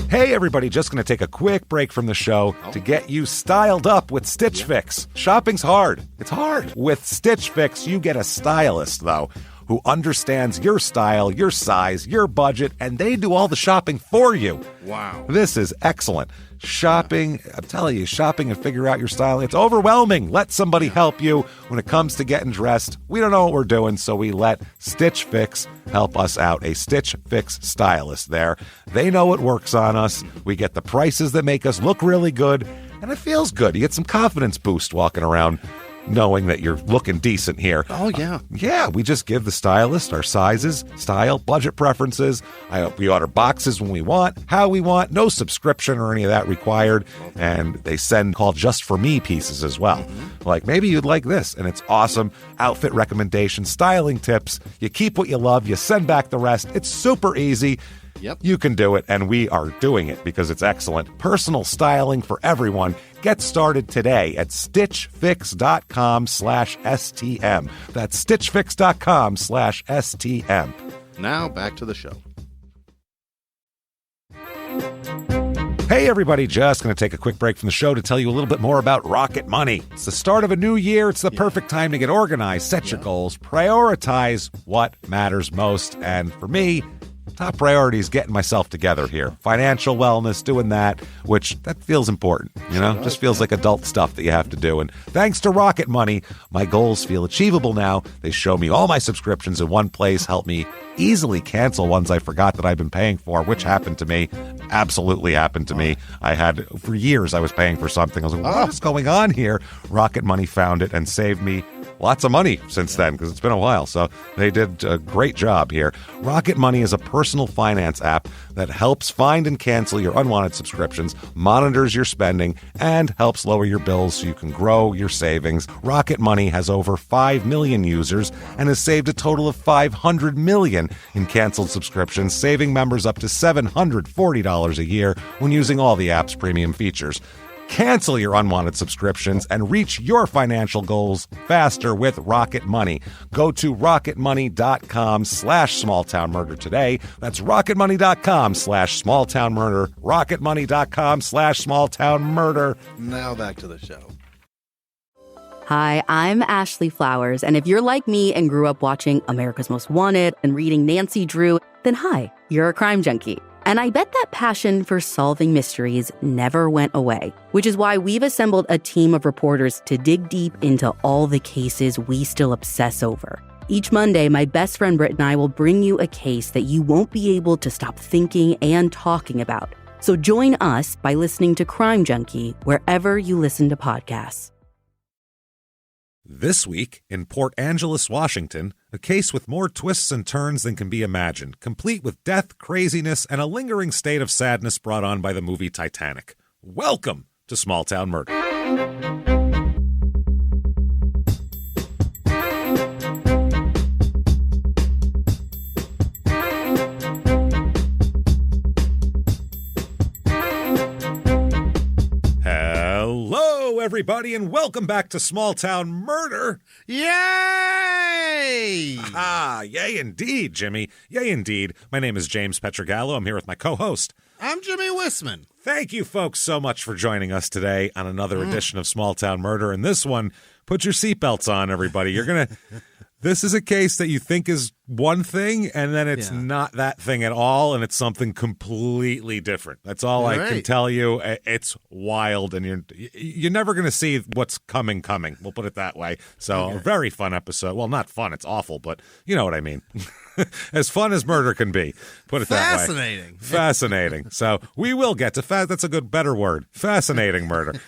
Hey everybody, just going to take a quick break from the show to get you styled up with Stitch Fix. Shopping's hard. It's hard. With Stitch Fix, you get a stylist, though, who understands your style, your size, your budget, and they do all the shopping for you. Wow. This is excellent. Shopping, I'm telling you, shopping and figure out your style, it's overwhelming. Let somebody help you when it comes to getting dressed. We don't know what we're doing, so we let Stitch Fix help us out. A Stitch Fix stylist there. They know what works on us. We get the prices that make us look really good, and it feels good. You get some confidence boost walking around knowing that you're looking decent here. Oh, yeah. Yeah, we just give the stylist our sizes, style, budget preferences. We order boxes when we want, how we want, no subscription or any of that required. And they send called Just For Me pieces as well. Like, maybe you'd like this, and it's awesome. Outfit recommendations, styling tips. You keep what you love, you send back the rest. It's super easy. Yep. You can do it, and we are doing it because it's excellent. Personal styling for everyone. Get started today at stitchfix.com/STM. That's stitchfix.com/STM. Now back to the show. Hey everybody, just going to take a quick break from the show to tell you a little bit more about Rocket Money. It's the start of a new year. It's the perfect time to get organized, set your goals, prioritize what matters most. And for me, top priority is getting myself together here. Financial wellness, doing that, which that feels important, you know? Just feels like adult stuff that you have to do. And thanks to Rocket Money, my goals feel achievable now. They show me all my subscriptions in one place, help me easily cancel ones I forgot that I've been paying for, which happened to me. Absolutely happened to me. I had, for years, I was paying for something. I was like, what is going on here? Rocket Money found it and saved me lots of money since then, because it's been a while. So they did a great job here. Rocket Money is a personal finance app that helps find and cancel your unwanted subscriptions, monitors your spending, and helps lower your bills so you can grow your savings. Rocket Money has over 5 million users and has saved a total of $500 million in canceled subscriptions, saving members up to $740 a year when using all the app's premium features. Cancel your unwanted subscriptions and reach your financial goals faster with Rocket Money. Go to rocketmoney.com/smalltownmurder today. That's rocketmoney.com/smalltownmurder. rocketmoney.com/smalltownmurder. Now back to the show. Hi, I'm Ashley Flowers, and if you're like me and grew up watching America's Most Wanted and reading Nancy Drew, then hi, you're a crime junkie. And I bet that passion for solving mysteries never went away, which is why we've assembled a team of reporters to dig deep into all the cases we still obsess over. Each Monday, my best friend Britt and I will bring you a case that you won't be able to stop thinking and talking about. So join us by listening to Crime Junkie wherever you listen to podcasts. This week, in Port Angeles, Washington, a case with more twists and turns than can be imagined, complete with death, craziness, and a lingering state of sadness brought on by the movie Titanic. Welcome to Small Town Murder. Hello, everybody, and welcome back to Small Town Murder. Yay! Yay indeed, Jimmy. Yay indeed. My name is James Pietragallo. I'm here with my co-host. I'm Jimmie Whisman. Thank you, folks, so much for joining us today on another edition of Small Town Murder. And this one, put your seatbelts on, everybody. You're going to... This is a case that you think is one thing, and then it's not that thing at all, and it's something completely different. That's all I can tell you. It's wild, and you're never going to see what's coming. We'll put it that way. So a very fun episode. Well, not fun. It's awful, but you know what I mean. As fun as murder can be. Put it that way. Fascinating. Fascinating. So we will get to that's a better word. Fascinating murder.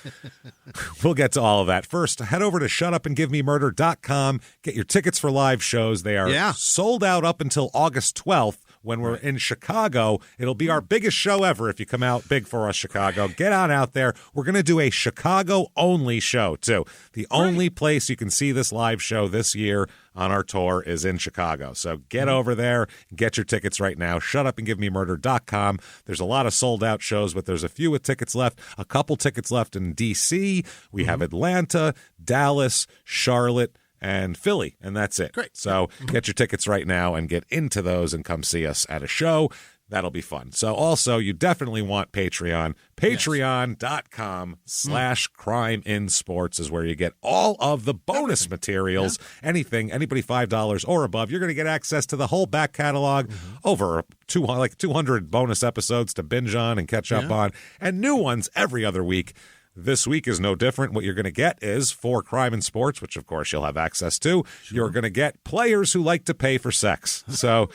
We'll get to all of that. First, head over to shutupandgivememurder.com. Get your tickets for live shows. They are sold out up until August 12th. When we're in Chicago, it'll be our biggest show ever if you come out big for us, Chicago. Get on out there. We're going to do a Chicago-only show, too. The only place you can see this live show this year on our tour is in Chicago. So get over there, get your tickets right now. Shutupandgivememurder.com. There's a lot of sold-out shows, but there's a few with tickets left. A couple tickets left in D.C. We have Atlanta, Dallas, Charlotte, and Philly, and that's it. Great. So get your tickets right now and get into those and come see us at a show. That'll be fun. So also, you definitely want Patreon. Patreon.com/crime in sports is where you get all of the bonus materials. Anything, anybody $5 or above, you're going to get access to the whole back catalog, over 200 bonus episodes to binge on and catch up on, and new ones every other week. This week is no different. What you're going to get is for Crime in Sports, which of course you'll have access to. You're going to get players who like to pay for sex. So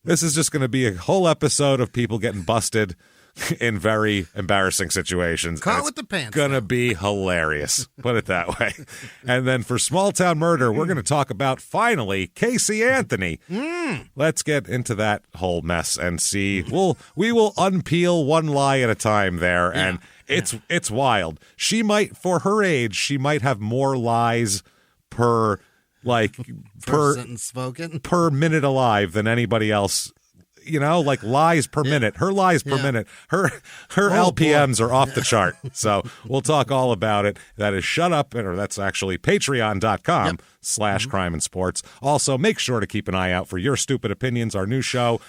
this is just going to be a whole episode of people getting busted in very embarrassing situations. Caught with the pants. Going to be hilarious. Put it that way. And then for Small Town Murder, we're going to talk about, finally, Casey Anthony. Let's get into that whole mess and see. We will unpeel one lie at a time there, and it's wild. She might, for her age, she might have more lies per sentence spoken, per minute alive than anybody else. You know, like lies per minute. Her lies per minute. Her LPMs are off the chart. So we'll talk all about it. That is that's actually patreon.com/crime and sports. Also, make sure to keep an eye out for Your Stupid Opinions, our new show.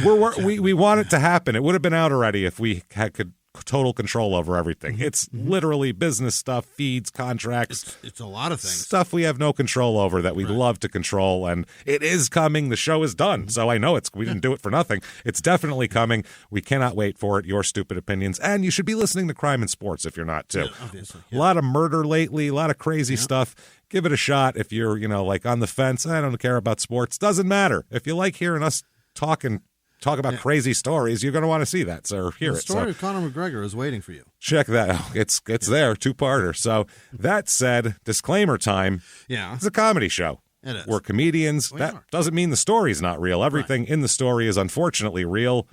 We want it to happen. It would have been out already if we could total control over everything. It's literally business stuff, feeds, contracts. It's a lot of things. Stuff we have no control over that we'd love to control, and it is coming. The show is done, so I know we didn't do it for nothing. It's definitely coming. We cannot wait for it. Your Stupid Opinions, and you should be listening to Crime and Sports if you're not, too. Yeah, obviously. A lot of murder lately, a lot of crazy stuff. Give it a shot if you're, like on the fence. I don't care about sports. Doesn't matter. If you like hearing us talk about crazy stories, you're going to want to see that, so hear it. The story of Conor McGregor is waiting for you. Check that out. It's there, two-parter. So that said, disclaimer time. Yeah. It's a comedy show. It is. We're comedians. That doesn't mean the story's not real. Everything in the story is unfortunately real.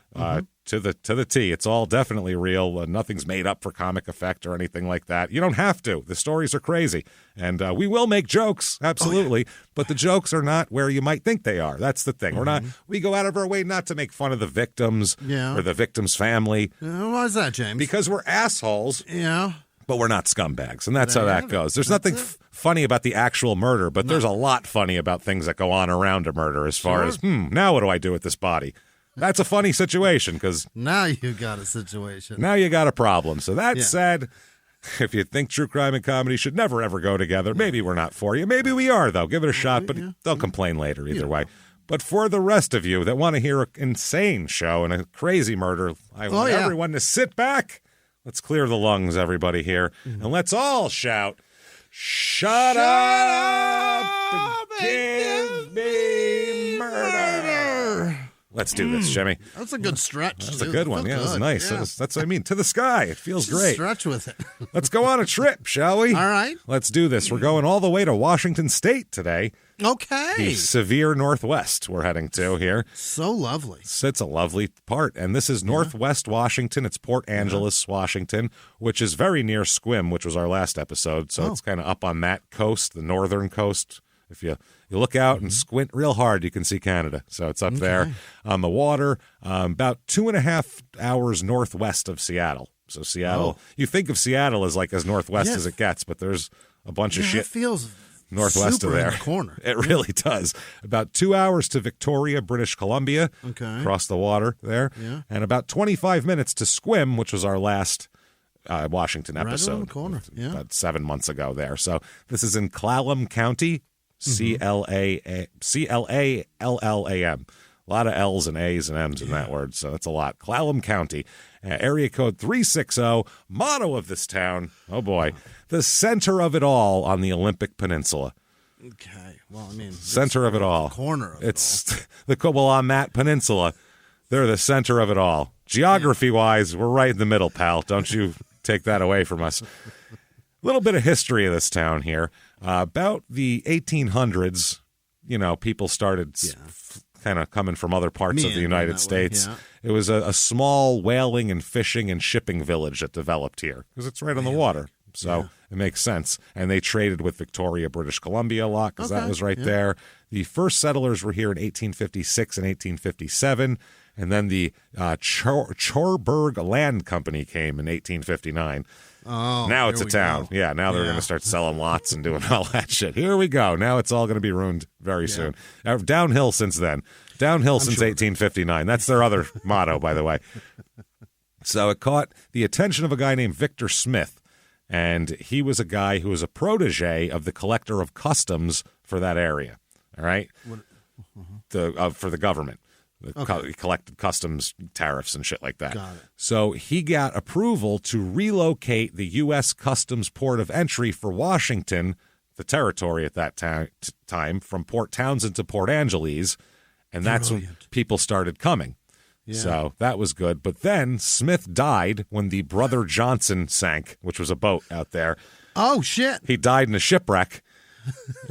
To the T. It's all definitely real. Nothing's made up for comic effect or anything like that. You don't have to. The stories are crazy. And we will make jokes, absolutely, but the jokes are not where you might think they are. That's the thing. We go out of our way not to make fun of the victims or the victim's family. Why is that, James? Because we're assholes. Yeah. But we're not scumbags, and that's how that goes. There's nothing funny about the actual murder, but there's a lot funny about things that go on around a murder as far as, now what do I do with this body? That's a funny situation because now you got a situation. Now you got a problem. So that said, if you think true crime and comedy should never, ever go together, maybe we're not for you. Maybe we are, though. Give it a shot, but don't complain later either way. But for the rest of you that want to hear an insane show and a crazy murder, I want everyone to sit back. Let's clear the lungs, everybody here. And let's all shout, Shut up and give me murder. Let's do this, Jimmie. That's a good stretch. That's a good one. Yeah, that's nice. Yeah. That's what I mean. To the sky. It feels great. Stretch with it. Let's go on a trip, shall we? All right. Let's do this. We're going all the way to Washington State today. Okay. The severe Northwest we're heading to here. So lovely. It's a lovely part. And this is Northwest Washington. It's Port Angeles, Washington, which is very near Sequim, which was our last episode. So it's kind of up on that coast, the northern coast. If you look out and squint real hard, you can see Canada. So it's up there on the water, about 2.5 hours northwest of Seattle. So Seattle, you think of Seattle as like as northwest as it gets, but there's a bunch of shit. It feels northwest super of there. In the corner. It really does. About 2 hours to Victoria, British Columbia, across the water there, and about 25 minutes to Sequim, which was our last Washington episode. Right around the corner. About 7 months ago there. So this is in Clallam County. Clallam. A lot of L's and A's and M's in that word, so that's a lot. Clallam County, area code 360. Motto of this town, oh boy, the center of it all on the Olympic Peninsula. Okay, well, I mean, center of it all. Corner of it all. Well, on that peninsula, they're the center of it all. Geography-wise, we're right in the middle, pal. Don't you take that away from us. A little bit of history of this town here. About the 1800s, people started kind of coming from other parts of the United States. It was a small whaling and fishing and shipping village that developed here because it's right on the water. So it makes sense. And they traded with Victoria, British Columbia a lot because that was right there. The first settlers were here in 1856 and 1857. And then the Chourberg Land Company came in 1859. Oh, now it's a town. Go. Yeah, now they're going to start selling lots and doing all that shit. Here we go. Now it's all going to be ruined very soon. Downhill since then. Downhill since 1859. That's their other motto, by the way. So it caught the attention of a guy named Victor Smith, and he was a guy who was a protege of the collector of customs for that area. All right, for the government. He collected customs tariffs and shit like that. Got it. So he got approval to relocate the U.S. Customs Port of Entry for Washington, the territory at that time, from Port Townsend to Port Angeles, and that's when people started coming. Yeah. So that was good. But then Smith died when the Brother Johnson sank, which was a boat out there. Oh, shit. He died in a shipwreck.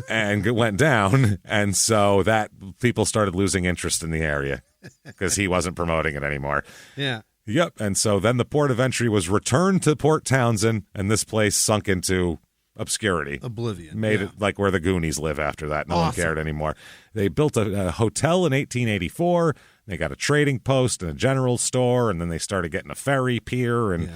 And it went down, and so that people started losing interest in the area because he wasn't promoting it anymore. Yeah. Yep. And so then the port of entry was returned to Port Townsend, and this place sunk into obscurity. Oblivion. Made it like where the Goonies live after that. No one cared anymore. They built a hotel in 1884. They got a trading post and a general store, and then they started getting a ferry pier and...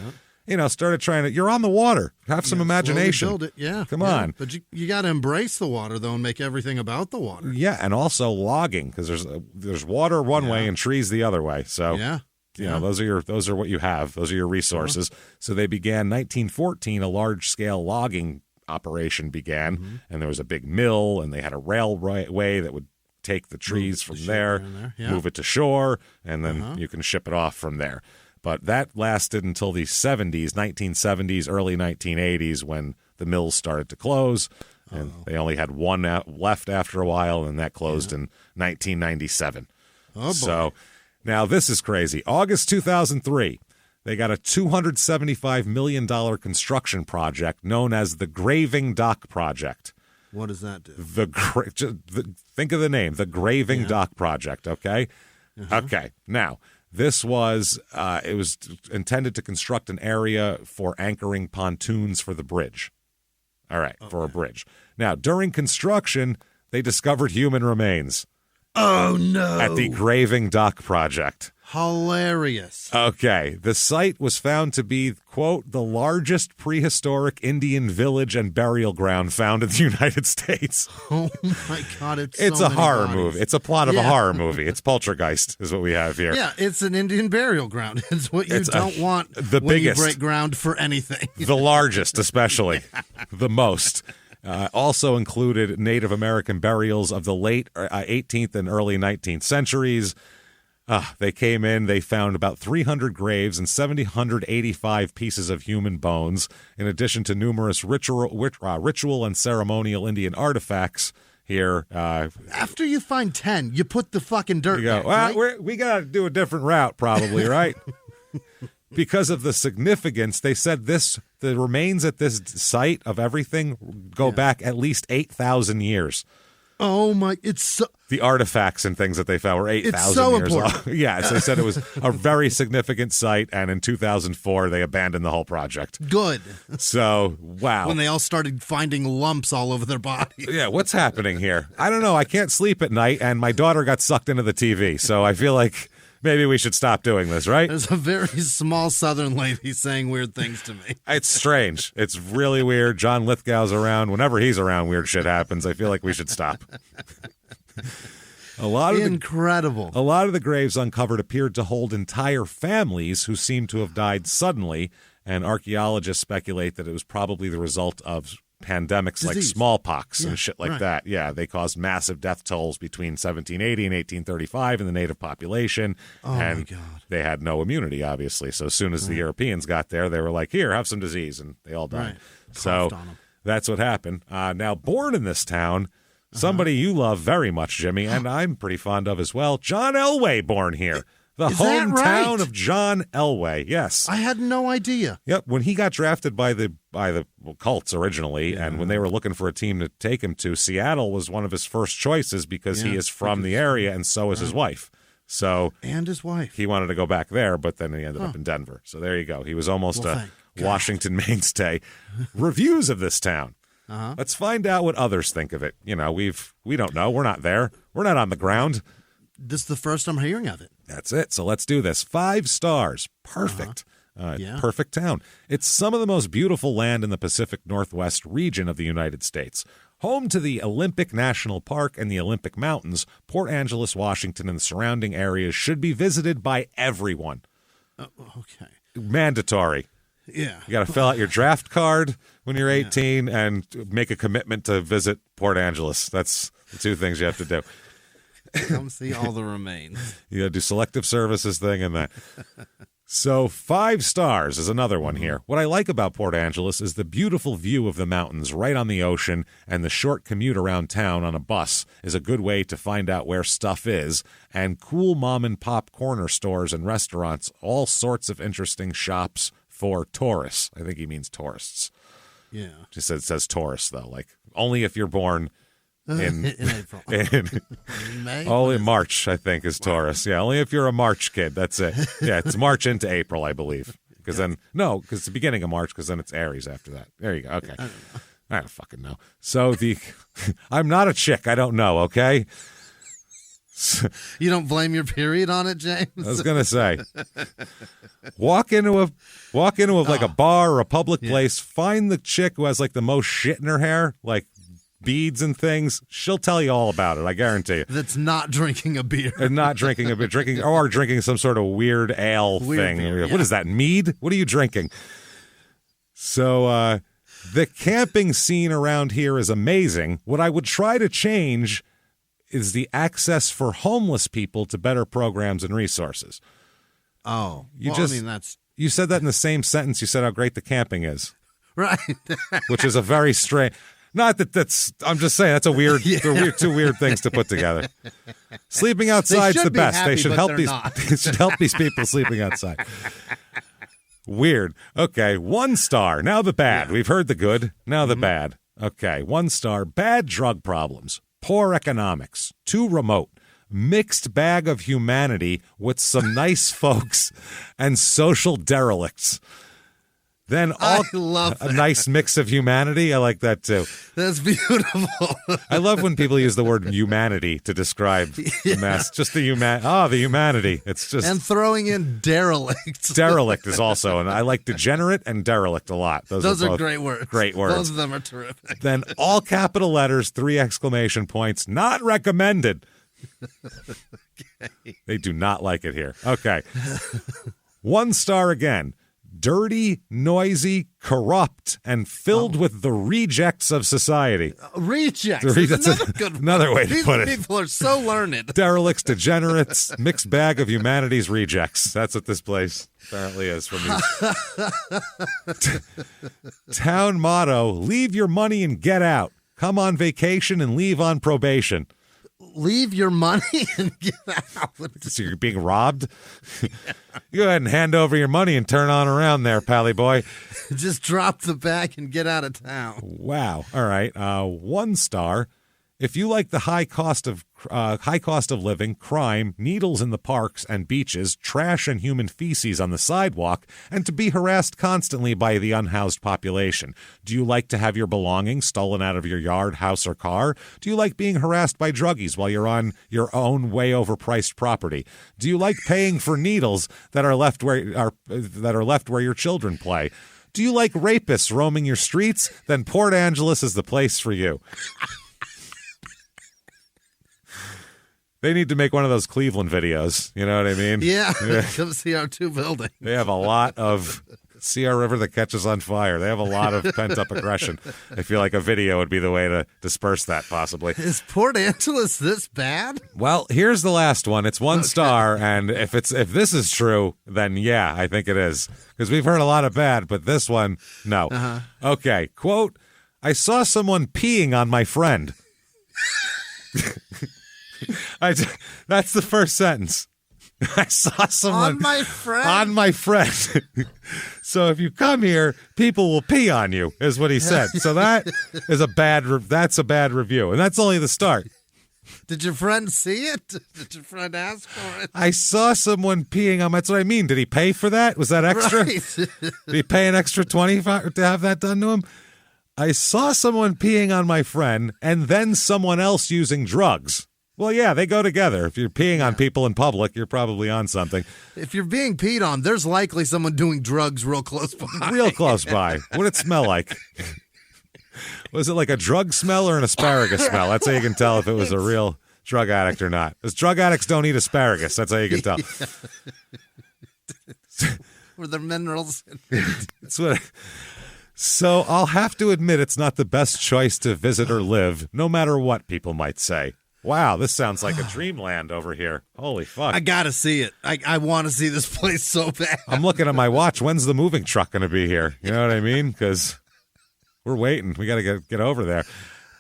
started trying to, you're on the water. Have some imagination. Build it, yeah. Come on. But you got to embrace the water, though, and make everything about the water. Yeah, and also logging, because there's water one way and trees the other way. So, those are what you have. Those are your resources. So they began 1914, a large-scale logging operation began, and there was a big mill, and they had a railway that would take the trees from there, move it to shore, and then you can ship it off from there. But that lasted until the 70s, 1970s, early 1980s, when the mills started to close. And they only had one left after a while, and that closed in 1997. Oh, boy. So now this is crazy. August 2003, they got a $275 million construction project known as the Graving Dock Project. What does that do? Think of the name, the Graving Dock Project, okay? Okay, now... This was, it was intended to construct an area for anchoring pontoons for the bridge. All right, for a bridge. Now, during construction, they discovered human remains. Oh, no. At the Graving Dock Project. Hilarious. Okay. The site was found to be, quote, the largest prehistoric Indian village and burial ground found in the United States. Oh, my God. It's a horror movie. It's a plot of a horror movie. It's Poltergeist is what we have here. Yeah, it's an Indian burial ground. It's what you don't want the when biggest, you break ground for anything. The largest, especially. The most. Also included Native American burials of the late 18th and early 19th centuries. They came in, they found about 300 graves and 785 pieces of human bones, in addition to numerous ritual and ceremonial Indian artifacts here. After you find 10, you put the fucking dirt You go, back, well, right? we got to do a different route probably, right? Because of the significance, they said the remains at this site of everything go back at least 8,000 years. Oh my! It's so, the artifacts and things that they found were 8,000 so years important. old. Yes, they said it was a very significant site, and in 2004 they abandoned the whole project. Good. So, wow. When they all started finding lumps all over their bodies. Yeah, what's happening here? I don't know. I can't sleep at night, and my daughter got sucked into the TV, so I feel like maybe we should stop doing this, right? There's a very small Southern lady saying weird things to me. It's strange. It's really weird. John Lithgow's around. Whenever he's around, weird shit happens. I feel like we should stop. Incredible. A lot of the graves uncovered appeared to hold entire families who seemed to have died suddenly, and archaeologists speculate that it was probably the result of pandemics like smallpox and shit like that. Yeah, they caused massive death tolls between 1780 and 1835 in the native population. My God. They had no immunity, obviously. So as soon as the Europeans got there, they were like, here, have some disease, and they all died. Right. So that's what happened. Now, born in this town, somebody you love very much, Jimmy, and I'm pretty fond of as well, John Elway, born here. The hometown of John Elway, yes. I had no idea. Yep, when he got drafted by the Colts originally, and when they were looking for a team to take him to, Seattle was one of his first choices because he is from the area, and so is his wife. So and his wife. He wanted to go back there, but then he ended up in Denver. So there you go. He was almost a Washington mainstay. Reviews of this town. Let's find out what others think of it. You know, we don't know. We're not there. We're not on the ground. This is the first I'm hearing of it. That's it. So let's do this. 5 stars. Perfect. Perfect town. It's some of the most beautiful land in the Pacific Northwest region of the United States. Home to the Olympic National Park and the Olympic Mountains, Port Angeles, Washington, and the surrounding areas should be visited by everyone. Okay. Mandatory. Yeah. You got to fill out your draft card when you're 18 and make a commitment to visit Port Angeles. That's the two things you have to do. Come see all the remains. You got to do selective services thing and that. So 5 stars is another one here. What I like about Port Angeles is the beautiful view of the mountains right on the ocean, and the short commute around town on a bus is a good way to find out where stuff is, and cool mom-and-pop corner stores and restaurants, all sorts of interesting shops for tourists. I think he means tourists. Yeah. Just it says tourists, though, like only if you're born in April. in May? only March, I think, is Taurus. Yeah, only if you're a March kid. That's it. Yeah, it's March into April, I believe. Because because it's the beginning of March, because then it's Aries after that. There you go. Okay. I don't fucking know. So I'm not a chick. I don't know, okay? You don't blame your period on it, James? I was gonna say, walk into a like a bar or a public place, find the chick who has like the most shit in her hair, like beads and things. She'll tell you all about it, I guarantee you. That's not drinking a beer. And not drinking a beer, drinking some sort of weird ale thing. Beer, What is that, mead? What are you drinking? So the camping scene around here is amazing. What I would try to change is the access for homeless people to better programs and resources. Oh, that's... You said that in the same sentence you said how great the camping is. Right. Which is a very strange... Not that that's... I'm just saying, that's a weird... They're two weird things to put together. Sleeping outside's the best. Happy, they should help they should help these people sleeping outside. Weird. Okay, 1 star. Now the bad. We've heard the good. Now the bad. Okay, 1 star. Bad drug problems. Poor economics. Too remote. Mixed bag of humanity with some nice folks and social derelicts. Then I love a nice mix of humanity. I like that too. That's beautiful. I love when people use the word humanity to describe the mess. Just the humanity. It's just... And throwing in derelict. Derelict is also, and I like degenerate and derelict a lot. Those are great words. Great words. Both of them are terrific. Then all capital letters, 3 exclamation points, not recommended. Okay. They do not like it here. Okay. 1 star again. Dirty, noisy, corrupt, and filled with the rejects of society. Rejects. Another way to put it. These people are so learned. Derelicts, degenerates, mixed bag of humanity's rejects. That's what this place apparently is for me. Town motto, leave your money and get out. Come on vacation and leave on probation. Leave your money and get out. So you're being robbed? Yeah. Go ahead and hand over your money and turn on around there, Pally boy. Just drop the bag and get out of town. Wow. All right. 1 star. If you like the high cost of living, crime, needles in the parks and beaches, trash and human feces on the sidewalk, and to be harassed constantly by the unhoused population. Do you like to have your belongings stolen out of your yard, house, or car? Do you like being harassed by druggies while you're on your own way overpriced property? Do you like paying for needles that are left where your children play? Do you like rapists roaming your streets? Then Port Angeles is the place for you. They need to make one of those Cleveland videos. You know what I mean? Yeah. Come see our 2 buildings. They have a lot of... See our river that catches on fire. They have a lot of pent-up aggression. I feel like a video would be the way to disperse that, possibly. Is Port Angeles this bad? Well, here's the last one. It's 1 star, and if this is true, then yeah, I think it is. Because we've heard a lot of bad, but this one, no. Uh-huh. Okay, quote, I saw someone peeing on my friend. That's the first sentence. I saw someone on my friend. So if you come here, people will pee on you, is what he said. So that is that's a bad review, and that's only the start. Did your friend see it? Did your friend ask for it? I saw someone peeing on. That's what I mean. Did he pay for that? Was that extra? Right. Did he pay an extra $25 to have that done to him? I saw someone peeing on my friend, and then someone else using drugs. Well, yeah, they go together. If you're peeing on people in public, you're probably on something. If you're being peed on, there's likely someone doing drugs real close by. Real close by. What would it smell like? Was it like a drug smell or an asparagus smell? That's how you can tell if it was a real drug addict or not. Because drug addicts don't eat asparagus. That's how you can tell. Were there minerals in it? That's what. So I'll have to admit it's not the best choice to visit or live, no matter what people might say. Wow, this sounds like a dreamland over here. Holy fuck. I gotta see it. I want to see this place so bad. I'm looking at my watch. When's the moving truck going to be here? You know what I mean? Because we're waiting. We got to get over there.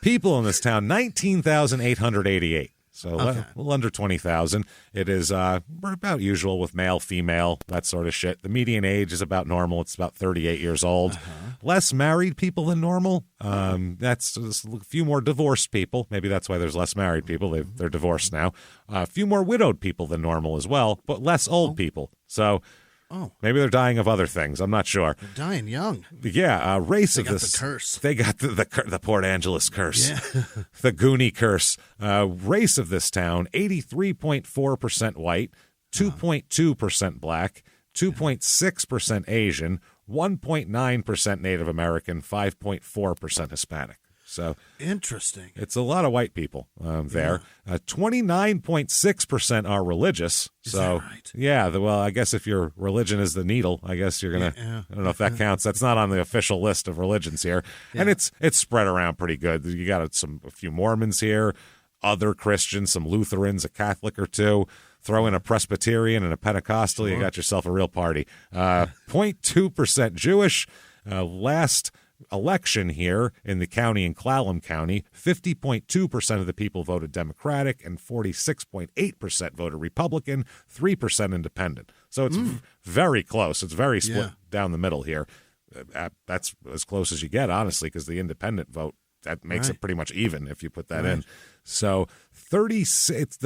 People in this town, 19,888. So a little under 20,000. It is about usual with male, female, that sort of shit. The median age is about normal. It's about 38 years old. Less married people than normal. That's a few more divorced people. Maybe that's why there's less married people. They're divorced now. A few more widowed people than normal as well, but less old people. So maybe they're dying of other things. I'm not sure. They're dying young. Yeah, race they of got this. The curse. They got the Port Angeles curse. Yeah. The Goonie curse. Race of this town, 83.4% white, 2.2% black, 2.6% Asian, 1.9% Native American, 5.4% Hispanic. So interesting. It's a lot of white people there. 29.6% are religious. Is so that right? Yeah, well, I guess if your religion is the needle, I guess you're gonna. Yeah. I don't know if that counts. That's not on the official list of religions here, and it's spread around pretty good. You got a few Mormons here, other Christians, some Lutherans, a Catholic or two. Throw in a Presbyterian and a Pentecostal, you got yourself a real party. 0.2% Jewish. Last election here in the county in Clallam County, 50.2% of the people voted Democratic and 46.8% voted Republican, 3% independent. So it's very close. It's very split down the middle here. That's as close as you get, honestly, because the independent vote, that makes it pretty much even if you put that in. So 36,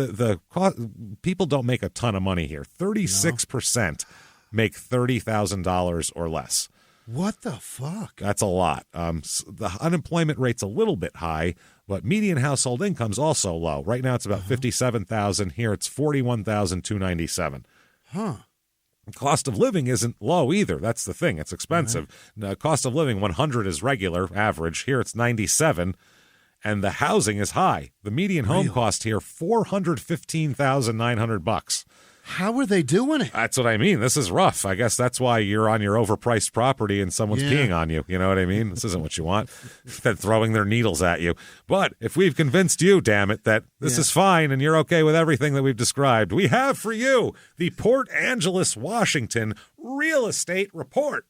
people don't make a ton of money here. 36% make $30,000 or less. What the fuck? That's a lot. The unemployment rate's a little bit high, but median household income's also low. Right now it's about $57,000. Here it's $41,297. Huh. Cost of living isn't low either. That's the thing. It's expensive. Cost of living 100 is regular, average. Here it's 97, and the housing is high. The median home cost here $415,900. How are they doing it? That's what I mean. This is rough. I guess that's why you're on your overpriced property and someone's peeing on you. You know what I mean? This isn't what you want. They're throwing their needles at you. But if we've convinced you, damn it, that this is fine and you're okay with everything that we've described, we have for you the Port Angeles, Washington Real Estate Report.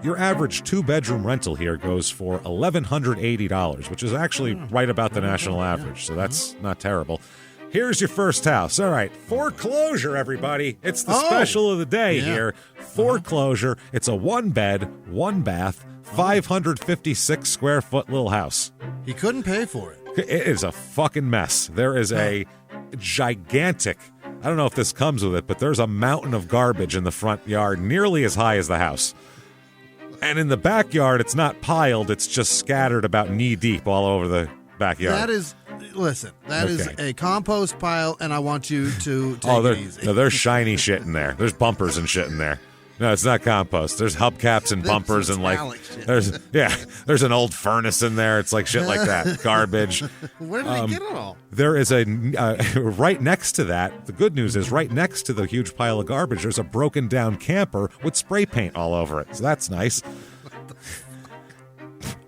Your average two-bedroom rental here goes for $1,180, which is actually right about the national average, so that's not terrible. Here's your first house. All right, foreclosure, everybody. It's the special of the day here. Foreclosure. It's a one-bed, one-bath, 556-square-foot little house. He couldn't pay for it. It is a fucking mess. There is a gigantic, I don't know if this comes with it, but there's a mountain of garbage in the front yard, nearly as high as the house. And in the backyard, it's not piled, it's just scattered about knee-deep all over the backyard. That is a compost pile, and I want you to take it easy. No, there's shiny shit in there. There's bumpers and shit in there. No, it's not compost. There's hubcaps and bumpers and there's an old furnace in there. It's like shit like that. Garbage. Where did they get it all? There is a right next to that. The good news is right next to the huge pile of garbage, there's a broken down camper with spray paint all over it. So that's nice.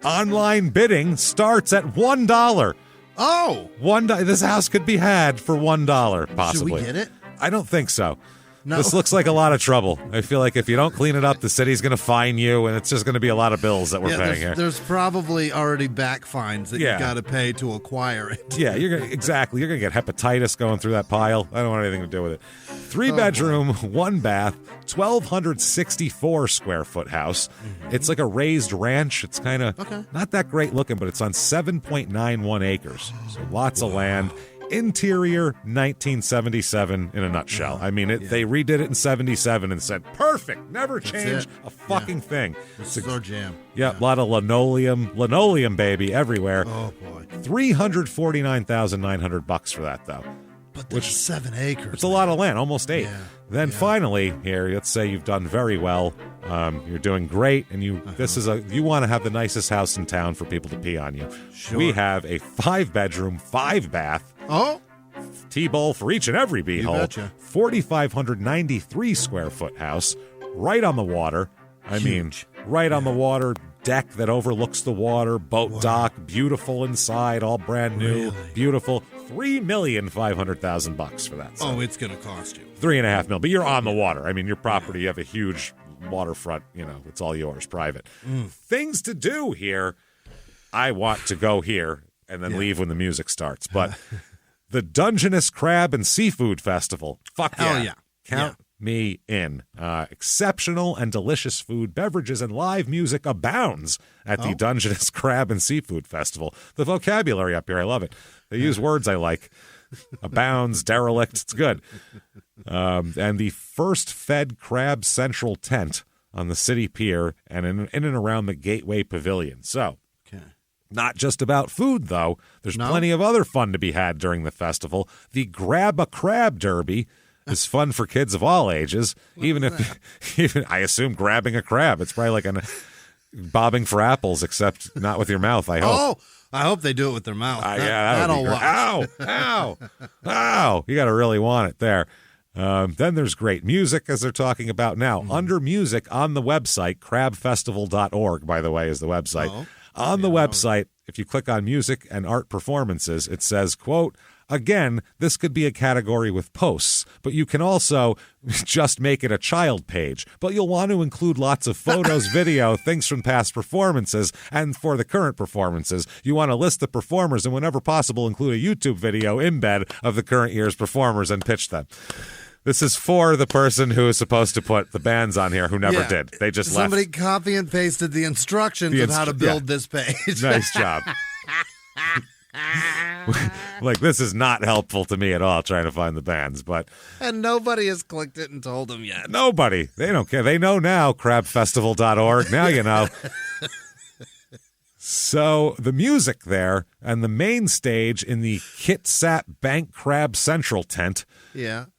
Online bidding starts at $1. Oh, $1. This house could be had for $1, possibly. Should we get it? I don't think so. No. This looks like a lot of trouble. I feel like if you don't clean it up, the city's going to fine you, and it's just going to be a lot of bills that we're paying here. There's probably already back fines that you got to pay to acquire it. Yeah, you're going to get hepatitis going through that pile. I don't want anything to do with it. 3-bedroom, 1-bath, 1,264 square foot house. Mm-hmm. It's like a raised ranch. It's kind of not that great looking, but it's on 7.91 acres. So lots of land. Interior 1977 in a nutshell. I mean, they redid it in 77 and said, perfect, never change a fucking thing. This is our jam. Yeah, a lot of linoleum, baby, everywhere. Oh, boy. $349,900 for that, though. But there's 7 acres. It's a lot of land, almost 8. Yeah. Then finally, here, let's say you've done very well. You're doing great, and you want to have the nicest house in town for people to pee on you. Sure. We have a 5-bedroom, 5-bath. Oh. T-bowl for each and every beehole. 4,593 square foot house, right on the water. Right on the water, deck that overlooks the water, boat dock, beautiful inside, all brand new, beautiful. $3,500,000 for that. So. Oh, it's going to cost you $3.5 million. But you're on the water. I mean, your property, you have a huge waterfront. It's all yours, private. Things to do here. I want to go here and then leave when the music starts. But the Dungeness Crab and Seafood Festival. Fuck yeah. Hell yeah. Count me in. Exceptional and delicious food, beverages, and live music abounds at the Dungeness Crab and Seafood Festival. The vocabulary up here, I love it. They use words I like. Abounds, derelict, it's good. And the first fed crab central tent on the city pier and in and around the Gateway Pavilion. So, not just about food, though. There's plenty of other fun to be had during the festival. The Grab a Crab Derby is fun for kids of all ages. Even I assume grabbing a crab. It's probably like bobbing for apples, except not with your mouth, I hope. Oh, I hope they do it with their mouth. That'll watch. Ow. You got to really want it there. Then there's great music, as they're talking about now. Under music on the website, crabfestival.org, by the way, is the website. On the website, if you click on music and art performances, it says, quote, again, this could be a category with posts, but you can also just make it a child page. But you'll want to include lots of photos, video, things from past performances, and for the current performances, you want to list the performers and whenever possible include a YouTube video embed of the current year's performers and pitch them. This is for the person who is supposed to put the bands on here who never did. They just Somebody left. copy and pasted the instructions of how to build this page. Nice job. Like, this is not helpful to me at all trying to find the bands, but... And nobody has clicked it and told them yet. Nobody. They don't care. They know now, crabfestival.org. Now you know. So the music there and the main stage in the Kitsap Bank Crab Central tent,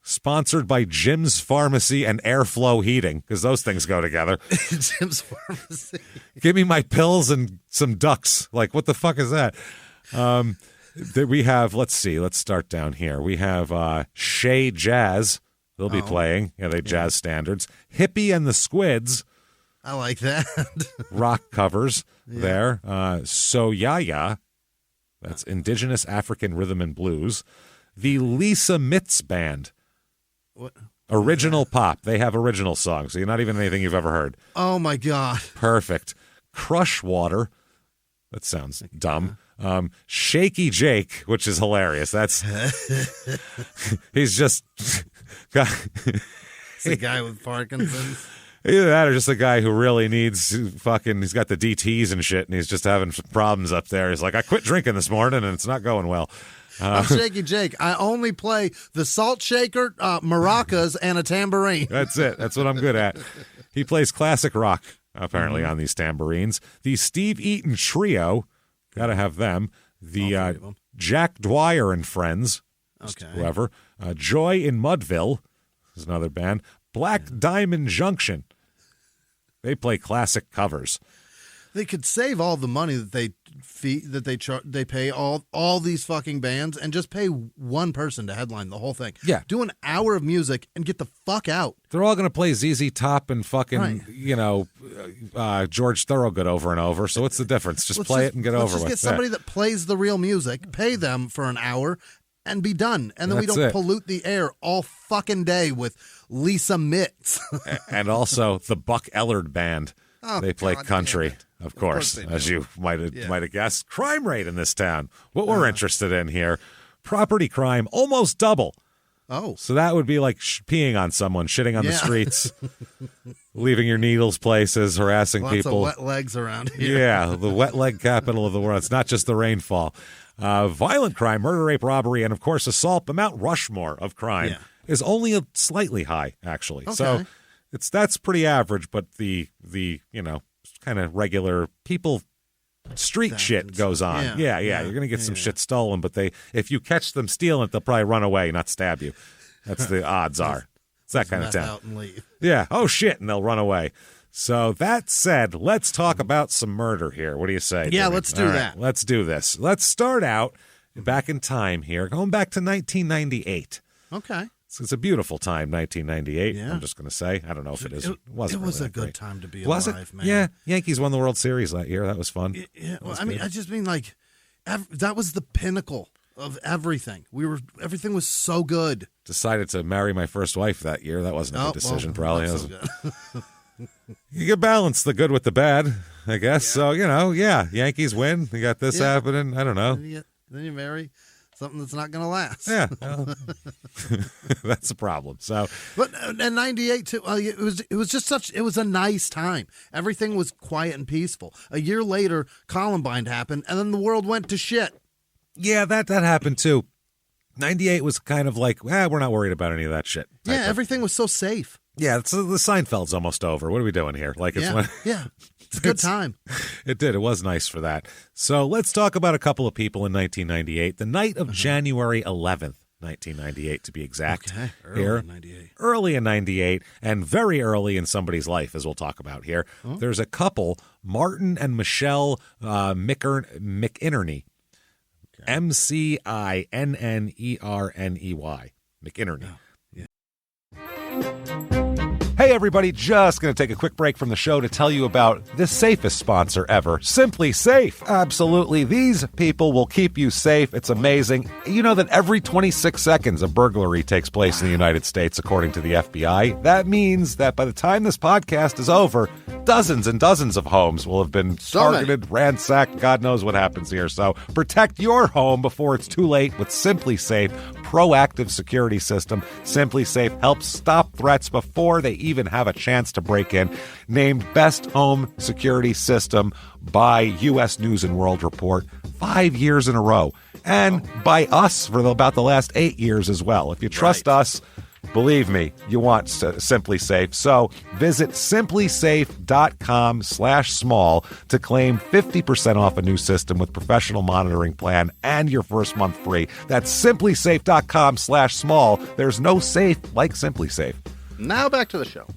sponsored by Jim's Pharmacy and Airflow Heating, because those things go together. Jim's Pharmacy. Give me my pills and some ducks. Like, what the fuck is that? We have, let's start down here. We have Shea Jazz. They'll be playing. Jazz standards. Hippie and the Squids. I like that. Rock covers there. So Yaya, that's Indigenous African Rhythm and Blues. The Lisa Mitz Band. What? Original pop. They have original songs, so you're not even anything you've ever heard. Oh, my God. Perfect. Crush Water. That sounds dumb. Shaky Jake, which is hilarious. That's he's just it's a guy with Parkinson's. Either that or just a guy who really needs he's got the DTs and shit, and he's just having some problems up there. He's like, I quit drinking this morning, and it's not going well. I'm Shaky Jake. I only play the salt shaker, maracas, and a tambourine. That's it. That's what I'm good at. He plays classic rock, apparently, on these tambourines. The Steve Eaton Trio, got to have them. The Jack Dwyer and Friends, whoever. Joy in Mudville is another band. Black Diamond Junction. They play classic covers. They could save all the money that they pay all these fucking bands and just pay one person to headline the whole thing. Yeah. Do an hour of music and get the fuck out. They're all going to play ZZ Top and fucking, George Thorogood over and over. So what's the difference? Just play it and get over with it. Let's just get somebody that plays the real music, pay them for an hour, and be done. And then we don't pollute the air all fucking day with Lisa Mitz. And also the Buck Ellard Band. They play country, of course as you might have guessed. Crime rate in this town. What we're interested in here. Property crime, almost double. Oh. So that would be like peeing on someone, shitting on the streets, leaving your needles places, harassing people. Lots of wet legs around here. Yeah, the wet leg capital of the world. It's not just the rainfall. Violent crime, murder, rape, robbery, and, of course, assault. The Mount Rushmore of crime is only slightly high, actually. Okay. So that's pretty average, but the kind of regular people street shit goes on. Yeah, You're going to get some shit stolen, but if you catch them stealing it, they'll probably run away, not stab you. That's the odds are. It's that kind of town. Out and leave. Yeah. Oh, shit, and they'll run away. So that said, let's talk about some murder here. What do you say? Yeah, Jimmy? let's do that. Let's do this. Let's start out back in time here, going back to 1998. Okay. It's a beautiful time, 1998. Yeah. I'm just going to say. I don't know if it is. It was really a good great. time to be was alive, it? man. Yeah. Yankees won the World Series that year. That was fun. Yeah. Well, I just mean like that was the pinnacle of everything. Everything was so good. Decided to marry my first wife that year. That wasn't a good decision, probably. So good. You can balance the good with the bad, I guess. So, Yankees win. You got this happening. I don't know. Then you marry something that's not going to last. Yeah. Well, that's the problem. So, but in 98 too, it was a nice time. Everything was quiet and peaceful. A year later, Columbine happened, and then the world went to shit. Yeah, that happened too. 98 was kind of like, we're not worried about any of that shit. Yeah, everything was so safe. Yeah, the Seinfeld's almost over. What are we doing here? Like, it's it's a good time. It did. It was nice for that. So let's talk about a couple of people in 1998. The night of January 11th, 1998 to be exact. Okay, Early in 98, and very early in somebody's life, as we'll talk about here. Huh? There's a couple, Martin and Michelle McInerney. McInnerney. McInnerney. Hey everybody, just going to take a quick break from the show to tell you about the safest sponsor ever, Simply Safe. Absolutely, these people will keep you safe. It's amazing. You know that every 26 seconds a burglary takes place in the United States, according to the FBI. That means that by the time this podcast is over, dozens and dozens of homes will have been targeted, ransacked. God knows what happens here. So protect your home before it's too late with Simply Safe proactive security system. Simply Safe helps stop threats before they even have a chance to break in. Named Best Home Security System by U.S. News and World Report 5 years in a row. And by us for about the last 8 years as well. If you trust us, believe me, you want Simply Safe. So visit simplysafe.com/small to claim 50% off a new system with professional monitoring plan and your first month free. That's simplysafe.com/small. There's no safe like Simply Safe. Now back to the show.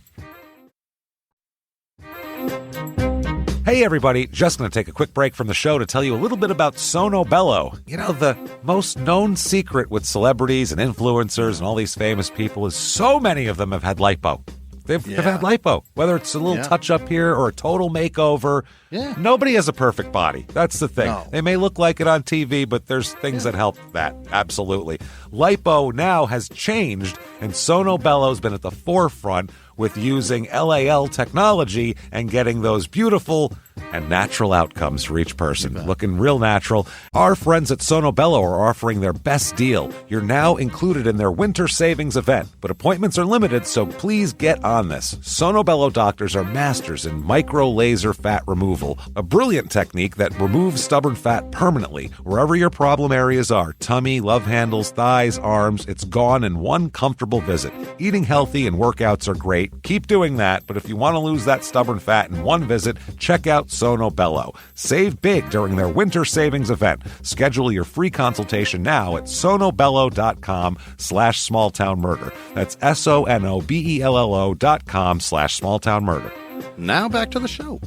Hey everybody, just going to take a quick break from the show to tell you a little bit about Sono Bello. You know, the most known secret with celebrities and influencers and all these famous people is so many of them have had lipo. They've had lipo, whether it's a little touch-up here or a total makeover. Yeah. Nobody has a perfect body. That's the thing. No. They may look like it on TV, but there's things that help that. Absolutely. Lipo now has changed, and Sono Bello's been at the forefront with using LAL technology and getting those beautiful and natural outcomes for each person. Looking real natural. Our friends at Sono Bello are offering their best deal. You're now included in their winter savings event, but appointments are limited, so please get on this. Sono Bello doctors are masters in micro laser fat removal, a brilliant technique that removes stubborn fat permanently. Wherever your problem areas are, tummy, love handles, thighs, arms, it's gone in one comfortable visit. Eating healthy and workouts are great. Keep doing that, but if you want to lose that stubborn fat in one visit, check out Sono Bello. Save big during their winter savings event. Schedule your free consultation now at sonobello.com/smalltownmurder. That's sonobello.com/smalltownmurder. Now back to the show.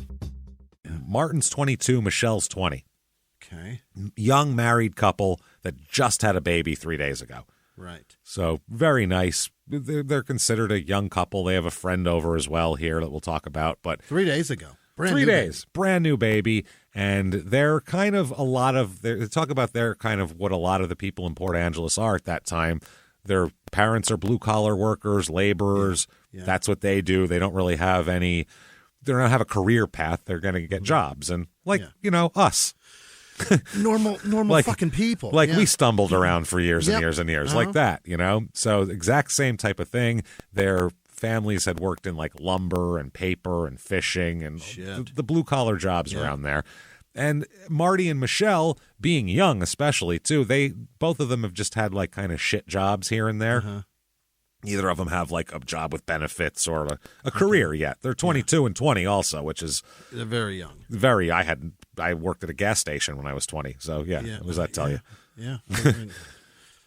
Martin's 22, Michelle's 20. Okay. Young married couple that just had a baby 3 days ago. Right. So very nice. They're considered a young couple. They have a friend over as well here that we'll talk about. But 3 days ago. Brand new baby. And they're kind of they talk about they're kind of what a lot of the people in Port Angeles are at that time. Their parents are blue-collar workers, laborers. Yeah. That's what they do. They don't really have they don't have a career path. They're going to get jobs. And us. normal fucking people. We stumbled around for years and years and years like that, So exact same type of thing. Their families had worked in like lumber and paper and fishing and the blue collar jobs around there. And Marty and Michelle, being young especially too, both of them have just had like kind of shit jobs here and there. Neither of them have like a job with benefits or a career yet. They're 22 and 20 also, which is they're very young. I worked at a gas station when I was 20. So yeah, what does that tell you? Yeah.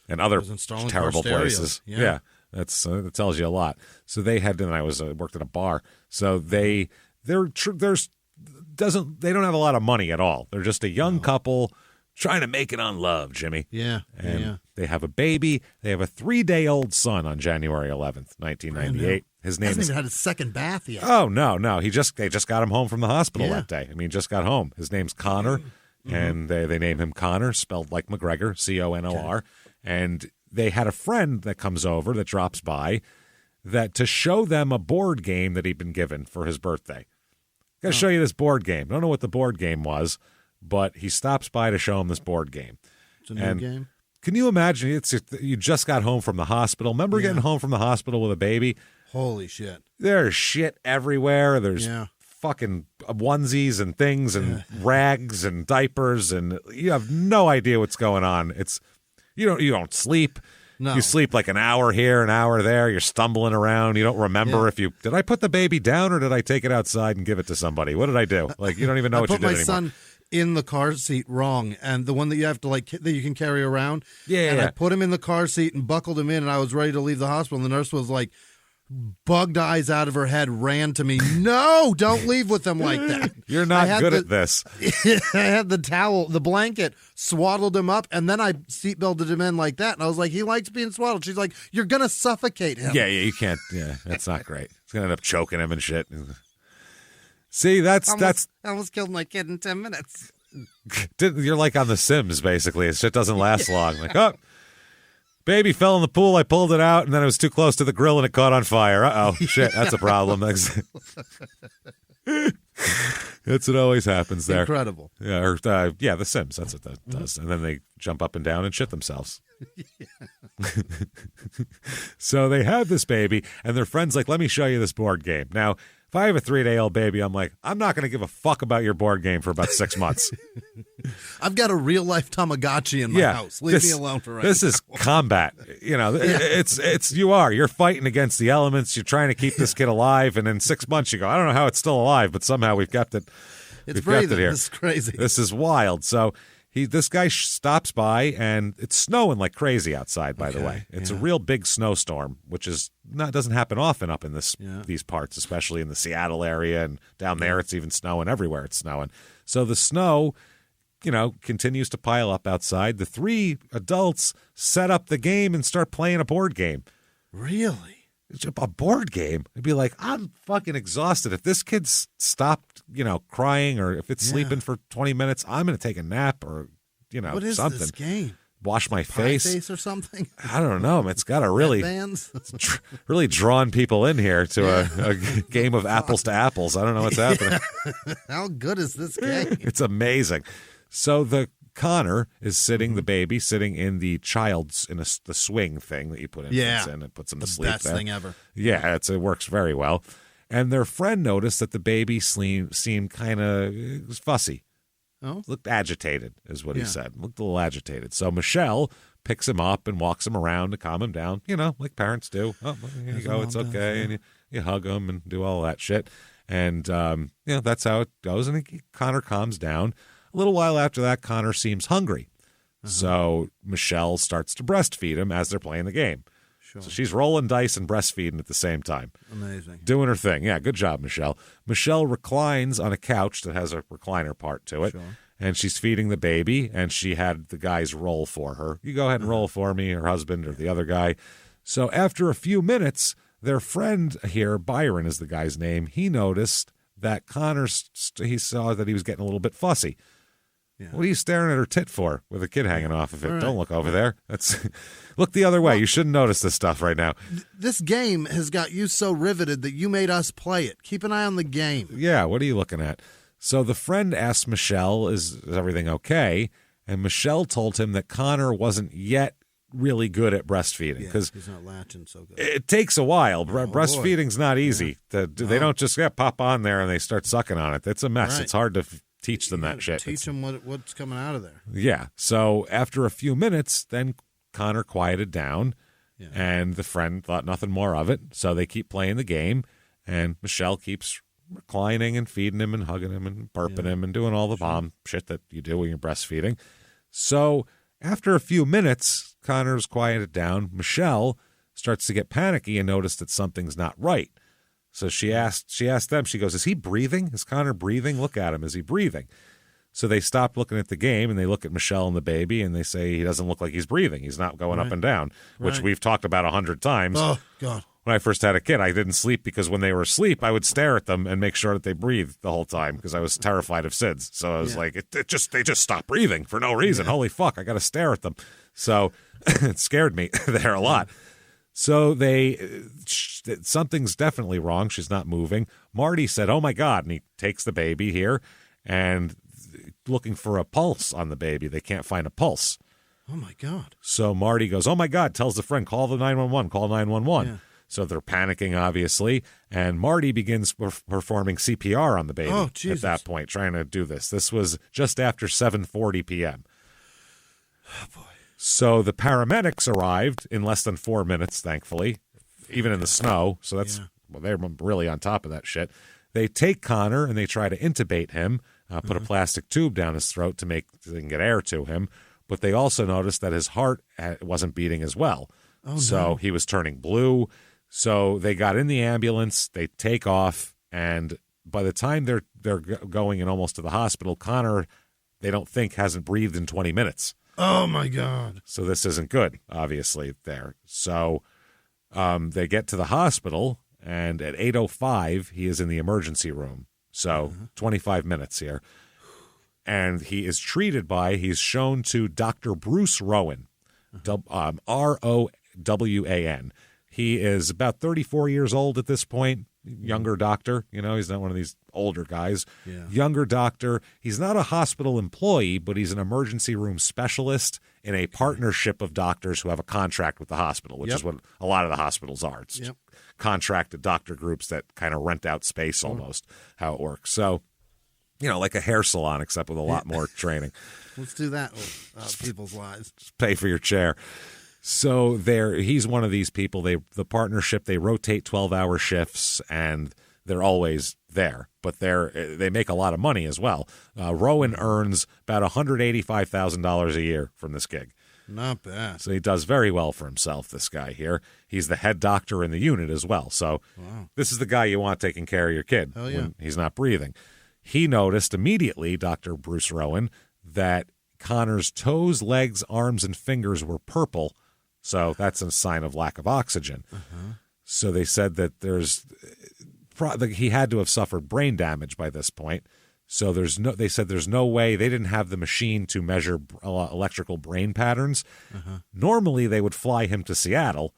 And other terrible places. Yeah. That tells you a lot. So they had, and I worked at a bar. So they don't have a lot of money at all. They're just a young couple trying to make it on love, Jimmy. Yeah. And they have a baby. They have a 3-day-old son on January 11th, 1998. His name hasn't even had his second bath yet. Oh, no. They just got him home from the hospital that day. I mean, just got home. His name's Connor, and they name him Connor, spelled like McGregor, Conor. Okay. And they had a friend that comes over, that drops by, to show them a board game that he'd been given for his birthday. Got to show you this board game. I don't know what the board game was, but he stops by to show him this board game. It's a new game. Can you imagine? You just got home from the hospital. Remember getting home from the hospital with a baby? Holy shit. There's shit everywhere. There's fucking onesies and things and rags and diapers, and you have no idea what's going on. You don't sleep. No. You sleep like an hour here, an hour there. You're stumbling around. You don't remember did I put the baby down or did I take it outside and give it to somebody? What did I do? Like, you don't even know what you did anymore. I put my son in the car seat wrong, and the one that you have to that you can carry around. Yeah. I put him in the car seat and buckled him in, and I was ready to leave the hospital. And the nurse was like, bugged eyes out of her head, ran to me. No, don't leave with him like that. You're not good at this. I had the towel, the blanket, swaddled him up, and then I seatbelted him in like that. And I was like, he likes being swaddled. She's like, you're going to suffocate him. Yeah, you can't. Yeah, that's not great. He's going to end up choking him and shit. See, I almost killed my kid in 10 minutes. You're like on The Sims, basically. It shit doesn't last long. Like, baby fell in the pool. I pulled it out, and then it was too close to the grill, and it caught on fire. Uh-oh. Shit, that's a problem. That's what always happens there. Incredible. Yeah, The Sims. That's what that does. And then they jump up and down and shit themselves. So they have this baby, and their friend's like, let me show you this board game. Now, if I have a 3-day-old baby, I'm like, I'm not going to give a fuck about your board game for about 6 months. I've got a real-life Tamagotchi in my house. Leave me alone for right This now. is combat. You're fighting against the elements. You're trying to keep this kid alive, and in 6 months you go, I don't know how it's still alive, but somehow we've kept it. It's breathing. This is crazy. This is wild. So this guy stops by, and it's snowing like crazy outside, by the way. It's a real big snowstorm, which doesn't happen often up in these parts, especially in the Seattle area, and down there it's even snowing. Everywhere it's snowing. So the snow, continues to pile up outside. The 3 adults set up the game and start playing a board game. Really? A board game? I'd be like, I'm fucking exhausted. If this kid's stopped, crying, or if it's sleeping for 20 minutes, I'm going to take a nap or, what is something. This game? Wash my face or something? I don't know. It's got a really, really drawn people in here to a game of apples to apples. I don't know what's happening. How good is this game? It's amazing. So Connor is the baby sitting in the the swing thing that you put infants in and puts them to sleep. The best thing ever. Yeah, it works very well. And their friend noticed that the baby seemed kind of fussy. Oh? Looked agitated, is what he said. Looked a little agitated. So Michelle picks him up and walks him around to calm him down, like parents do. Oh, here you go, it's okay. And you hug him and do all that shit. And, that's how it goes. And Connor calms down. A little while after that, Connor seems hungry. So Michelle starts to breastfeed him as they're playing the game. Sure. So she's rolling dice and breastfeeding at the same time. Amazing. Doing her thing. Yeah, good job, Michelle. Michelle reclines on a couch that has a recliner part to it. Sure. And she's feeding the baby, and she had the guys roll for her. You go ahead and roll for me, her husband or the other guy. So after a few minutes, their friend here, Byron is the guy's name, he noticed that he saw that he was getting a little bit fussy. Yeah. What are you staring at her tit for with a kid hanging off of it? Right. Don't look over there. Look the other way. You shouldn't notice this stuff right now. This game has got you so riveted that you made us play it. Keep an eye on the game. Yeah, what are you looking at? So the friend asked Michelle, is everything okay? And Michelle told him that Connor wasn't yet really good at breastfeeding because he's not latching so good. It takes a while. Breastfeeding's not easy. They don't just pop on there and they start sucking on it. It's a mess. Right. It's hard to teach them that shit. Teach them what's coming out of there. Yeah. So after a few minutes, then Connor quieted down, Yeah. And the friend thought nothing more of it, so they keep playing the game, and Michelle keeps reclining and feeding him and hugging him and burping him and doing all the bomb shit that you do when you're breastfeeding. So after a few minutes, Connor's quieted down. Michelle starts to get panicky and notice that something's not right. So she asked them, she goes, is he breathing? Is Connor breathing? Look at him. Is he breathing? So they stop looking at the game and they look at Michelle and the baby and they say he doesn't look like he's breathing. He's not going up and down, which we've talked about 100 times. Oh, God. When I first had a kid, I didn't sleep because when they were asleep, I would stare at them and make sure that they breathed the whole time because I was terrified of SIDS. So I was like, they just stopped breathing for no reason. Holy fuck, I got to stare at them. So it scared me there a lot. So something's definitely wrong. She's not moving. Marty said, oh my God. And he takes the baby here and looking for a pulse on the baby. They can't find a pulse. Oh my God. So Marty goes, oh my God, tells the friend, call the 911, call 911. Yeah. So they're panicking, obviously, and Marty begins performing CPR on the baby at that point, trying to do this. This was just after 7:40 p.m. Oh, boy. So the paramedics arrived in less than 4 minutes, thankfully, even in the snow. So that's well, they're really on top of that shit. They take Connor and they try to intubate him, put a plastic tube down his throat to they can get air to him. But they also noticed that his heart wasn't beating as well. Oh, so he was turning blue. So they got in the ambulance, they take off, and by the time they're going in almost to the hospital, Connor, they don't think, hasn't breathed in 20 minutes. Oh, my God. So this isn't good, obviously, there. So they get to the hospital, and at 8:05, he is in the emergency room. So 25 minutes here. And he's shown to Dr. Bruce Rowan, R-O-W-A-N. He is about 34 years old at this point, younger doctor. You know, he's not one of these older guys. Yeah. Younger doctor. He's not a hospital employee, but he's an emergency room specialist in a partnership of doctors who have a contract with the hospital, which is what a lot of the hospitals are. It's contracted doctor groups that kind of rent out space almost, how it works. So, you know, like a hair salon, except with a lot more training. Let's do that with people's lives. Just pay for your chair. So he's one of these people. The partnership, they rotate 12-hour shifts, and they're always there. But they make a lot of money as well. Rowan earns about $185,000 a year from this gig. Not bad. So he does very well for himself, this guy here. He's the head doctor in the unit as well. So This is the guy you want taking care of your kid when he's not breathing. He noticed immediately, Dr. Bruce Rowan, that Connor's toes, legs, arms, and fingers were purple. So that's a sign of lack of oxygen. So they said that he had to have suffered brain damage by this point. So they said there's no way. They didn't have the machine to measure electrical brain patterns. Normally they would fly him to Seattle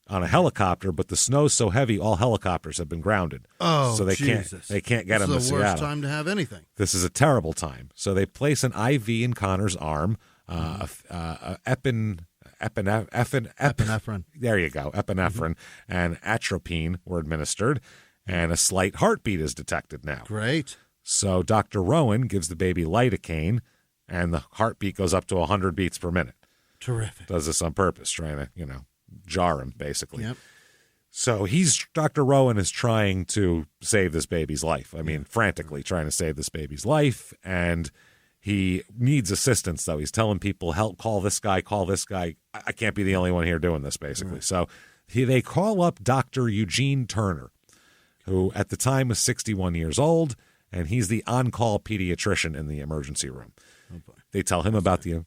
on a helicopter, but the snow's so heavy, all helicopters have been grounded. Oh, so they can't get him to Seattle. This is the worst time to have anything. This is a terrible time. So they place an IV in Connor's arm, epinephrine. There you go, epinephrine and atropine were administered, and a slight heartbeat is detected now. Great. So Dr. Rowan gives the baby lidocaine, and the heartbeat goes up to 100 beats per minute. Terrific. Does this on purpose, trying to, jar him, basically. Yep. So Dr. Rowan is trying to save this baby's life. I mean, frantically trying to save this baby's life, and he needs assistance, though. He's telling people, help, call this guy. I can't be the only one here doing this, basically. Right. So they call up Dr. Eugene Turner, who at the time was 61 years old, and he's the on-call pediatrician in the emergency room. Oh boy. They tell him about the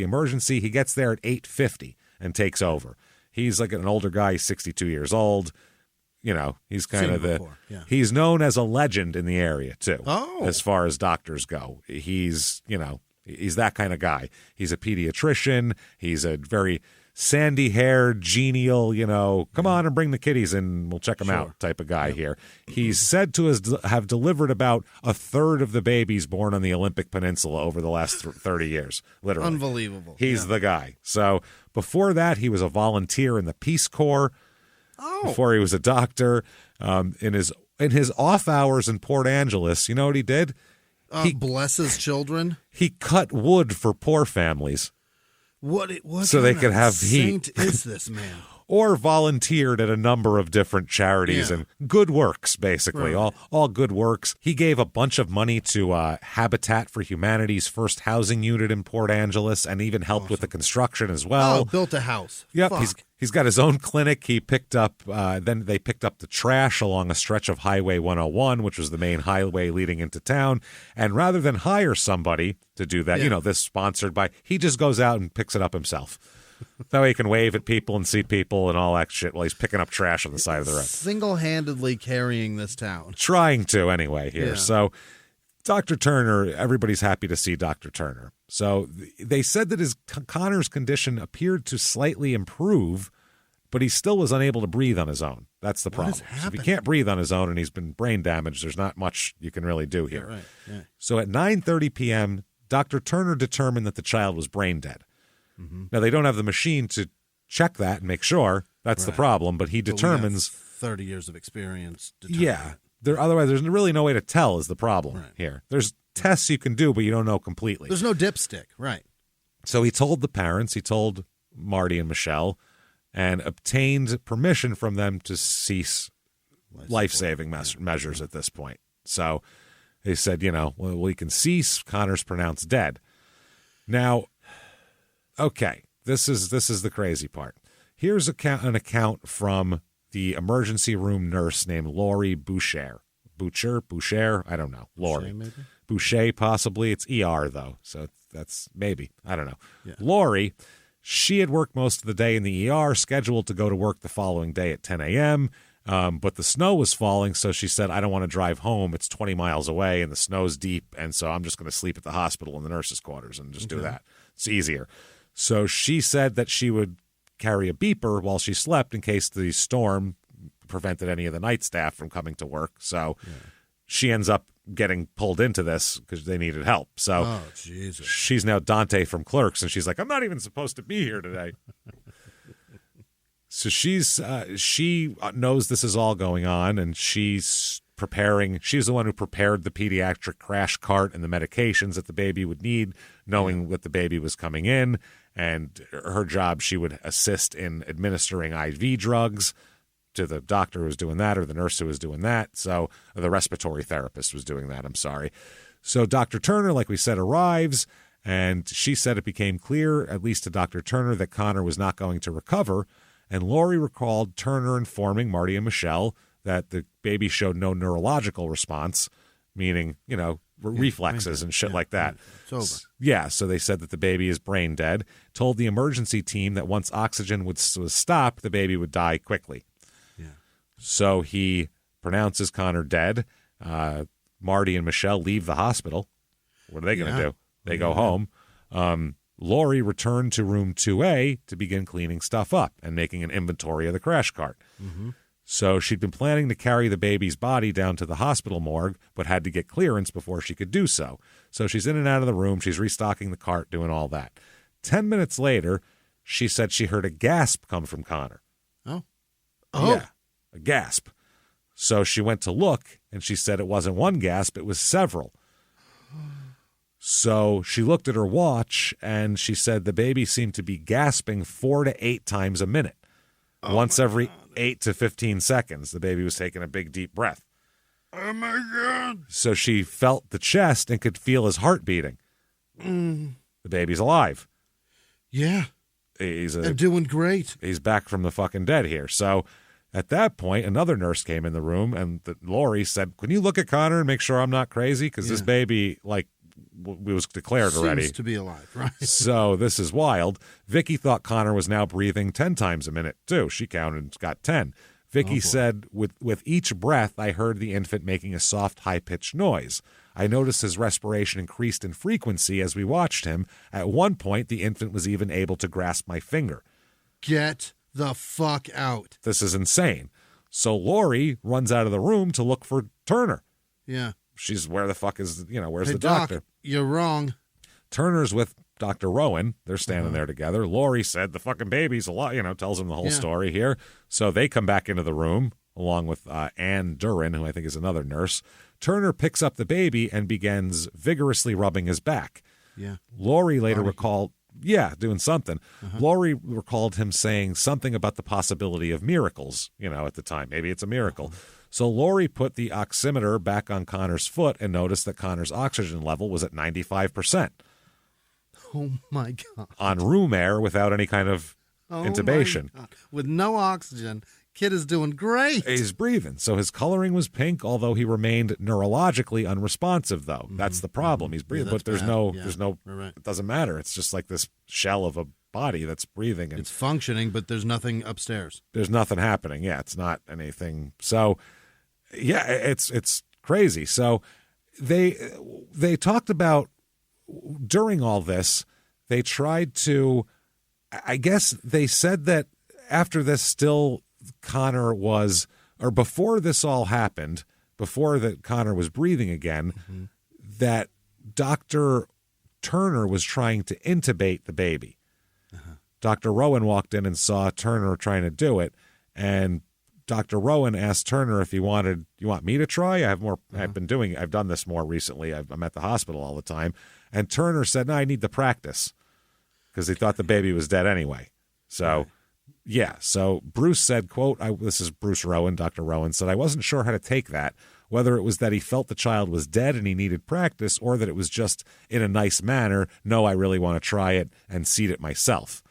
emergency. He gets there at 8:50 and takes over. He's like an older guy, 62 years old. He's kind of he's known as a legend in the area too. As far as doctors go, he's that kind of guy. He's a pediatrician. He's a very sandy-haired, genial, come on and bring the kiddies and we'll check them out type of guy here. He's said to have delivered about a third of the babies born on the Olympic Peninsula over the last 30 years, literally. Unbelievable. He's the guy. So before that, he was a volunteer in the Peace Corps. Before he was a doctor. In his off hours in Port Angeles, you know what he did? He blesses children. He cut wood for poor families. What So they kind could of have heat. saint is this man? Or volunteered at a number of different charities and good works, basically. Right. All good works. He gave a bunch of money to Habitat for Humanity's first housing unit in Port Angeles, and even helped with the construction as well. Built a house. Yep, Fuck. he's got his own clinic. He picked up, then they picked up the trash along a stretch of Highway 101, which was the main highway leading into town. And rather than hire somebody to do that, this sponsored by, he just goes out and picks it up himself. That way he can wave at people and see people and all that shit while he's picking up trash on the side of the road. Single-handedly carrying this town. Trying to, anyway, here. Yeah. So Dr. Turner, everybody's happy to see Dr. Turner. So they said that Connor's condition appeared to slightly improve, but he still was unable to breathe on his own. That's the problem. is So if he happening? can't breathe on his own and he's been brain damaged, there's not much you can really do here. Right. Yeah. So at 9:30 p.m., Dr. Turner determined that the child was brain dead. Mm-hmm. Now, they don't have the machine to check that and make sure. That's the Right. problem, but he But we got determines. 30 years of experience. Yeah. Otherwise, there's really no way to tell is the problem Right. here. There's tests you can do, but you don't know completely. There's no dipstick. Right. So he told the parents, he told Marty and Michelle, and obtained permission from them to cease life-saving measures at this point. So they said, we can cease. Connor's pronounced dead. Now, okay, this is the crazy part. Here's an account from the emergency room nurse named Lori Boucher. Boucher, I don't know. Lori. Maybe? Boucher, possibly. It's ER, though, so that's maybe. I don't know. Yeah. Lori, she had worked most of the day in the ER, scheduled to go to work the following day at 10 a.m., but the snow was falling, so she said, I don't want to drive home. It's 20 miles away, and the snow's deep, and so I'm just going to sleep at the hospital in the nurse's quarters and just do that. It's easier. So she said that she would carry a beeper while she slept in case the storm prevented any of the night staff from coming to work. So she ends up getting pulled into this because they needed help. So Jesus. she's now Dante from Clerks, and she's like, I'm not even supposed to be here today. So she knows this is all going on, and she's preparing. She's the one who prepared the pediatric crash cart and the medications that the baby would need, knowing that the baby was coming in. And her job, she would assist in administering IV drugs to the doctor who was doing that, or the nurse who was doing that. So the respiratory therapist was doing that. I'm sorry. So Dr. Turner, like we said, arrives, and she said it became clear, at least to Dr. Turner, that Connor was not going to recover. And Lori recalled Turner informing Marty and Michelle that the baby showed no neurological response, meaning, reflexes and shit like that. It's over. Yeah, so they said that the baby is brain dead, told the emergency team that once oxygen was stopped, the baby would die quickly. Yeah. So he pronounces Connor dead. Marty and Michelle leave the hospital. What are they going to do? They go home. Lori returned to room 2A to begin cleaning stuff up and making an inventory of the crash cart. Mm-hmm. So she'd been planning to carry the baby's body down to the hospital morgue, but had to get clearance before she could do so. So she's in and out of the room. She's restocking the cart, doing all that. 10 minutes later, she said she heard a gasp come from Connor. Oh. Yeah, a gasp. So she went to look, and she said it wasn't one gasp, it was several. So she looked at her watch, and she said the baby seemed to be gasping 4 to 8 times a minute. Once every 8 to 15 seconds, the baby was taking a big, deep breath. Oh, my God. So she felt the chest and could feel his heart beating. The baby's alive. Yeah. They're doing great. He's back from the fucking dead here. So at that point, another nurse came in the room, and Lori said, can you look at Connor and make sure I'm not crazy? Because this baby, was declared already. Seems to be alive, right? So this is wild. Vicky thought Connor was now breathing 10 times a minute, too. She counted and got 10. Vicky said, with each breath, I heard the infant making a soft, high-pitched noise. I noticed his respiration increased in frequency as we watched him. At one point, the infant was even able to grasp my finger. Get the fuck out. This is insane. So Lori runs out of the room to look for Turner. Yeah. She's, where the fuck is, where's Hey, the doctor? Doc, you're wrong. Turner's with Dr. Rowan. They're standing there together. Lori said the fucking baby's alive, tells him the whole story here. So they come back into the room along with Ann Duran, who I think is another nurse. Turner picks up the baby and begins vigorously rubbing his back. Yeah. Lori later recalled doing something. Lori recalled him saying something about the possibility of miracles, at the time. Maybe it's a miracle. So Lori put the oximeter back on Connor's foot and noticed that Connor's oxygen level was at 95%. Oh, my God. On room air without any kind of intubation. My God. With no oxygen, kid is doing great. He's breathing. So his coloring was pink, although he remained neurologically unresponsive, though. That's the problem. He's breathing, but there's no, right. It doesn't matter. It's just like this shell of a body that's breathing. And it's functioning, but there's nothing upstairs. There's nothing happening. Yeah, it's not anything. So, yeah, it's crazy. So they talked about during all this, they tried to, I guess they said that after this still Connor was, or before this all happened, before that Connor was breathing again, that Dr. Turner was trying to intubate the baby. Dr. Rowan walked in and saw Turner trying to do it, and Dr. Rowan asked Turner if you want me to try? I've done this more recently. I'm at the hospital all the time. And Turner said, no, I need the practice, because he thought the baby was dead anyway. So, yeah. So Bruce said, quote, this is Bruce Rowan, Dr. Rowan said, I wasn't sure how to take that, whether it was that he felt the child was dead and he needed practice, or that it was just in a nice manner, no, I really want to try it and seed it myself.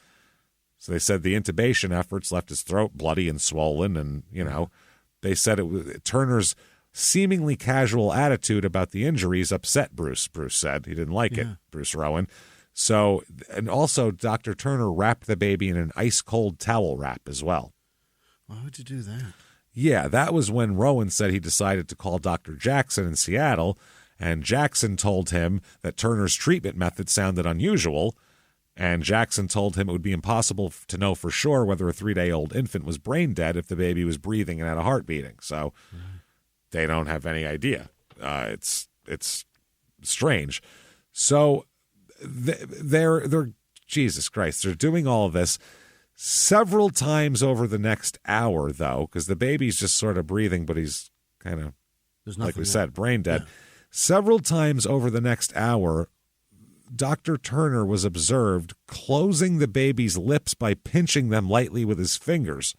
So they said the intubation efforts left his throat bloody and swollen, and, they said it was Turner's seemingly casual attitude about the injuries upset Bruce. Bruce said he didn't like it, Bruce Rowan. So, and also Dr. Turner wrapped the baby in an ice-cold towel wrap as well. Why would you do that? Yeah, that was when Rowan said he decided to call Dr. Jackson in Seattle, and Jackson told him that Turner's treatment method sounded unusual, and Jackson told him it would be impossible to know for sure whether a 3-day-old infant was brain dead if the baby was breathing and had a heart beating. So they don't have any idea. It's strange. So they're Jesus Christ, they're doing all of this several times over the next hour, though, because the baby's just sort of breathing, but he's kind of, like we said, brain dead. Yeah. Several times over the next hour, Dr. Turner was observed closing the baby's lips by pinching them lightly with his fingers.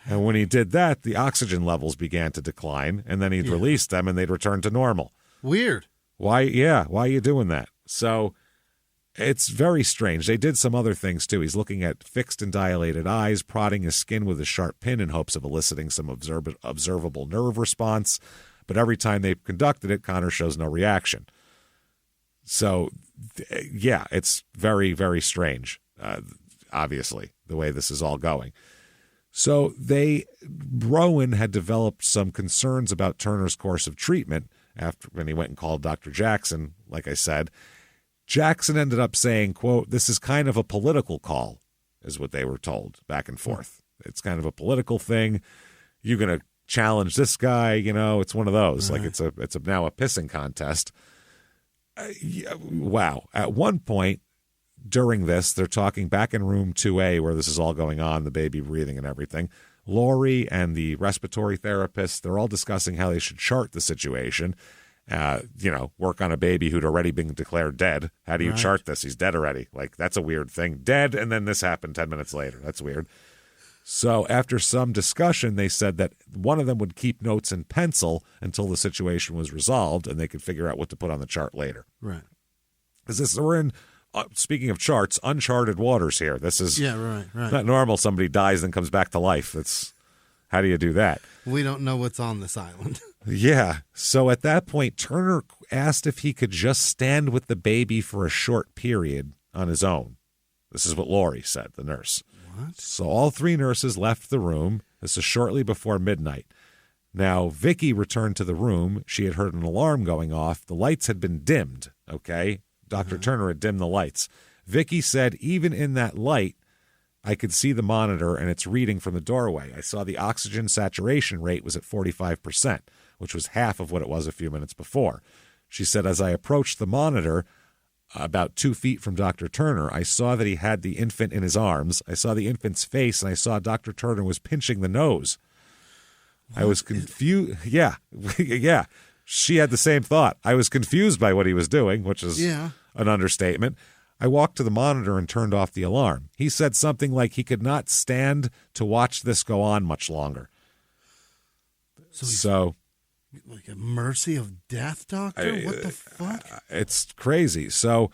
And when he did that, the oxygen levels began to decline, and then he'd release them and they'd return to normal. Weird. Why are you doing that? So it's very strange. They did some other things, too. He's looking at fixed and dilated eyes, prodding his skin with a sharp pin in hopes of eliciting some observable nerve response. But every time they've conducted it, Connor shows no reaction. So, yeah, it's very, very strange, obviously, the way this is all going. So Rowan had developed some concerns about Turner's course of treatment when he went and called Dr. Jackson, like I said. Jackson ended up saying, quote, this is kind of a political call, is what they were told back and forth. It's kind of a political thing. You're going to challenge this guy, it's one of those. Like it's now a pissing contest. Wow. At one point during this, they're talking back in room 2A where this is all going on, the baby breathing and everything. Lori and the respiratory therapist, they're all discussing how they should chart the situation. Work on a baby who'd already been declared dead. How do you chart this? He's dead already. Like, that's a weird thing. Dead, and then this happened 10 minutes later. That's weird. So after some discussion, they said that one of them would keep notes in pencil until the situation was resolved, and they could figure out what to put on the chart later. Right. Because we're in, speaking of charts, uncharted waters here. This is not normal. Somebody dies and comes back to life. How do you do that? We don't know what's on this island. Yeah. So at that point, Turner asked if he could just stand with the baby for a short period on his own. This is what Lori said, the nurse. What? So all three nurses left the room. This is shortly before midnight. Now, Vicky returned to the room. She had heard an alarm going off. The lights had been dimmed, okay? Dr. Turner had dimmed the lights. Vicky said, even in that light, I could see the monitor and it's reading from the doorway. I saw the oxygen saturation rate was at 45%, which was half of what it was a few minutes before. She said, as I approached the monitor, about 2 feet from Dr. Turner, I saw that he had the infant in his arms. I saw the infant's face, and I saw Dr. Turner was pinching the nose. What? I was confused. Yeah. She had the same thought. I was confused by what he was doing, which is an understatement. I walked to the monitor and turned off the alarm. He said something like he could not stand to watch this go on much longer. So like a mercy of death, doctor? What the fuck? It's crazy. So,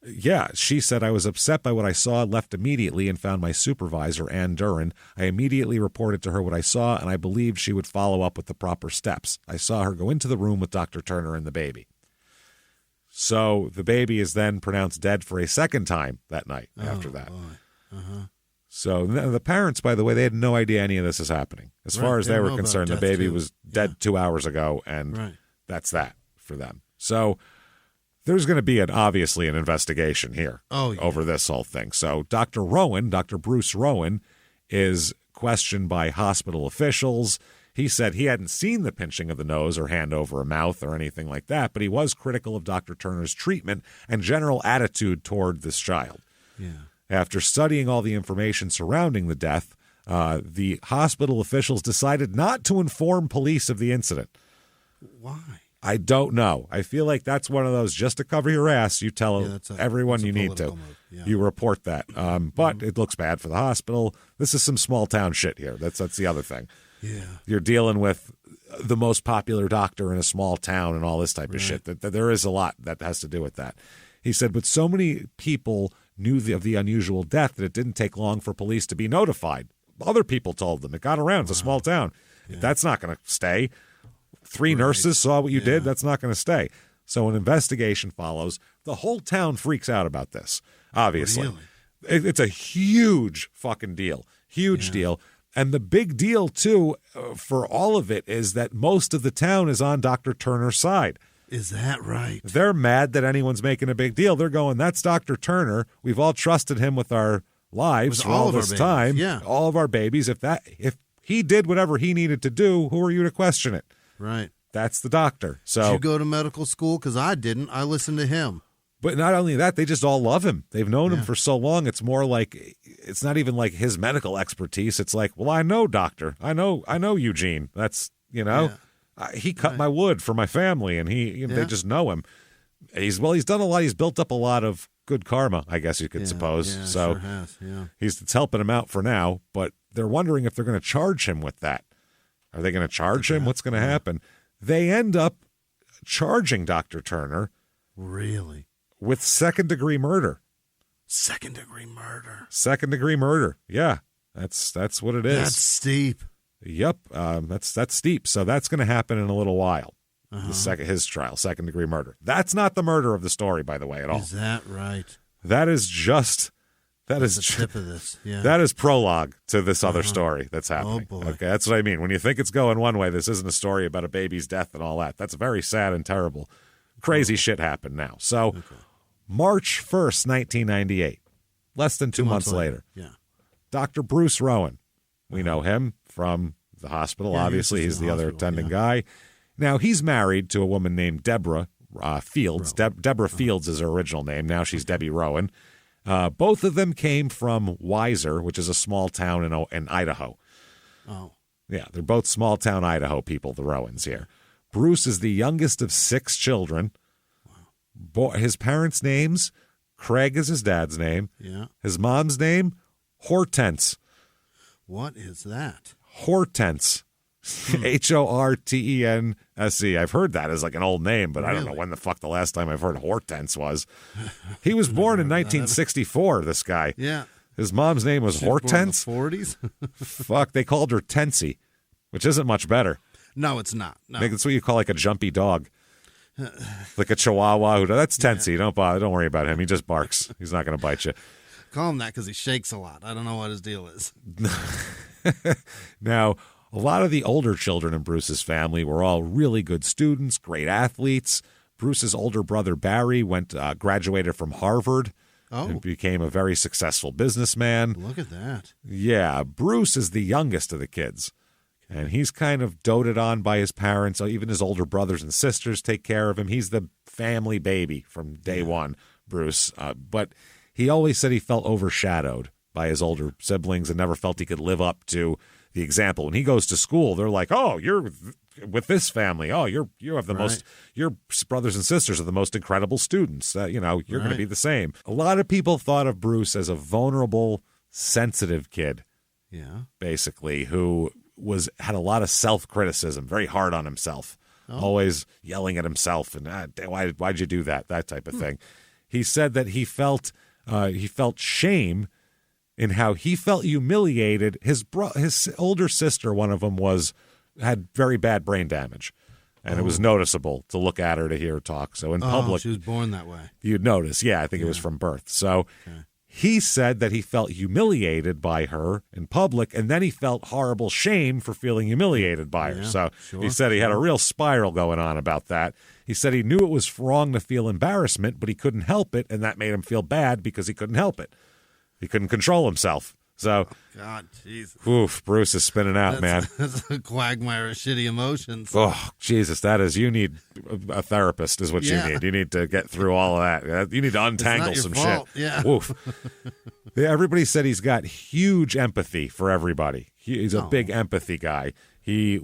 yeah, she said, I was upset by what I saw, left immediately, and found my supervisor, Ann Duran. I immediately reported to her what I saw, and I believed she would follow up with the proper steps. I saw her go into the room with Dr. Turner and the baby. So the baby is then pronounced dead for a second time that night after that. So the parents, by the way, they had no idea any of this is happening. As far as they were concerned, the baby was dead 2 hours ago, and that's that for them. So there's going to be obviously an investigation here over this whole thing. So Dr. Bruce Rowan, is questioned by hospital officials. He said he hadn't seen the pinching of the nose or hand over a mouth or anything like that, but he was critical of Dr. Turner's treatment and general attitude toward this child. Yeah. After studying all the information surrounding the death, the hospital officials decided not to inform police of the incident. Why? I don't know. I feel like that's one of those, just to cover your ass, you tell everyone you need to. Yeah. You report that. But it looks bad for the hospital. This is some small town shit here. That's the other thing. Yeah. You're dealing with the most popular doctor in a small town and all this type of shit. That there is a lot that has to do with that. He said, but so many people knew of the unusual death that it didn't take long for police to be notified. Other people told them. It got around. It's a small town. Yeah. That's not going to stay. 3 nurses saw what you did. That's not going to stay. So an investigation follows. The whole town freaks out about this, obviously. Really? It's a huge fucking deal. Huge deal. And the big deal, too, for all of it is that most of the town is on Dr. Turner's side. Is that right? They're mad that anyone's making a big deal. They're going, that's Dr. Turner. We've all trusted him with our lives for all this time. Yeah. All of our babies. If he did whatever he needed to do, who are you to question it? Right. That's the doctor. So did you go to medical school? Because I didn't. I listened to him. But not only that, they just all love him. They've known him for so long. It's more like, it's not even like his medical expertise. It's like, well, I know doctor. I know Eugene. That's, he cut my wood for my family, and they just know him. He's done a lot. He's built up a lot of good karma, I guess you could suppose. Yeah, so sure has. Yeah. It's helping him out for now, but they're wondering if they're going to charge him with that. Are they going to charge him? What's going to happen? They end up charging Dr. Turner. Really? With second-degree murder. Second-degree murder. Second-degree murder. Yeah, that's what it is. That's steep. Yep, that's steep. So that's going to happen in a little while. His trial, second-degree murder. That's not the murder of the story, by the way, at all. Is that right? That is just the tip of this. Yeah. That is prologue to this other story that's happening. Oh boy. Okay, that's what I mean. When you think it's going one way, this isn't a story about a baby's death and all that. That's very sad and terrible. Crazy shit happened now. So. Okay. March 1st, 1998, less than 2 months later. Yeah. Dr. Bruce Rowan. We know him from the hospital. Obviously, he's the other attending guy. Now, he's married to a woman named Deborah Fields. Deborah Fields is her original name. Now she's Debbie Rowan. Both of them came from Weiser, which is a small town in Idaho. Oh. Yeah, they're both small-town Idaho people, the Rowans here. Bruce is the youngest of 6 children. His parents' names, Craig is his dad's name. Yeah. His mom's name, Hortense. What is that? Hortense. Hortense. I've heard that as like an old name, but I don't know when the fuck the last time I've heard Hortense was. He was born in 1964, this guy. Yeah. His mom's name was Hortense. Born in the 40s? Fuck, they called her Tensy, which isn't much better. No, it's not. No. I think that's what you call like a jumpy dog. Like a chihuahua. That's Tensy. Don't bother. Don't worry about him. He just barks. He's not going to bite you. Call him that because he shakes a lot. I don't know what his deal is. Now, a lot of the older children in Bruce's family were all really good students, great athletes. Bruce's older brother, Barry, graduated from Harvard and became a very successful businessman. Look at that. Yeah, Bruce is the youngest of the kids. And he's kind of doted on by his parents. Even his older brothers and sisters take care of him. He's the family baby from day one, Bruce. But he always said he felt overshadowed by his older siblings and never felt he could live up to the example. When he goes to school, they're like, oh, you're with this family. Oh, you have the most, your brothers and sisters are the most incredible students. You're going to be the same. A lot of people thought of Bruce as a vulnerable, sensitive kid. Yeah. Basically, who had a lot of self-criticism, very hard on himself, always yelling at himself and why'd you do that? That type of thing. He said that he felt shame in how he felt humiliated. His older sister, one of them, had very bad brain damage, and it was noticeable to look at her, to hear her talk. So in public, she was born that way. You'd notice. Yeah, I think it was from birth. So he said that he felt humiliated by her in public, and then he felt horrible shame for feeling humiliated by her. So he said he had a real spiral going on about that. He said he knew it was wrong to feel embarrassment, but he couldn't help it, and that made him feel bad because he couldn't help it. He couldn't control himself. So, God, Jesus. Oof, Bruce is spinning out, man. That's a quagmire of shitty emotions. Oh, Jesus, you need a therapist is what you need. You need to get through all of that. You need to untangle some fault. shit. Yeah. Oof. Everybody said he's got huge empathy for everybody. He's a big empathy guy. He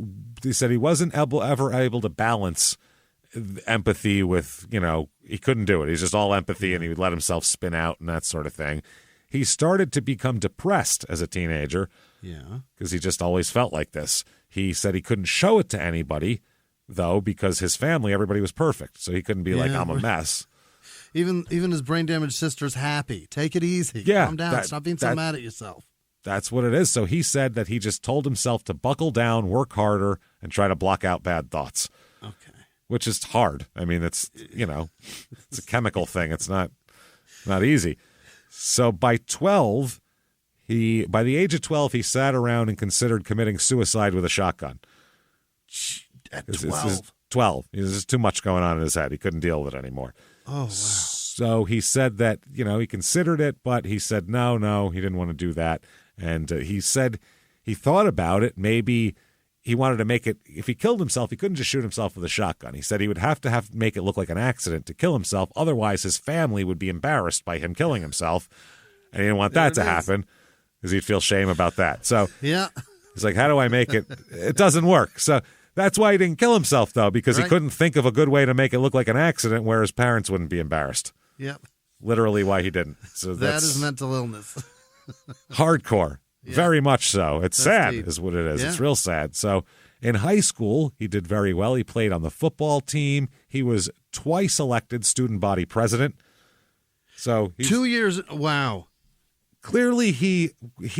said he wasn't ever able to balance empathy with, he couldn't do it. He's just all empathy, and he would let himself spin out and that sort of thing. He started to become depressed as a teenager because he just always felt like this. He said he couldn't show it to anybody, though, because his family, everybody was perfect. So he couldn't be like, I'm a mess. Even his brain-damaged sister's happy. Take it easy. Yeah, calm down. Stop being so mad at yourself. That's what it is. So he said that he just told himself to buckle down, work harder, and try to block out bad thoughts. Okay. Which is hard. I mean, it's a chemical thing. It's not easy. So by the age of 12, he sat around and considered committing suicide with a shotgun. At 12? 12. There's just too much going on in his head. He couldn't deal with it anymore. Oh, wow. So he said that, he considered it, but he said no, he didn't want to do that. And he said he thought about it. Maybe he wanted to make it, if he killed himself, he couldn't just shoot himself with a shotgun. He said he would have to make it look like an accident to kill himself. Otherwise, his family would be embarrassed by him killing himself. And he didn't want that to happen because he'd feel shame about that. So he's like, how do I make it? It doesn't work. So that's why he didn't kill himself, though, because he couldn't think of a good way to make it look like an accident where his parents wouldn't be embarrassed. Yep. Literally why he didn't. So that is mental illness. Hardcore. Yeah. Very much so. It's sad deep. Is what it is. Yeah. It's real sad. So in high school, he did very well. He played on the football team. He was twice elected student body president. So 2 years. Wow. Clearly, he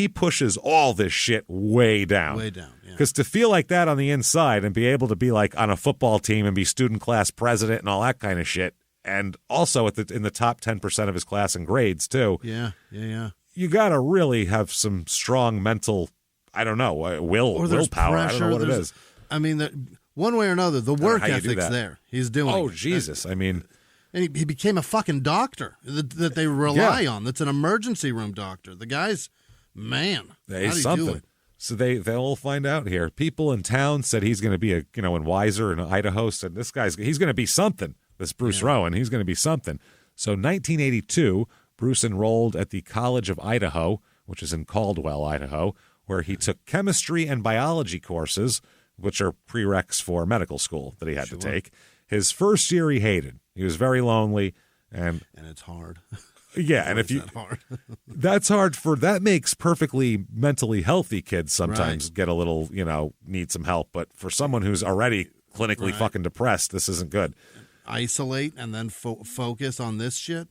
pushes all this shit way down. Way down, yeah. Because to feel like that on the inside and be able to be like on a football team and be student class president and all that kind of shit, and also in the top 10% of his class in grades, too. Yeah. You got to really have some strong mental, I don't know, willpower. Pressure, I don't know what it is. I mean, one way or another, the work ethic's there. He's doing Oh, it. Jesus. I mean... And he became a fucking doctor that they rely on. That's an emergency room doctor. The guy's, man, he's how do you something. do it? So they'll find out here. People in town said he's going to be in Weiser in Idaho said he's going to be something. This Bruce Rowan, he's going to be something. So 1982, Bruce enrolled at the College of Idaho, which is in Caldwell, Idaho, where he took chemistry and biology courses, which are prereqs for medical school that he had to take. His first year he hated. He was very lonely, and it's hard. Yeah, and if you hard. that makes perfectly mentally healthy kids sometimes get a little, need some help. But for someone who's already clinically fucking depressed, this isn't good. Isolate and then focus on this shit.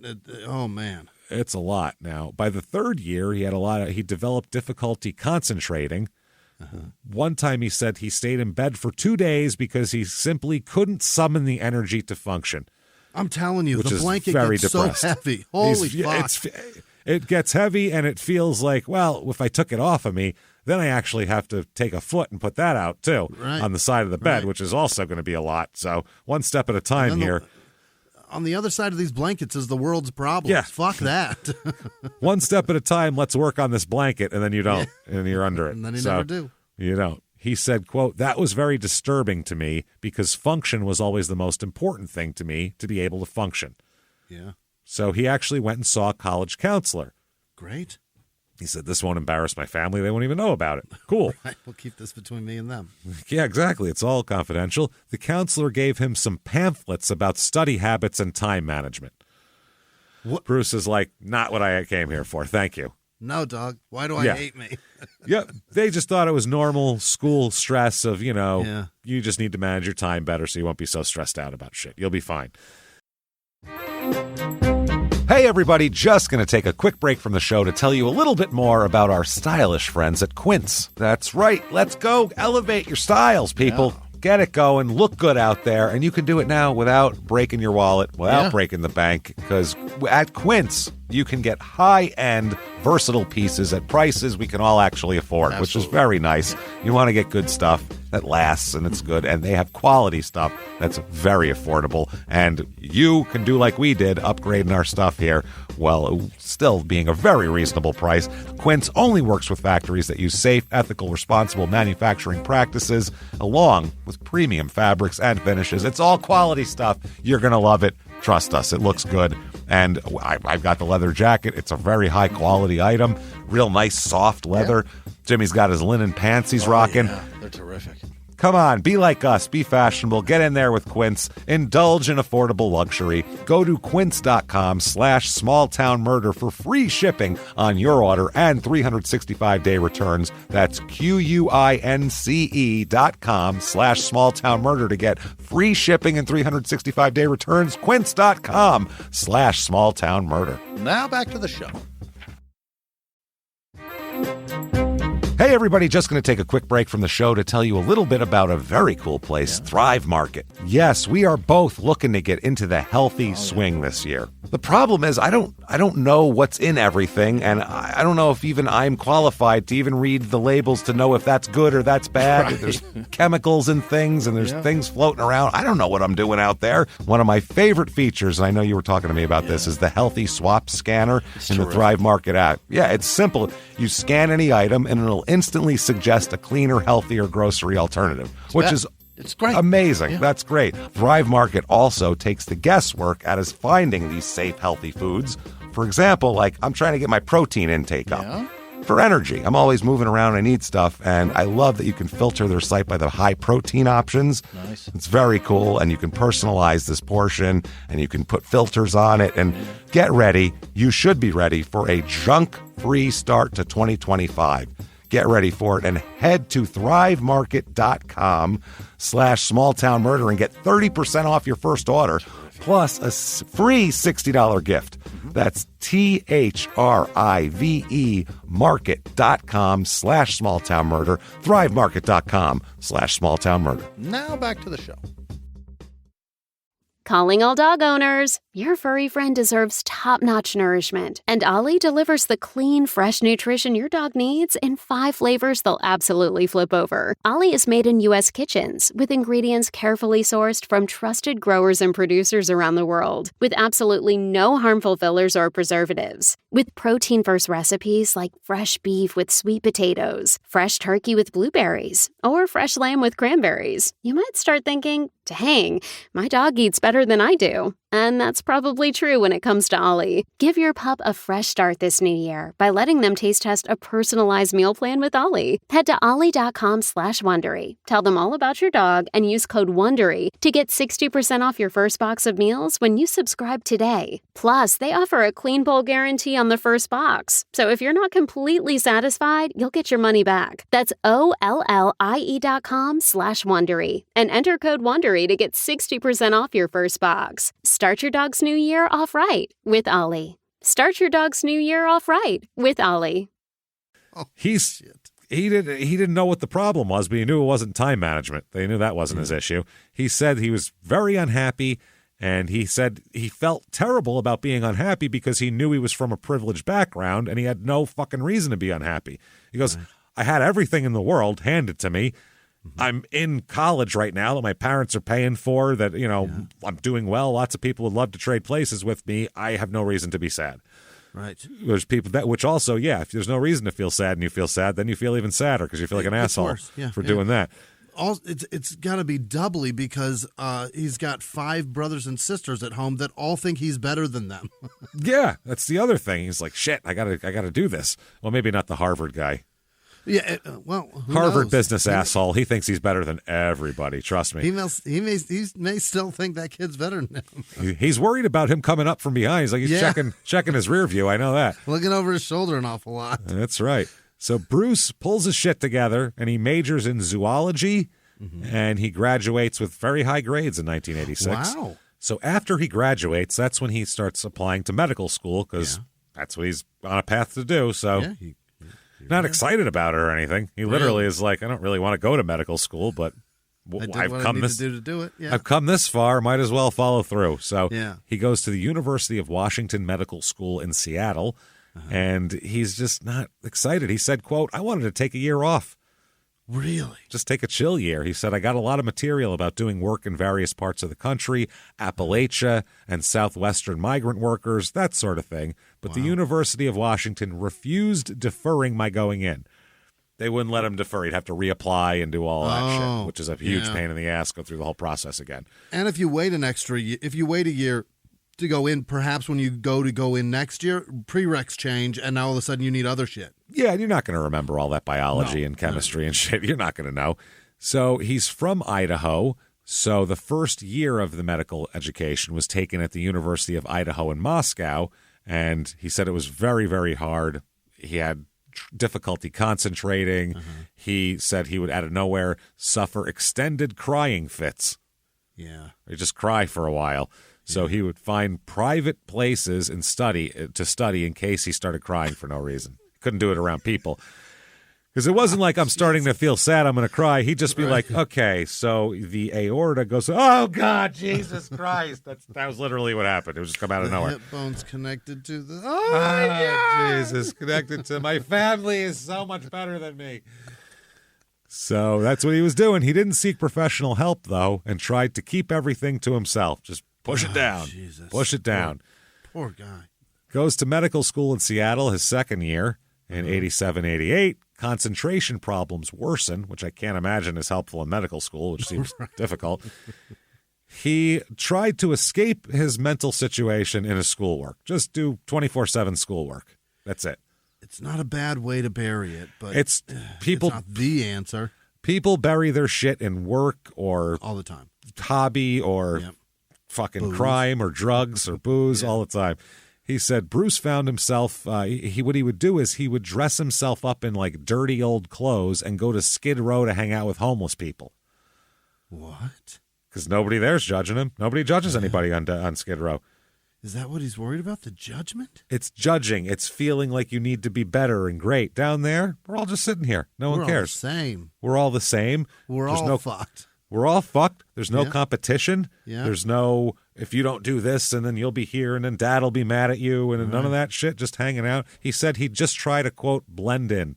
Oh man, it's a lot. Now, by the third year, he developed difficulty concentrating. One time he said he stayed in bed for 2 days because he simply couldn't summon the energy to function. I'm telling you, the blanket gets depressed. so heavy. Holy fuck. It gets heavy, and it feels like, well, if I took it off of me, then I actually have to take a foot and put that out, too, on the side of the bed, which is also going to be a lot. So one step at a time here. On the other side of these blankets is the world's problems. Yeah. Fuck that. One step at a time, let's work on this blanket, and then you don't, and you're under it. And then you never do. You don't. He said, quote, "That was very disturbing to me because function was always the most important thing to me, to be able to function." Yeah. So he actually went and saw a college counselor. Great. He said, this won't embarrass my family. They won't even know about it. Cool. Right, we'll keep this between me and them. Yeah, exactly. It's all confidential. The counselor gave him some pamphlets about study habits and time management. What? Bruce is like, not what I came here for. Thank you. No, dog. Why do I hate me? Yeah, they just thought it was normal school stress of, Yeah. you just need to manage your time better so you won't be so stressed out about shit. You'll be fine. Hey, everybody, just going to take a quick break from the show to tell you a little bit more about our stylish friends at Quince. That's right. Let's go elevate your styles, people. Yeah. Get it going. Look good out there. And you can do it now without breaking your wallet, without breaking the bank, because at Quince, you can get high-end, versatile pieces at prices we can all actually afford, which is very nice. You want to get good stuff that lasts and it's good, and they have quality stuff that's very affordable. And you can do like we did, upgrading our stuff here, while still being a very reasonable price. Quince only works with factories that use safe, ethical, responsible manufacturing practices, along with premium fabrics and finishes. It's all quality stuff. You're going to love it. Trust us, it looks good. And I've got the leather jacket. It's a very high-quality item. Real nice, soft leather. Yeah. Jimmie's got his linen pants he's rocking. Yeah, they're terrific. Come on, be like us. Be fashionable. Get in there with Quince. Indulge in affordable luxury. Go to quince.com/smalltownmurder for free shipping on your order and 365-day returns. That's QUINCE.com/smalltownmurder to get free shipping and 365-day returns. Quince.com/smalltownmurder. Now back to the show. Hey, everybody, just going to take a quick break from the show to tell you a little bit about a very cool place, Thrive Market. Yes, we are both looking to get into the healthy swing this year. The problem is I don't know what's in everything, and I don't know if even I'm qualified to even read the labels to know if that's good or that's bad. Right. There's chemicals in things, and there's things floating around. I don't know what I'm doing out there. One of my favorite features, and I know you were talking to me about this, is the Healthy Swap Scanner in the Thrive Market app. Yeah, it's simple. You scan any item, and it'll instantly suggest a cleaner, healthier grocery alternative, which is it's great. Amazing. Yeah. That's great. Thrive Market also takes the guesswork out of finding these safe, healthy foods. For example, like I'm trying to get my protein intake up for energy. I'm always moving around. I need stuff, and I love that you can filter their site by the high protein options. Nice. It's very cool, and you can personalize this portion, and you can put filters on it, and get ready. You should be ready for a junk-free start to 2025. Get ready for it and head to thrivemarket.com/smalltownmurder and get 30% off your first order plus a free $60 gift. That's THRIVE market.com/smalltownmurder, thrivemarket.com/smalltownmurder. Now back to the show. Calling all dog owners. Your furry friend deserves top-notch nourishment, and Ollie delivers the clean, fresh nutrition your dog needs in 5 flavors they'll absolutely flip over. Ollie is made in U.S. kitchens with ingredients carefully sourced from trusted growers and producers around the world, with absolutely no harmful fillers or preservatives. With protein-first recipes like fresh beef with sweet potatoes, fresh turkey with blueberries, or fresh lamb with cranberries, you might start thinking, dang, my dog eats better than I do. And that's probably true when it comes to Ollie. Give your pup a fresh start this new year by letting them taste test a personalized meal plan with Ollie. Head to ollie.com/Wondery. Tell them all about your dog and use code WONDERY to get 60% off your first box of meals when you subscribe today. Plus, they offer a clean bowl guarantee on the first box. So if you're not completely satisfied, you'll get your money back. That's OLLIE.com/Wondery and enter code WONDERY to get 60% off your first box. Start your dog's new year off right with Ollie. Start your dog's new year off right with Ollie. Oh, he didn't know what the problem was, but he knew it wasn't time management. They knew that wasn't his issue. He said he was very unhappy, and he said he felt terrible about being unhappy because he knew he was from a privileged background, and he had no fucking reason to be unhappy. He goes, I had everything in the world handed to me. I'm in college right now that my parents are paying for, that, I'm doing well. Lots of people would love to trade places with me. I have no reason to be sad. Right. There's people which also, if there's no reason to feel sad and you feel sad, then you feel even sadder because you feel like an asshole for doing that. it's got to be doubly because he's got 5 brothers and sisters at home that all think he's better than them. Yeah, that's the other thing. He's like, shit, I gotta do this. Well, maybe not the Harvard guy. Yeah, who Harvard knows? business asshole. He thinks he's better than everybody. Trust me. He may still think that kid's better than him. He's worried about him coming up from behind. He's like, he's checking his rear view. I know that. Looking over his shoulder an awful lot. That's right. So Bruce pulls his shit together and he majors in zoology and he graduates with very high grades in 1986. Wow. So after he graduates, that's when he starts applying to medical school because that's what he's on a path to do. So not excited about it or anything. He literally is like, I don't really want to go to medical school, but I've come this far. Might as well follow through. So he goes to the University of Washington Medical School in Seattle, and he's just not excited. He said, quote, I wanted to take a year off. Really? Just take a chill year. He said, I got a lot of material about doing work in various parts of the country, Appalachia and Southwestern migrant workers, that sort of thing. But the University of Washington refused deferring my going in. They wouldn't let him defer. He'd have to reapply and do all that shit, which is a huge pain in the ass, go through the whole process again. And if you wait if you wait a year to go in, perhaps when you go in next year, prereqs change, and now all of a sudden you need other shit. Yeah, and you're not going to remember all that biology and chemistry and shit. You're not going to know. So he's from Idaho. So the first year of the medical education was taken at the University of Idaho in Moscow, and he said it was very, very hard. He had difficulty concentrating. He said he would, out of nowhere, suffer extended crying fits. Yeah. He'd just cry for a while. So he would find private places and study in case he started crying for no reason. Couldn't do it around people. Because it wasn't like I'm starting to feel sad, I'm going to cry. He'd just be like, okay, so the aorta goes, oh, God, Jesus Christ. That was literally what happened. It was just come out of nowhere. Hip bone's connected to the... Oh, my God. Jesus, connected to my family is so much better than me. So that's what he was doing. He didn't seek professional help, though, and tried to keep everything to himself. Just push it down. Jesus. Push it down. Poor guy. Goes to medical school in Seattle his second year in 87, 88. Concentration problems worsen, which I can't imagine is helpful in medical school, which seems difficult. He tried to escape his mental situation in his schoolwork. Just do 24/7 schoolwork. That's it. It's not a bad way to bury it, but it's not the answer. People bury their shit in work or all the time, hobby or fucking booze. Crime or drugs or booze all the time. He said Bruce found himself, what he would do is he would dress himself up in like dirty old clothes and go to Skid Row to hang out with homeless people. What? Because nobody there's judging him. Nobody judges anybody on Skid Row. Is that what he's worried about, the judgment? It's judging. It's feeling like you need to be better and great. Down there, we're all just sitting here. No one cares. We're all the same. We're all the same. We're all fucked. We're all fucked. There's no competition. Yeah. There's no, if you don't do this, and then you'll be here, and then dad'll be mad at you, and none of that shit, just hanging out. He said he'd just try to, quote, blend in.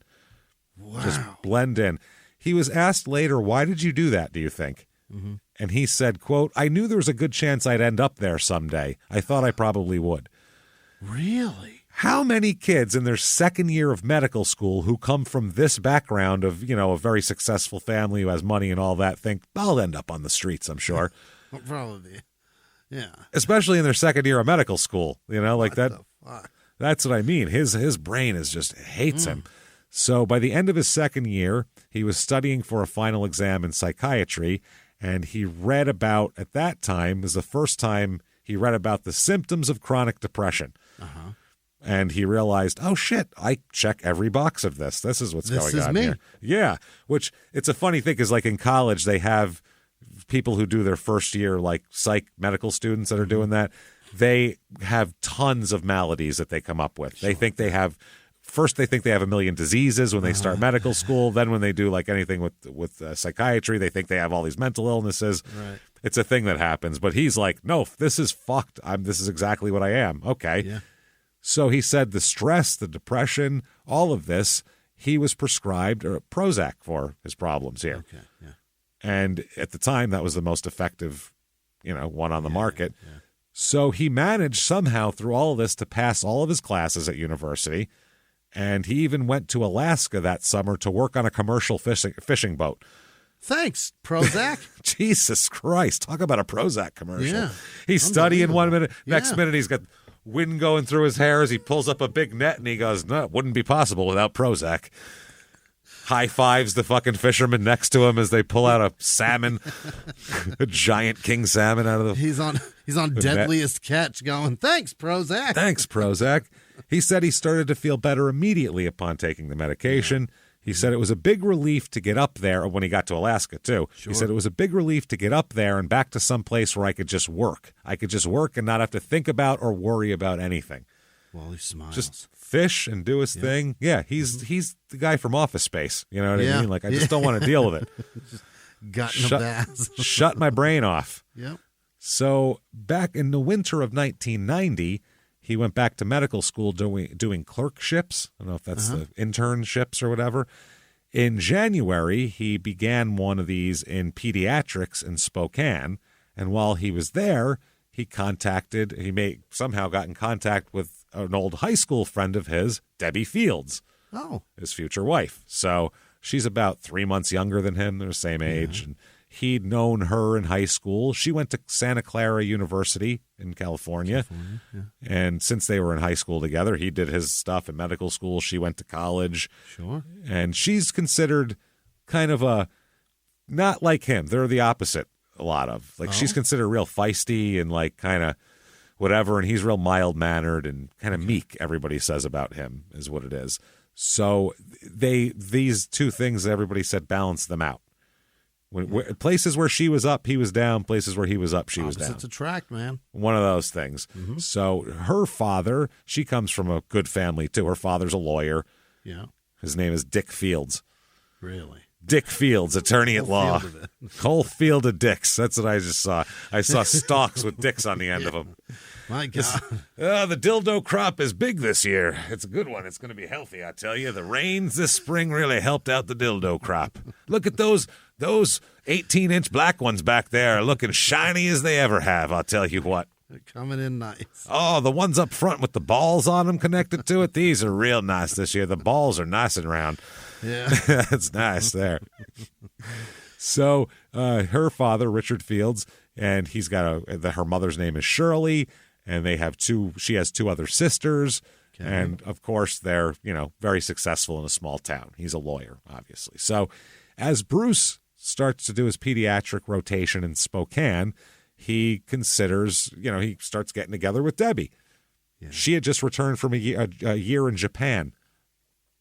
Wow. Just blend in. He was asked later, why did you do that, do you think? And he said, quote, I knew there was a good chance I'd end up there someday. I thought I probably would. Really? How many kids in their second year of medical school who come from this background of, a very successful family who has money and all that think, I'll end up on the streets, I'm sure. Probably. Yeah. Especially in their second year of medical school, like that. Fuck? That's what I mean. His brain just hates him. So by the end of his second year, he was studying for a final exam in psychiatry, and he read about, at that time, was the first time he read about the symptoms of chronic depression. And he realized, oh, shit, I check every box of this. This is what's going on here. Yeah, which it's a funny thing because, like, in college, they have people who do their first year, like psych medical students that are doing that. They have tons of maladies that they come up with. Sure. They think they have a million diseases when they start medical school. Then when they do, like, anything with psychiatry, they think they have all these mental illnesses. Right. It's a thing that happens. But he's like, no, this is fucked. This is exactly what I am. Okay. Yeah. So he said the stress, the depression, all of this, he was prescribed Prozac for his problems here. Okay, yeah. And at the time, that was the most effective, one on the market. Yeah. So he managed somehow through all of this to pass all of his classes at university. And he even went to Alaska that summer to work on a commercial fishing boat. Thanks, Prozac. Jesus Christ. Talk about a Prozac commercial. Yeah. He's studying 1 minute. Next Yeah. minute, he's got wind going through his hair as he pulls up a big net, and he goes, no, it wouldn't be possible without Prozac. High fives the fucking fisherman next to him as they pull out a salmon, a giant king salmon out of the... He's on Deadliest Catch going, thanks, Prozac. Thanks, Prozac. He said he started to feel better immediately upon taking the medication. He said it was a big relief to get up there when he got to Alaska, too. Sure. He said it was a big relief to get up there and back to some place where I could just work. I could just work and not have to think about or worry about anything. Well, he smiles. Just fish and do his thing. Yeah, he's the guy from Office Space. You know what I mean? Like, I just don't want to deal with it. Gut in the bass. Shut my brain off. Yep. So back in the winter of 1990, he went back to medical school doing clerkships. I don't know if that's the internships or whatever. In January, he began one of these in pediatrics in Spokane. And while he was there, he somehow got in contact with an old high school friend of his, Debbie Fields, his future wife. So she's about 3 months younger than him. They're the same age. And he'd known her in high school. She went to Santa Clara University in California. And since they were in high school together, he did his stuff in medical school. She went to college. Sure. And she's considered kind of not like him. They're the opposite a lot of. Like, she's considered real feisty and like kind of whatever. And he's real mild-mannered and kind of meek, everybody says about him, is what it is. So these two things, everybody said, balance them out. Places where she was up, he was down. Places where he was up, she was down. Opposites attract, man. One of those things. Mm-hmm. So her father, she comes from a good family, too. Her father's a lawyer. Yeah. His name is Dick Fields. Really? Dick Fields, attorney at law. Whole field of dicks. That's what I just saw. I saw stalks with dicks on the end of them. My God. The dildo crop is big this year. It's a good one. It's going to be healthy, I tell you. The rains this spring really helped out the dildo crop. Look at those 18-inch black ones back there, looking shiny as they ever have, I'll tell you what. They're coming in nice. Oh, the ones up front with the balls on them connected to it, these are real nice this year. The balls are nice and round. Yeah. That's nice there. So her father, Richard Fields, and he's got her mother's name is Shirley, and she has two other sisters. Okay. And of course, they're, very successful in a small town. He's a lawyer, obviously. So as Bruce starts to do his pediatric rotation in Spokane, he considers, he starts getting together with Debbie. Yeah. She had just returned from a year in Japan,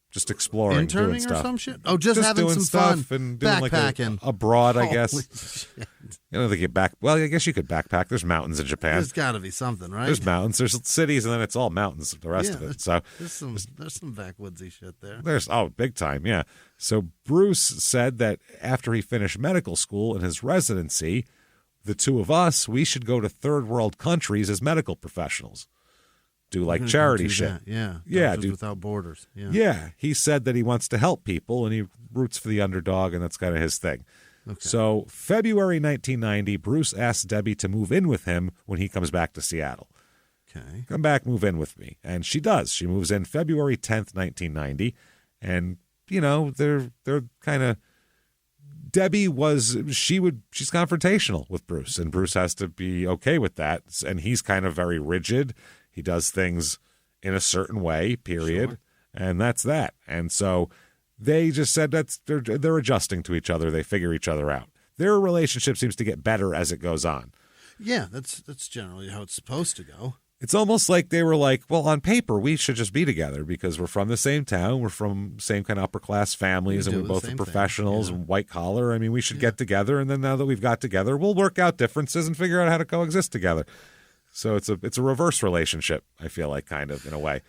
just exploring, interning doing stuff. Or some shit. Oh, just having doing some stuff fun, and doing backpacking like abroad, I guess. Shit. I don't think you Well, I guess you could backpack. There's mountains in Japan. There's got to be something, right? There's mountains. There's cities, and then it's all mountains. The rest of it. So there's some backwoodsy shit there. There's big time, yeah. So Bruce said that after he finished medical school and his residency, the two of us, we should go to third world countries as medical professionals. Do like charity shit. Yeah. Yeah. Doctors Without Borders. Yeah. Yeah. He said that he wants to help people and he roots for the underdog, and that's kind of his thing. Okay. So February 1990, Bruce asked Debbie to move in with him when he comes back to Seattle. Okay. Come back, move in with me. And she does. She moves in February 10th, 1990. And, they're kind of, Debbie she's confrontational with Bruce, and Bruce has to be okay with that. And he's kind of very rigid. He does things in a certain way, period. Sure. And that's that. And so they just said they're adjusting to each other. They figure each other out. Their relationship seems to get better as it goes on. Yeah, that's generally how it's supposed to go. It's almost like they were like, well, on paper, we should just be together because we're from the same town. We're from same kind of upper class families, and we both are professionals and white collar. I mean, we should get together. And then now that we've got together, we'll work out differences and figure out how to coexist together. So it's a reverse relationship, I feel like, kind of, in a way.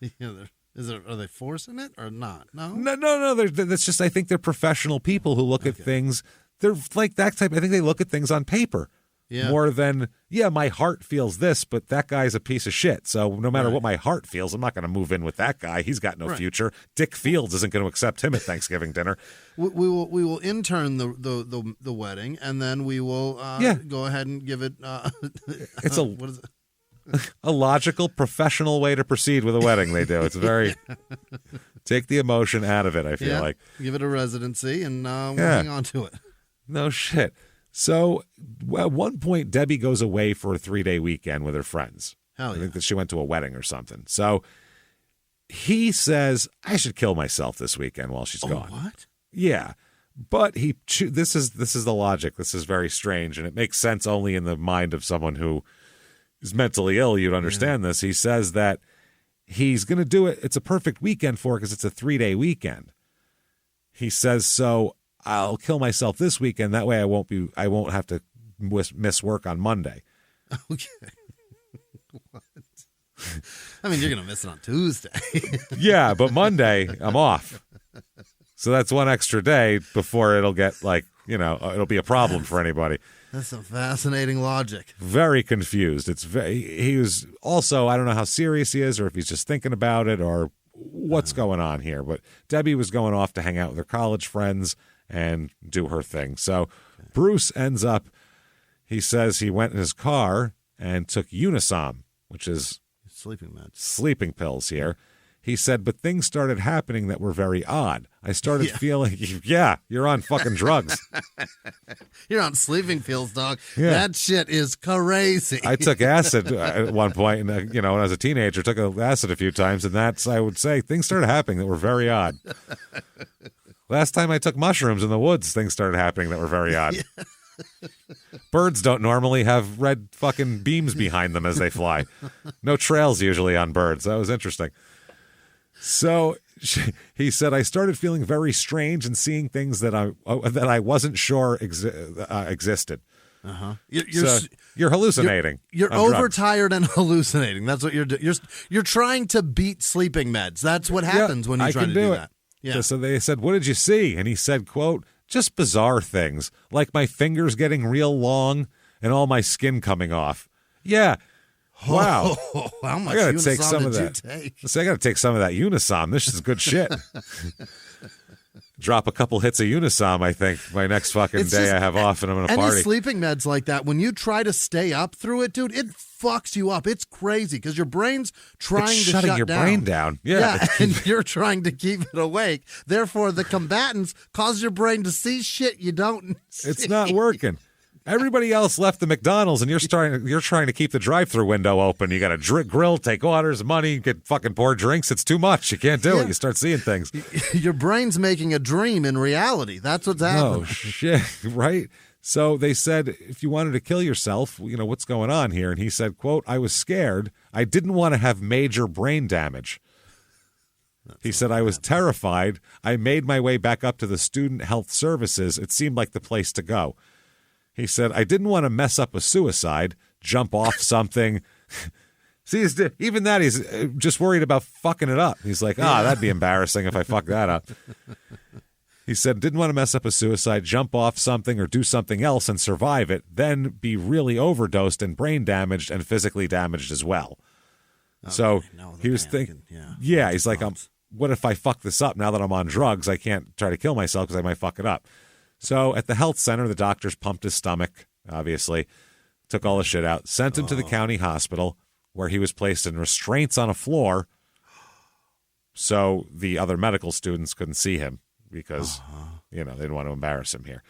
Are they forcing it or not? No. That's just, I think they're professional people who look at things. They're like that type. I think they look at things on paper more than, my heart feels this, but that guy's a piece of shit. So no matter what my heart feels, I'm not going to move in with that guy. He's got no future. Dick Fields isn't going to accept him at Thanksgiving dinner. We will intern the wedding, and then we will go ahead and give it. It's what is it? a logical, professional way to proceed with a wedding. They do. It's very take the emotion out of it. I feel like give it a residency and we'll hang on to it. No shit. So at one point, Debbie goes away for a 3-day weekend with her friends. Hell yeah. I think that she went to a wedding or something. So he says, I should kill myself this weekend while she's gone. What? Yeah. But this is the logic. This is very strange, and it makes sense only in the mind of someone who is mentally ill. You'd understand this. He says that he's going to do it. It's a perfect weekend for it because it's a 3-day weekend. He says, so I'll kill myself this weekend. That way I won't have to miss work on Monday. Okay. What? I mean, you're going to miss it on Tuesday. Yeah, but Monday I'm off. So that's one extra day before it'll get it'll be a problem for anybody. That's some fascinating logic. Very confused. He was also, I don't know how serious he is or if he's just thinking about it or what's going on here. But Debbie was going off to hang out with her college friends and do her thing. So Bruce ends up, he says he went in his car and took Unisom, which is sleeping pills here. He said, but things started happening that were very odd. I started feeling, you're on fucking drugs. You're on sleeping pills, dog. Yeah. That shit is crazy. I took acid at one point, and when I was a teenager, took acid a few times, and I would say, things started happening that were very odd. Last time I took mushrooms in the woods, things started happening that were very odd. Birds don't normally have red fucking beams behind them as they fly. No trails usually on birds. That was interesting. So he said, I started feeling very strange and seeing things that I wasn't sure existed. Uh-huh. You're hallucinating. You're overtired and hallucinating. That's what you're doing. You're trying to beat sleeping meds. That's what happens when you try to do that. Yeah. So they said, what did you see? And he said, quote, just bizarre things, like my fingers getting real long and all my skin coming off. Yeah. Wow. Oh, how much I gotta Unisom take some of did you that. take? So I got to take some of that Unisom. This is good shit. Drop a couple hits of Unisom, I think, my next fucking day I have off and I'm going to party. Any sleeping meds like that, when you try to stay up through it, dude, it fucks you up. It's crazy because your brain's trying to shutting shut your brain down. Yeah. And you're trying to keep it awake. Therefore, the combatants cause your brain to see shit you don't see. It's not working. Everybody else left the McDonald's, and you're trying to keep the drive-through window open. You got to grill, take orders, money, get fucking pour drinks. It's too much. You can't do it. You start seeing things. Your brain's making a dream in reality. That's what's happening. Oh shit! Right. So they said, if you wanted to kill yourself, what's going on here? And he said, "quote I was scared. I didn't want to have major brain damage." He said, I was terrified. I made my way back up to the student health services. It seemed like the place to go. He said, I didn't want to mess up a suicide, jump off something. See, even that, he's just worried about fucking it up. He's like, that'd be embarrassing if I fuck that up. He said, didn't want to mess up a suicide, jump off something or do something else and survive it, then be really overdosed and brain damaged and physically damaged as well. Okay, so he was thinking, he's like, what if I fuck this up now that I'm on drugs? I can't try to kill myself because I might fuck it up. So at the health center, the doctors pumped his stomach, obviously, took all the shit out, sent him to the county hospital where he was placed in restraints on a floor so the other medical students couldn't see him because, they didn't want to embarrass him here.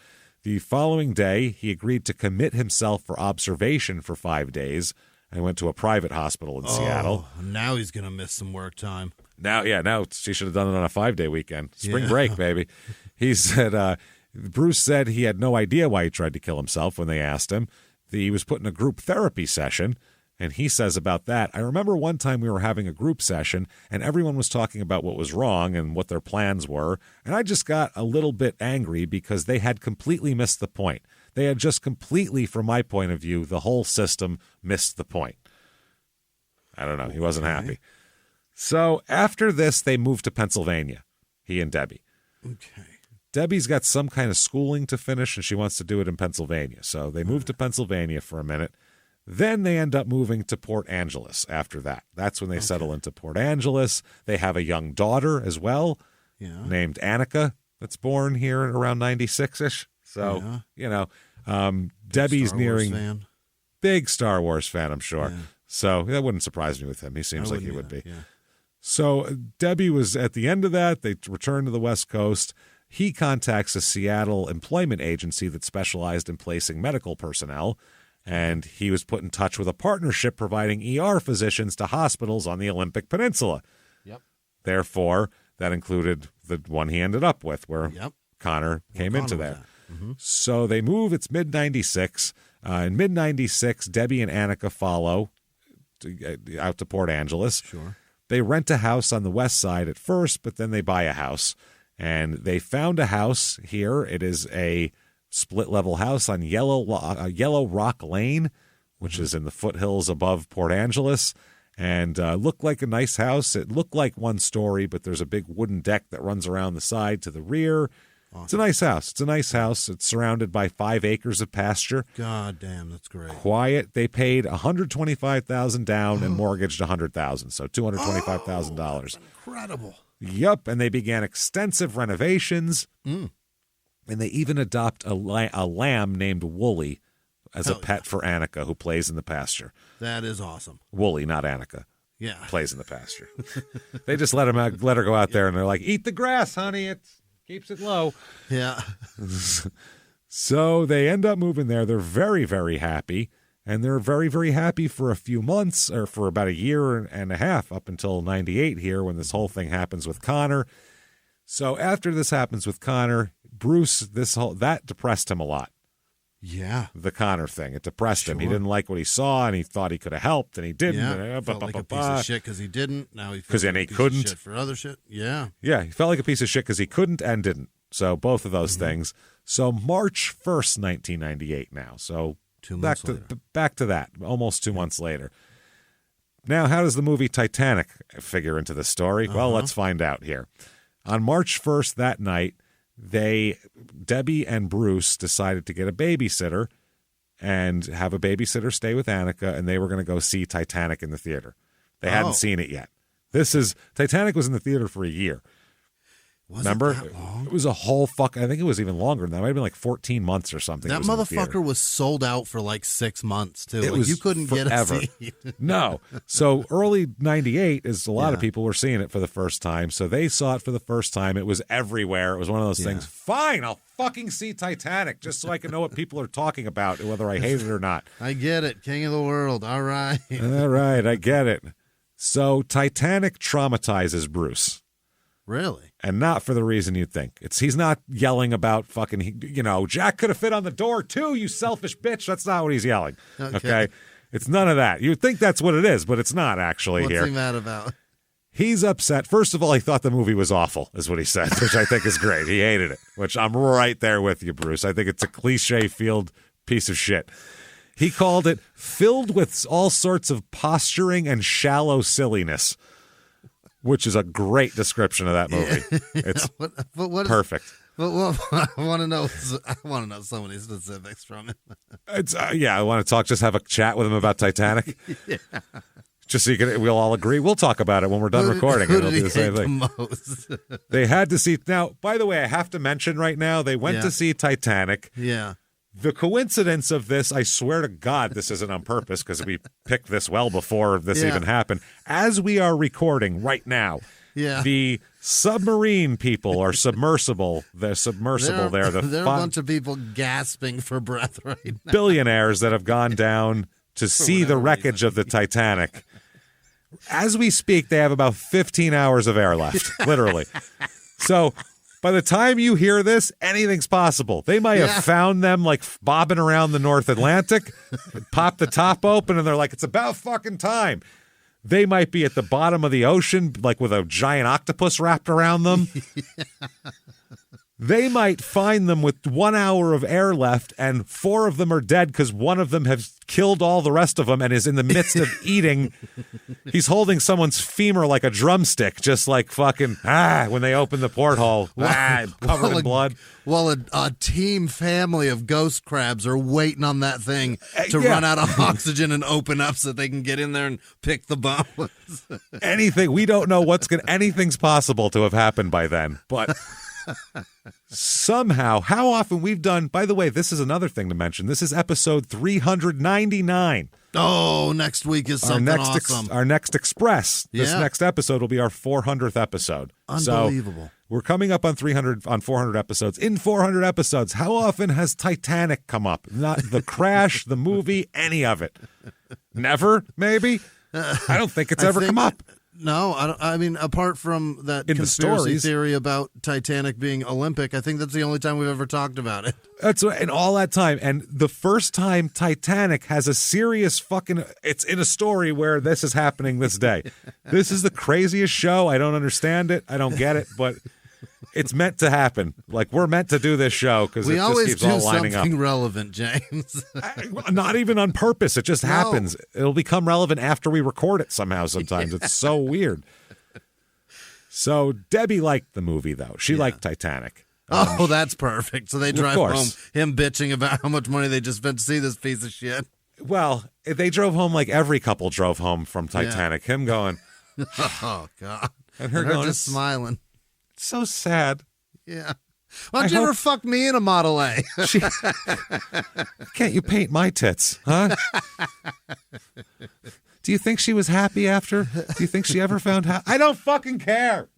The following day, he agreed to commit himself for observation for 5 days and went to a private hospital in Seattle. Now he's going to miss some work time. Now she should have done it on a 5-day weekend. Spring break, baby. He said... Bruce said he had no idea why he tried to kill himself when they asked him. He was put in a group therapy session, and he says about that, I remember one time we were having a group session, and everyone was talking about what was wrong and what their plans were, and I just got a little bit angry because they had completely missed the point. They had just completely, from my point of view, the whole system missed the point. I don't know. He wasn't happy. So after this, they moved to Pennsylvania, he and Debbie. Okay. Debbie's got some kind of schooling to finish, and she wants to do it in Pennsylvania. So they moved to Pennsylvania for a minute. Then they end up moving to Port Angeles after that. That's when they settle into Port Angeles. They have a young daughter as well named Annika that's born here around 96-ish. So, Debbie's nearing... Big Star Wars fan, I'm sure. Yeah. So that wouldn't surprise me with him. He seems like he would be. Yeah. So Debbie was at the end of that. They returned to the West Coast. He contacts a Seattle employment agency that specialized in placing medical personnel, and he was put in touch with a partnership providing ER physicians to hospitals on the Olympic Peninsula. Yep. Therefore, that included the one he ended up with, where Connor came Connor into was there. Mm-hmm. So they move. It's mid-96. In mid-96, Debbie and Annika follow out to Port Angeles. Sure. They rent a house on the west side at first, but then they buy a house. And they found a house here. It is a split-level house on Yellow Rock Lane, which is in the foothills above Port Angeles, and looked like a nice house. It looked like one story, but there's a big wooden deck that runs around the side to the rear. Awesome. It's a nice house. It's a nice house. It's surrounded by 5 acres of pasture. God damn, that's great. Quiet. They paid $125,000 down and mortgaged $100,000, so $225,000. Incredible. Yup, and they began extensive renovations, and they even adopt a lamb named Wooly as a pet for Annika, who plays in the pasture. That is awesome. Wooly, not Annika. Yeah. Plays in the pasture. They just let her go out there, and they're like, eat the grass, honey. It keeps it low. Yeah. So they end up moving there. They're very, very happy. And they're very, very happy for a few months, or for about a year and a half, up until 98 here, when this whole thing happens with Connor. So after this happens with Connor, Bruce, that depressed him a lot. Yeah. The Connor thing. It depressed him. He didn't like what he saw, and he thought he could have helped, and he didn't. Yeah. Felt like a piece of shit because he didn't. Now he feels like a piece couldn't. of shit for other shit. Yeah. Yeah, he felt like a piece of shit because he couldn't and didn't. So both of those things. So March 1st, 1998 now. So 2 months back to that, almost 2 months later. Now, how does the movie Titanic figure into the story? Well, let's find out here. On March 1st, that night, Debbie and Bruce decided to get a babysitter and have a babysitter stay with Annika, and they were going to go see Titanic in the theater. They hadn't seen it yet. Titanic was in the theater for a year. Remember? It that long? It was a whole I think it was even longer than that. It might have been like 14 months or something. That motherfucker was sold out for like 6 months, too. It was you couldn't forever. get a seat. No. So early 98 is a lot of people were seeing it for the first time. So they saw it for the first time. It was everywhere. It was one of those things. Fine, I'll fucking see Titanic just so I can know what people are talking about, whether I hate it or not. I get it. King of the world. All right. All right, I get it. So Titanic traumatizes Bruce. Really? And not for the reason you'd think. He's not yelling about fucking, Jack could have fit on the door too, you selfish bitch. That's not what he's yelling. Okay? It's none of that. You'd think that's what it is, but it's not actually. What's here. he mad about? He's upset. First of all, he thought the movie was awful, is what he said, which I think is great. He hated it, which I'm right there with you, Bruce. I think it's a cliche-filled piece of shit. He called it filled with all sorts of posturing and shallow silliness, which is a great description of that movie. It's perfect. But I want to know so many specifics from it. It's I want to talk. Just have a chat with him about Titanic. Yeah. Just so we'll all agree. We'll talk about it when we're done recording. Who It'll did be the same he hate thing. the most? They had to see. Now, by the way, I have to mention right now, they went to see Titanic. Yeah. The coincidence of this, I swear to God, this isn't on purpose because we picked this well before this even happened. As we are recording right now, the submarine people are submersible. They're submersible there. There are a bunch of people gasping for breath right now. Billionaires that have gone down to see the wreckage of the Titanic. As we speak, they have about 15 hours of air left, literally. So by the time you hear this, anything's possible. They might have found them like bobbing around the North Atlantic, pop the top open, and they're like, it's about fucking time. They might be at the bottom of the ocean, like with a giant octopus wrapped around them. They might find them with 1 hour of air left, and 4 of them are dead because one of them has killed all the rest of them and is in the midst of eating. He's holding someone's femur like a drumstick, just like fucking, when they open the porthole, covered in blood. Well, a team family of ghost crabs are waiting on that thing to run out of oxygen and open up so they can get in there and pick the bombs. Anything. We don't know anything's possible to have happened by then, but Somehow, how often we've done, by the way, this is another thing to mention. This is episode 399. Oh, next week is something awesome. Our next Express. This Yeah. next episode will be our 400th episode. Unbelievable. So we're coming up on 400 episodes. In 400 episodes, how often has Titanic come up? Not the crash, the movie, any of it. Never, maybe? I don't think it's ever come up. No, I don't. I mean, apart from that In the conspiracy stories. theory about Titanic being Olympic, I think that's the only time we've ever talked about it. That's what, and all that time. And the first time Titanic has a serious fucking, it's in a story where this is happening this day. This is the craziest show. I don't understand it. I don't get it, but it's meant to happen. Like, we're meant to do this show because it We just always keeps do all lining up. something relevant, James. Not even on purpose. It just No. happens. It'll become relevant after we record it somehow sometimes. It's so weird. So Debbie liked the movie, though. She liked Titanic. Oh, that's perfect. So they drive course. home, him bitching about how much money they just spent to see this piece of shit. Well, they drove home like every couple drove home from Titanic. Him going, Oh, God. and her going, just it's smiling. so sad. Yeah. Why don't you ever fuck me in a Model A? Can't you paint my tits, huh? Do you think she was happy after? Do you think she ever found I don't fucking care.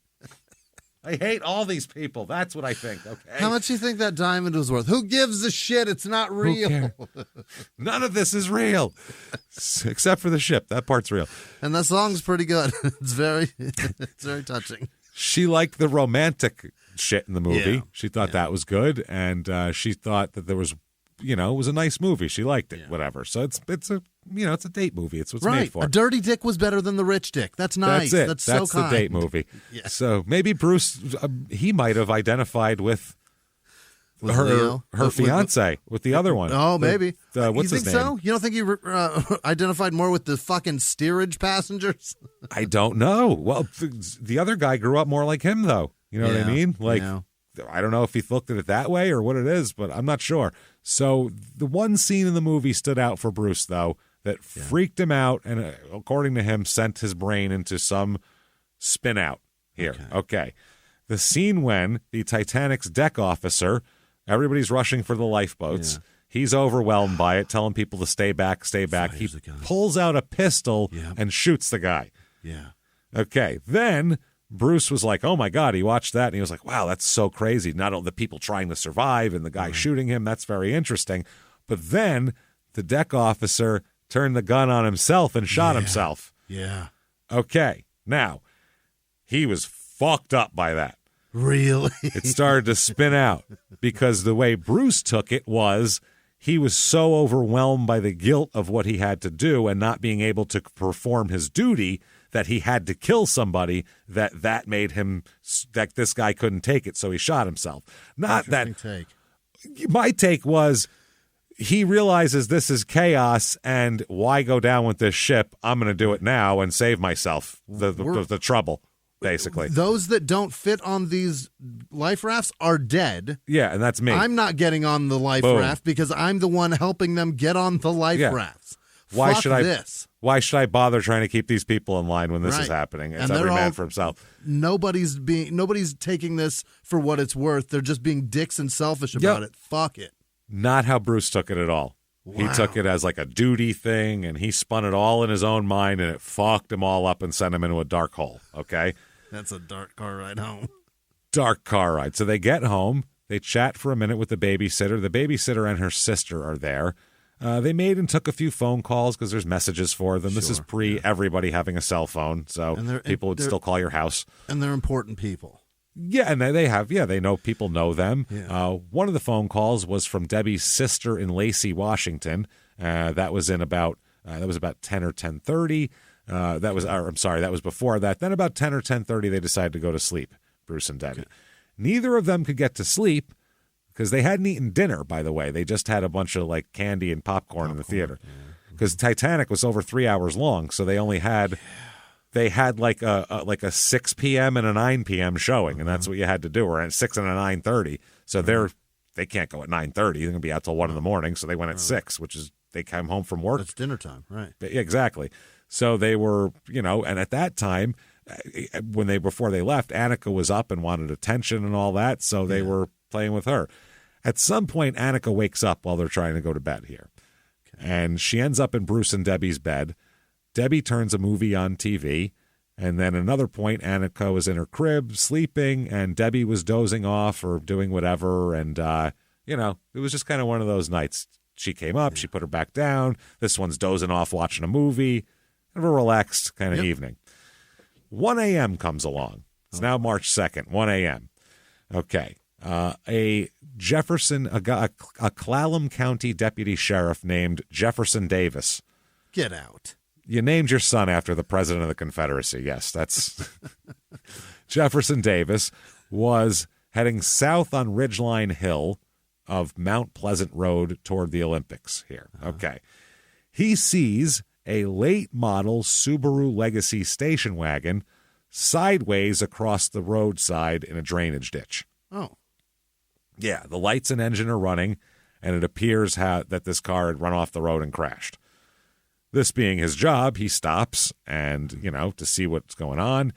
I hate all these people. That's what I think, okay? How much do you think that diamond was worth? Who gives a shit? It's not real. cares? None of this is real. Except for the ship. That part's real. And the song's pretty good. It's very touching. She liked the romantic shit in the movie. Yeah. She thought that was good, and she thought that there was, it was a nice movie. She liked it, whatever. So it's a it's a date movie. It's what's made for. A dirty dick was better than the rich dick. That's nice. That's it. That's That's so kind. the date movie. Yeah. So maybe Bruce, he might have identified with Leo? her fiance, with the other one. Oh, maybe. What's you his think name? so? You don't think he identified more with the fucking steerage passengers? I don't know. Well, the other guy grew up more like him, though. You know what I mean? Like, I don't know if he looked at it that way or what it is, but I'm not sure. So the one scene in the movie stood out for Bruce, though, that freaked him out and, according to him, sent his brain into some spin out here. Okay. The scene when the Titanic's deck officer, everybody's rushing for the lifeboats. Yeah. He's overwhelmed by it, telling people to stay back, stay back. He pulls out a pistol and shoots the guy. Yeah. Okay. Then Bruce was like, oh, my God, he watched that. And he was like, wow, that's so crazy. Not all the people trying to survive and the guy shooting him. That's very interesting. But then the deck officer turned the gun on himself and shot himself. Yeah. Okay. Now, he was fucked up by that. Really? It started to spin out because the way Bruce took it was he was so overwhelmed by the guilt of what he had to do and not being able to perform his duty that he had to kill somebody, that made him, that this guy couldn't take it, so he shot himself. Not that. Take. My take was he realizes this is chaos and why go down with this ship? I'm going to do it now and save myself the trouble, basically. Those that don't fit on these life rafts are dead. Yeah, and that's me. I'm not getting on the life raft because I'm the one helping them get on the life rafts. Why Fuck should I? This. Why should I bother trying to keep these people in line when this is happening? It's every man for himself. Nobody's taking this for what it's worth. They're just being dicks and selfish about it. Fuck it. Not how Bruce took it at all. Wow. He took it as like a duty thing, and he spun it all in his own mind, and it fucked him all up and sent him into a dark hole, okay? That's a dark car ride home. Dark car ride. So they get home. They chat for a minute with the babysitter. The babysitter and her sister are there. They made and took a few phone calls because there's messages for them. This is everybody having a cell phone, so people would still call your house. And they're important people. Yeah, and they know people know them. Yeah. One of the phone calls was from Debbie's sister in Lacey, Washington. That was about 10 or 10:30. That was before that. Then about 10 or 10:30, they decided to go to sleep, Bruce and Debbie. Okay. Neither of them could get to sleep because they hadn't eaten dinner, by the way. They just had a bunch of like candy and popcorn in the theater because Titanic was over 3 hours long, so they only had... They had like a 6 p.m. and a 9 p.m. showing, and that's what you had to do. Or at 6 and a 9:30. So they can't go at 9:30. They're going to be out till 1 a.m. So they went at 6, which is they came home from work. It's dinner time, right? Exactly. So they were, and at that time, before they left, Annika was up and wanted attention and all that, so they were playing with her. At some point, Annika wakes up while they're trying to go to bed here. Okay. And she ends up in Bruce and Debbie's bed. Debbie turns a movie on TV. And then another point, Annika was in her crib sleeping, and Debbie was dozing off or doing whatever. And, it was just kind of one of those nights. She came up, she put her back down. This one's dozing off watching a movie. Kind of a relaxed kind of evening. 1 a.m. comes along. It's now March 2nd, 1 a.m. Okay. A Clallam County deputy sheriff named Jefferson Davis. Get out. You named your son after the president of the Confederacy. Yes, that's Jefferson Davis was heading south on Ridgeline Hill of Mount Pleasant Road toward the Olympics here. Okay. He sees a late model Subaru Legacy station wagon sideways across the roadside in a drainage ditch. Oh. Yeah, the lights and engine are running, and it appears that this car had run off the road and crashed. This being his job, he stops and, to see what's going on.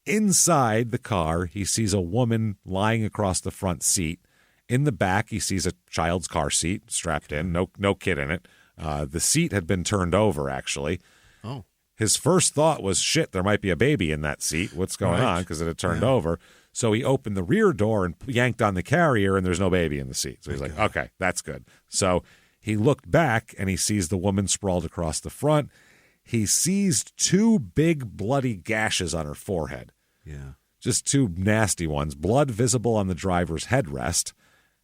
Inside the car, he sees a woman lying across the front seat. In the back, he sees a child's car seat strapped in, no kid in it. The seat had been turned over, actually. Oh. His first thought was, shit, there might be a baby in that seat. What's going on? Because it had turned over. So he opened the rear door and yanked on the carrier, and there's no baby in the seat. So he's like, okay, that's good. So he looked back, and he sees the woman sprawled across the front. He sees 2 big bloody gashes on her forehead. Yeah. Just 2 nasty ones. Blood visible on the driver's headrest.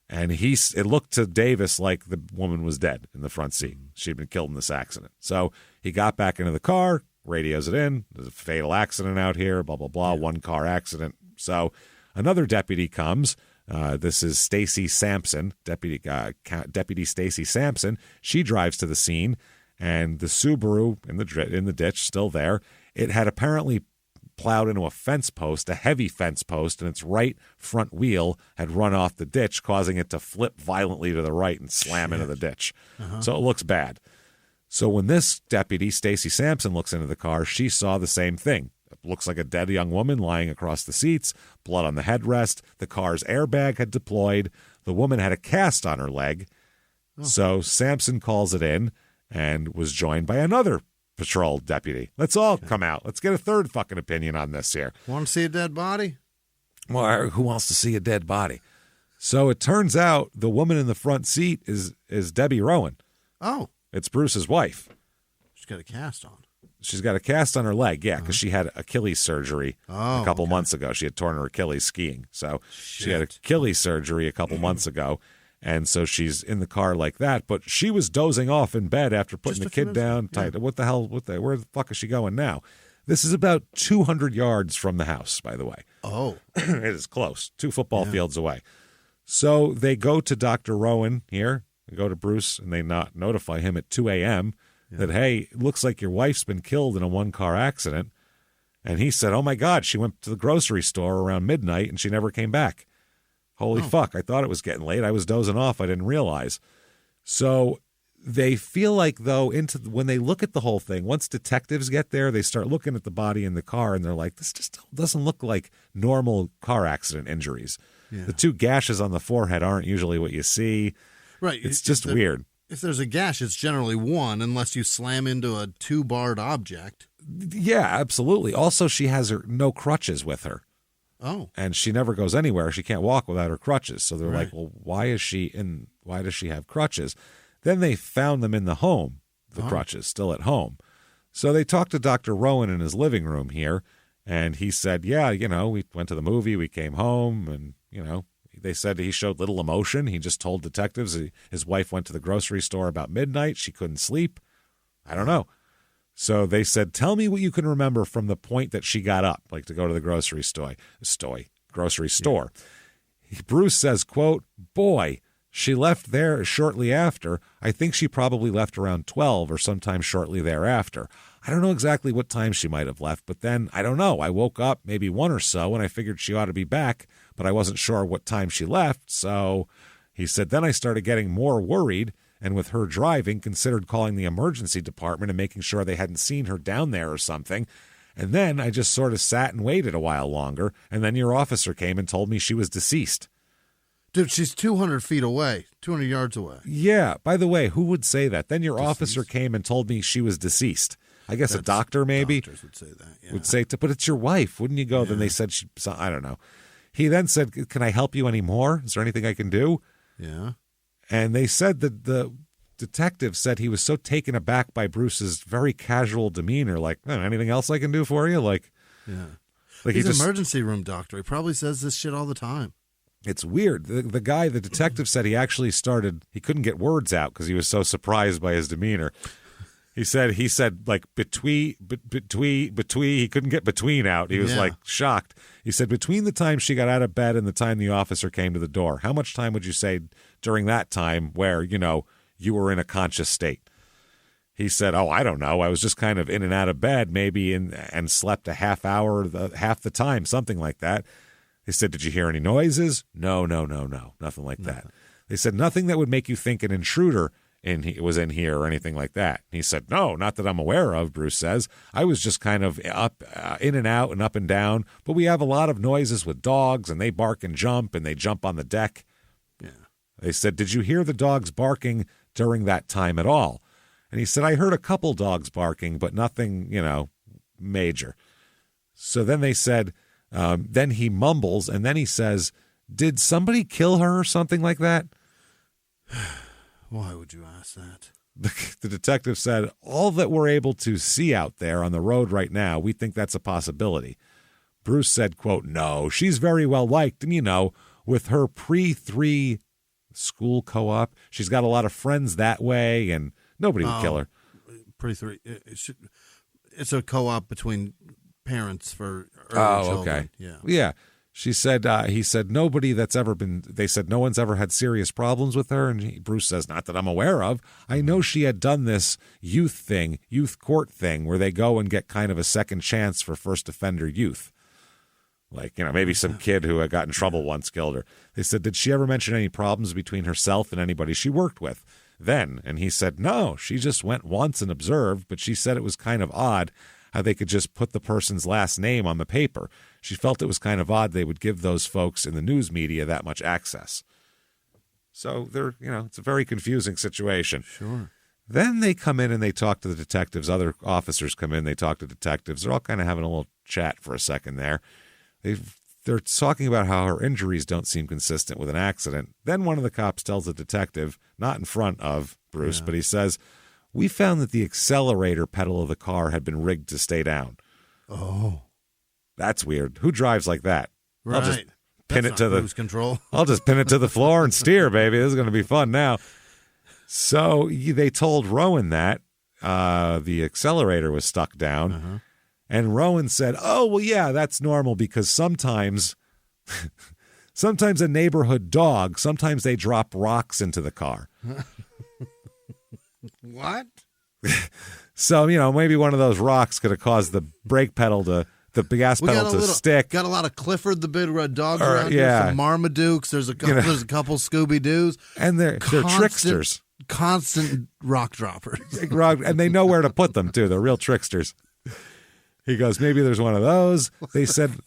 And it looked to Davis like the woman was dead in the front seat. She'd been killed in this accident. So he got back into the car, radios it in. There's a fatal accident out here, blah, blah, blah, 1-car accident. So another deputy comes. This is Stacy Sampson, Deputy Stacy Sampson. She drives to the scene, and the Subaru in the ditch, still there. It had apparently plowed into a fence post, a heavy fence post, and its right front wheel had run off the ditch, causing it to flip violently to the right and slam into the ditch. So it looks bad. So when this deputy, Stacy Sampson, looks into the car, she saw the same thing. It looks like a dead young woman lying across the seats, blood on the headrest. The car's airbag had deployed. The woman had a cast on her leg. So Sampson calls it in and was joined by another patrol deputy. Let's all come out. Let's get a third fucking opinion on this here. Want to see a dead body? Well, who wants to see a dead body? So it turns out the woman in the front seat is Debbie Rowan. Oh. It's Bruce's wife. She's got a cast on. She's got a cast on her leg, yeah, because she had Achilles surgery a couple months ago. She had torn her Achilles skiing. So she had Achilles surgery a couple months ago. And so she's in the car like that. But she was dozing off in bed after putting the kid down. Tight. What the hell? Where the fuck is she going now? This is about 200 yards from the house, by the way. Oh. It is close. 2 football fields away. So they go to Dr. Rowan here. They go to Bruce, and they notify him at 2 a.m. that, hey, it looks like your wife's been killed in a 1-car accident. And he said, oh, my God, she went to the grocery store around midnight, and she never came back. Holy fuck, I thought it was getting late. I was dozing off. I didn't realize. So they feel like, though, when they look at the whole thing, once detectives get there, they start looking at the body in the car, and they're like, this just doesn't look like normal car accident injuries. Yeah. The 2 gashes on the forehead aren't usually what you see. Right. It's just weird. If there's a gash, it's generally 1 unless you slam into a 2-barred object. Yeah, absolutely. Also, she has no crutches with her. Oh. And she never goes anywhere. She can't walk without her crutches. So they're like, well, why does she have crutches? Then they found them in the home, the crutches, still at home. So they talked to Dr. Rowan in his living room here, and he said, yeah, we went to the movie, we came home, and, they said he showed little emotion. He just told detectives his wife went to the grocery store about midnight. She couldn't sleep. I don't know. So they said, tell me what you can remember from the point that she got up, like to go to the grocery store. Yeah. Bruce says, quote, boy, she left there shortly after. I think she probably left around 12 or sometime shortly thereafter. I don't know exactly what time she might have left, but then, I don't know. I woke up maybe 1 or so, and I figured she ought to be back, but I wasn't sure what time she left. So he said, then I started getting more worried, and with her driving, considered calling the emergency department and making sure they hadn't seen her down there or something. And then I just sort of sat and waited a while longer, and then your officer came and told me she was deceased. Dude, she's 200 feet away, 200 yards away. Yeah. By the way, who would say that? Then your officer came and told me she was deceased. I guess a doctor maybe. Doctors would say that, yeah. Would say, but it's your wife. Wouldn't you go? Yeah. Then they said, I don't know. He then said, can I help you anymore? Is there anything I can do? Yeah. And they said that the detective said he was so taken aback by Bruce's very casual demeanor, like, anything else I can do for you? Like, yeah. Like He's an emergency room doctor. He probably says this shit all the time. It's weird. The detective said he couldn't get words out because he was so surprised by his demeanor. He said like between, he couldn't get between out. He was like shocked. He said between the time she got out of bed and the time the officer came to the door, how much time would you say during that time where, you were in a conscious state? He said, I don't know. I was just kind of in and out of bed maybe and slept a half hour, half the time, something like that. They said, did you hear any noises? No, nothing like that. They said, nothing that would make you think an intruder was in here or anything like that. He said, no, not that I'm aware of, Bruce says. I was just kind of up, in and out and up and down, but we have a lot of noises with dogs, and they bark and they jump on the deck. Yeah. They said, did you hear the dogs barking during that time at all? And he said, I heard a couple dogs barking, but nothing, major. So then they said, then he mumbles, and then he says, did somebody kill her or something like that? Why would you ask that? The detective said, all that we're able to see out there on the road right now, we think that's a possibility. Bruce said, quote, no, she's very well liked. And, with her pre-3 school co-op, she's got a lot of friends that way, and nobody would kill her. Pre-3. It's a co-op between parents for early children. Okay. Yeah. She said, he said, they said no one's ever had serious problems with her. And Bruce says, not that I'm aware of. I know she had done this youth court thing, where they go and get kind of a second chance for first offender youth. Like, maybe some kid who had got in trouble once killed her. They said, did she ever mention any problems between herself and anybody she worked with then? And he said, no, she just went once and observed, but she said it was kind of odd how they could just put the person's last name on the paper. She felt it was kind of odd they would give those folks in the news media that much access. So it's a very confusing situation. Sure. Then they come in and they talk to the detectives. Other officers come in, they talk to detectives. They're all kind of having a little chat for a second there. They're talking about how her injuries don't seem consistent with an accident. Then one of the cops tells the detective, not in front of Bruce, but he says, we found that the accelerator pedal of the car had been rigged to stay down. Oh. That's weird. Who drives like that? Right. I'll just pin it to the cruise control. I'll just pin it to the floor and steer, baby. This is going to be fun now. So they told Rowan that the accelerator was stuck down. Uh-huh. And Rowan said, oh, well, yeah, that's normal because sometimes a neighborhood dog, sometimes they drop rocks into the car. What? So, maybe one of those rocks could have caused the brake pedal the gas pedal to stick. Got a lot of Clifford the Big Red dogs around yeah. here, some Marmadukes. There's a couple Scooby-Doos. And they're tricksters. Constant rock droppers. And they know where to put them, too. They're real tricksters. He goes, maybe there's one of those. They said,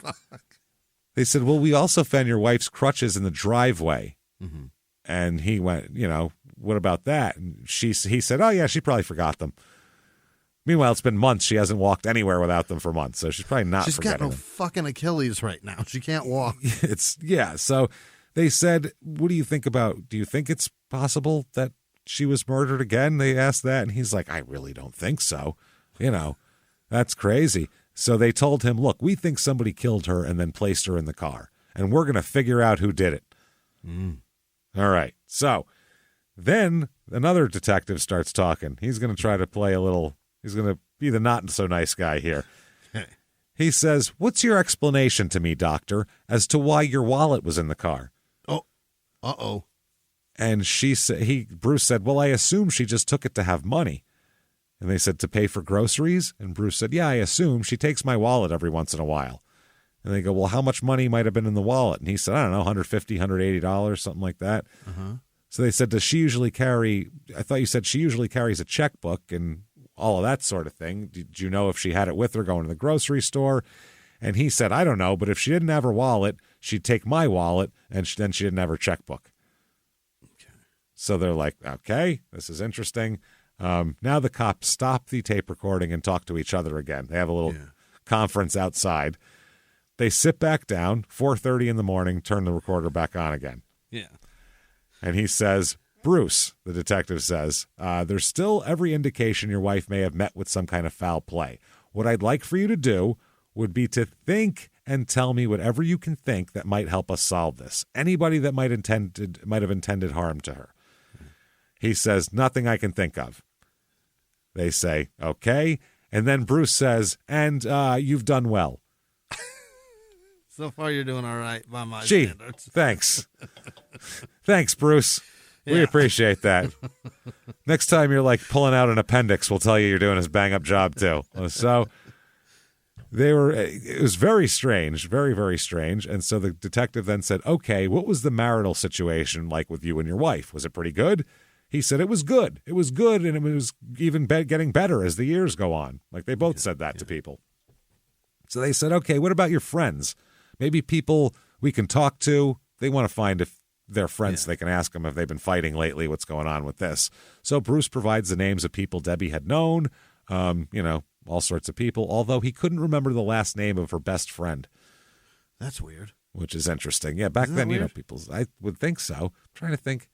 well, we also found your wife's crutches in the driveway. Mm-hmm. And he went, what about that? And he said, oh, yeah, she probably forgot them. Meanwhile, it's been months. She hasn't walked anywhere without them for months. So she's probably not She's forgetting got no them. fucking Achilles right now. She can't walk. So they said, what do you think it's possible that she was murdered again? They asked that. And he's like, I really don't think so. That's crazy. So they told him, look, we think somebody killed her and then placed her in the car. And we're going to figure out who did it. Mm. All right. So then another detective starts talking. He's going to try to play he's going to be the not so nice guy here. He says, what's your explanation to me, doctor, as to why your wallet was in the car? Oh, uh-oh. And Bruce said, well, I assume she just took it to have money. And they said, to pay for groceries? And Bruce said, yeah, I assume. She takes my wallet every once in a while. And they go, well, how much money might have been in the wallet? And he said, I don't know, $150, $180, something like that. Uh-huh. So they said, does she usually carry, I thought you said she usually carries a checkbook. And all of that sort of thing. Did you know if she had it with her going to the grocery store? And he said, I don't know, but if she didn't have her wallet, she'd take my wallet, and then she didn't have her checkbook. Okay. So they're like, okay, this is interesting. Now the cops stop the tape recording and talk to each other again. They have a little conference outside. They sit back down, 4:30 in the morning, turn the recorder back on again. Yeah. And he says, Bruce, the detective says, there's still every indication your wife may have met with some kind of foul play. What I'd like for you to do would be to think and tell me whatever you can think that might help us solve this. Anybody that might have intended harm to her. He says, nothing I can think of. They say, okay. And then Bruce says, and you've done well. So far you're doing all right by my Gee, standards. Thanks. Thanks, Bruce. We appreciate that. Next time you're like pulling out an appendix, we'll tell you you're doing his bang-up job too. So it was very strange, very, very strange. And so the detective then said, okay, what was the marital situation like with you and your wife? Was it pretty good? He said it was good. It was good, and it was even getting better as the years go on. Like they both said that to people. So they said, okay, what about your friends? Maybe people we can talk to. They want to find if they're friends. So they can ask them if they've been fighting lately, what's going on with this. So Bruce provides the names of people Debbie had known, all sorts of people, although he couldn't remember the last name of her best friend. That's weird. Which is interesting. Yeah, back then, I would think so. I'm trying to think.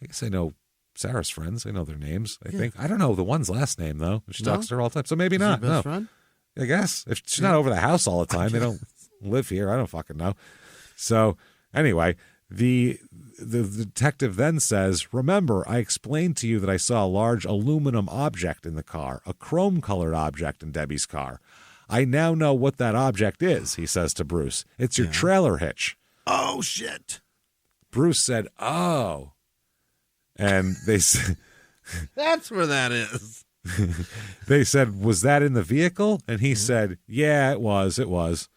I guess I know Sarah's friends. I know their names, I think. I don't know the one's last name, though. She talks to her all the time, so maybe not. Your best friend? I guess. If she's not over the house all the time, they don't live here. I don't fucking know. So, anyway, the detective then says, remember, I explained to you that I saw a large aluminum object in the car, a chrome-colored object in Debbie's car. I now know what that object is, he says to Bruce. It's your trailer hitch. Oh, shit. Bruce said, oh. And they said... That's where that is. They said, was that in the vehicle? And he said, yeah, it was. It was.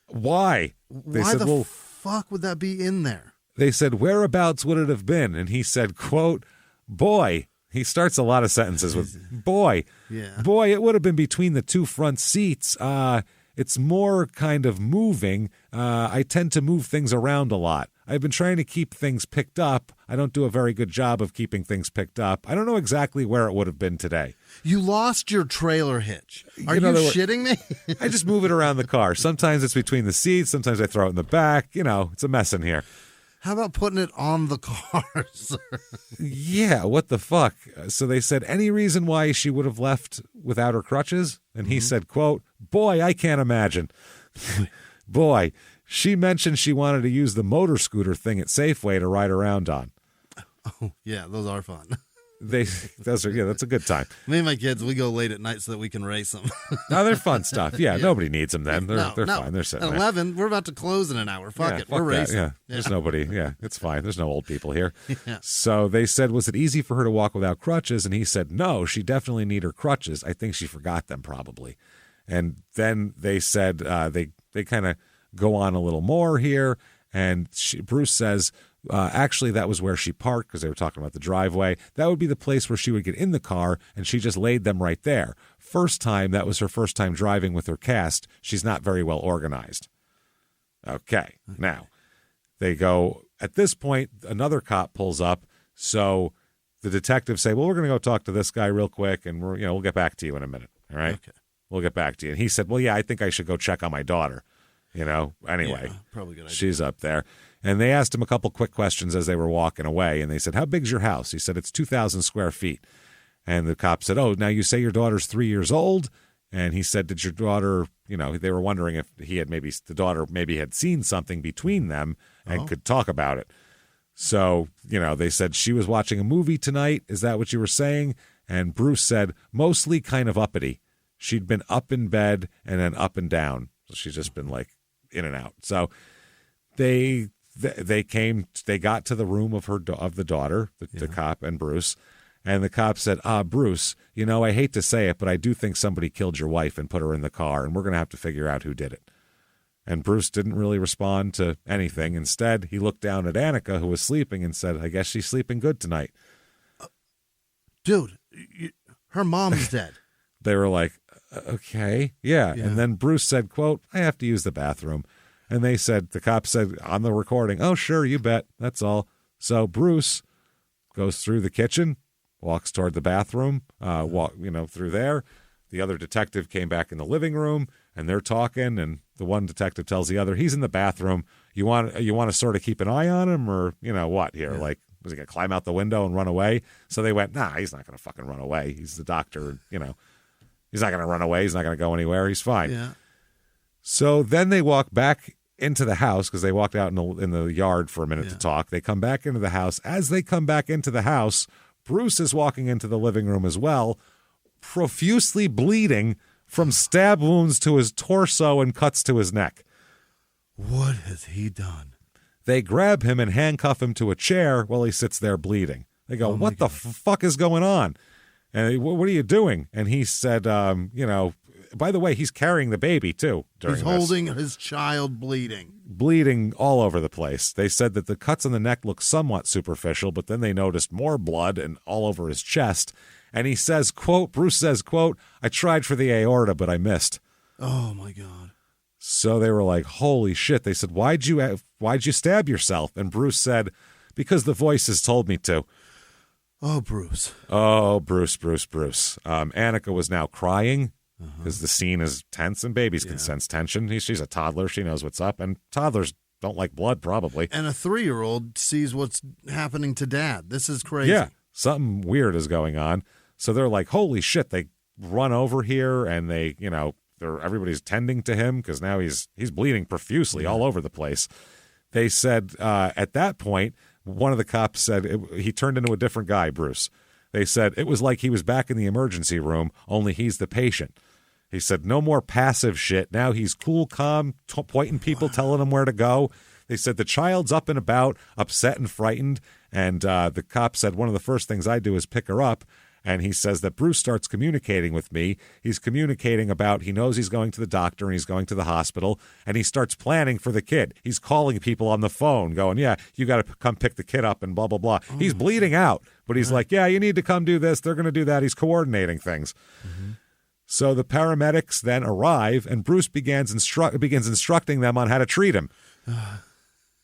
Why? They Why said, the fuck would that be in there? They said, whereabouts would it have been? And he said, quote, boy. He starts a lot of sentences with, boy. Yeah. Boy, it would have been between the two front seats. It's more kind of moving. I tend to move things around a lot. I've been trying to keep things picked up. I don't do a very good job of keeping things picked up. I don't know exactly where it would have been today. You lost your trailer hitch. Are you shitting me? I just move it around the car. Sometimes it's between the seats. Sometimes I throw it in the back. It's a mess in here. How about putting it on the car, sir? Yeah, what the fuck? So they said, any reason why she would have left without her crutches? And he said, quote, boy, I can't imagine. Boy, she mentioned she wanted to use the motor scooter thing at Safeway to ride around on. Oh, yeah, those are fun. That's a good time. Me and my kids, we go late at night so that we can race them. No, they're fun stuff. Yeah, nobody needs them then. They're fine. They're sitting at there. 11, we're about to close in an hour. Fuck it. We're that. racing. Yeah. There's nobody. Yeah, it's fine. There's no old people here. Yeah. So they said, was it easy for her to walk without crutches? And he said, no, she definitely need her crutches. I think she forgot them probably. And then they said, they kind of go on a little more here. And Bruce says, actually, that was where she parked because they were talking about the driveway. That would be the place where she would get in the car, and she just laid them right there. That was her first time driving with her cast. She's not very well organized. Okay. Now, they go, at this point, another cop pulls up. So the detectives say, well, we're going to go talk to this guy real quick, and we'll get back to you in a minute. All right? Okay. We'll get back to you. And he said, well, yeah, I think I should go check on my daughter. Anyway, probably a good idea. She's up there. And they asked him a couple quick questions as they were walking away. And they said, how big's your house? He said, it's 2,000 square feet. And the cop said, oh, now you say your daughter's 3 years old? And he said, did your daughter, they were wondering if the daughter had seen something between them and could talk about it. So, they said, she was watching a movie tonight. Is that what you were saying? And Bruce said, mostly kind of uppity. She'd been up in bed and then up and down. So she's just been like in and out. So they got to the room of the daughter, the cop and Bruce, and the cop said, Bruce, I hate to say it, but I do think somebody killed your wife and put her in the car, and we're going to have to figure out who did it. And Bruce didn't really respond to anything. Instead, he looked down at Annika, who was sleeping, and said, I guess she's sleeping good tonight. Dude, Her mom's dead. They were like, okay, yeah. And then Bruce said, quote, I have to use the bathroom. And they said, the cop said on the recording, oh, sure, you bet. That's all. So Bruce goes through the kitchen, walks toward the bathroom, through there. The other detective came back in the living room, and they're talking, and the one detective tells the other, he's in the bathroom. You want to sort of keep an eye on him, or, what here? Yeah. Like, was he going to climb out the window and run away? So they went, nah, he's not going to fucking run away. He's the doctor, He's not going to run away. He's not going to go anywhere. He's fine. Yeah. So then they walk back into the house because they walked out in the yard for a minute to talk. They come back into the house. As they come back into the house, Bruce is walking into the living room as well, profusely bleeding from stab wounds to his torso and cuts to his neck. What has he done? They grab him and handcuff him to a chair while he sits there bleeding. They go, what the fuck is going on? And what are you doing? And he said, by the way, he's carrying the baby, too. He's holding his child bleeding. Bleeding all over the place. They said that the cuts on the neck looked somewhat superficial, but then they noticed more blood and all over his chest. And he says, quote, Bruce says, quote, I tried for the aorta, but I missed. Oh, my God. So they were like, holy shit. They said, why'd you stab yourself? And Bruce said, because the voices told me to. Oh, Bruce. Oh, Bruce. Annika was now crying because the scene is tense, and babies can sense tension. She's a toddler. She knows what's up, and toddlers don't like blood, probably. And a 3-year-old sees what's happening to Dad. This is crazy. Yeah, something weird is going on. So they're like, holy shit. They run over here, and they, everybody's tending to him because now he's bleeding profusely all over the place. They said at that point, one of the cops said he turned into a different guy, Bruce. They said it was like he was back in the emergency room, only he's the patient. He said no more passive shit. Now he's cool, calm, pointing people, telling them where to go. They said the child's up and about, upset and frightened. And the cop said one of the first things I do is pick her up. And he says that Bruce starts communicating with me. He's communicating about, he knows he's going to the doctor and he's going to the hospital, and he starts planning for the kid. He's calling people on the phone going, yeah, you got to come pick the kid up and blah, blah, blah. He's bleeding out, but he's like, yeah, you need to come do this. They're going to do that. He's coordinating things. Mm-hmm. So the paramedics then arrive, and Bruce begins instructing them on how to treat him.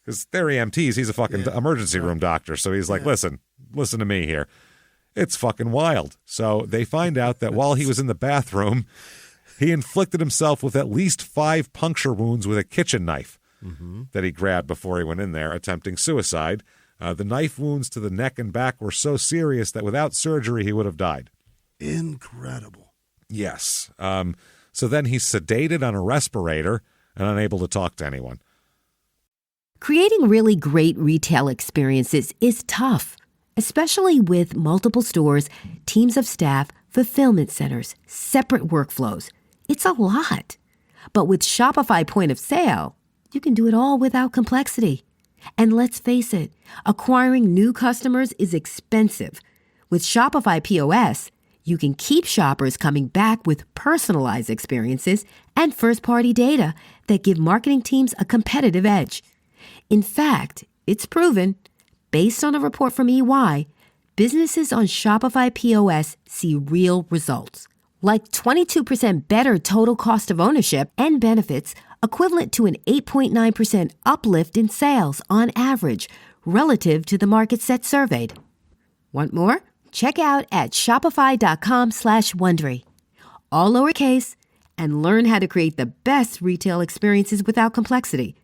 Because they're EMTs. He's a fucking emergency room doctor. So he's like, listen to me here. It's fucking wild. So they find out that while he was in the bathroom, he inflicted himself with at least 5 puncture wounds with a kitchen knife that he grabbed before he went in there, attempting suicide. The knife wounds to the neck and back were so serious that without surgery, he would have died. Incredible. Yes. So then he's sedated on a respirator and unable to talk to anyone. Creating really great retail experiences is tough. Especially with multiple stores, teams of staff, fulfillment centers, separate workflows. It's a lot. But with Shopify Point of Sale, you can do it all without complexity. And let's face it, acquiring new customers is expensive. With Shopify POS, you can keep shoppers coming back with personalized experiences and first-party data that give marketing teams a competitive edge. In fact, it's proven, based on a report from EY, businesses on Shopify POS see real results, like 22% better total cost of ownership and benefits, equivalent to an 8.9% uplift in sales on average relative to the market set surveyed. Want more? Check out at shopify.com/Wondery. All lowercase, and learn how to create the best retail experiences without complexity.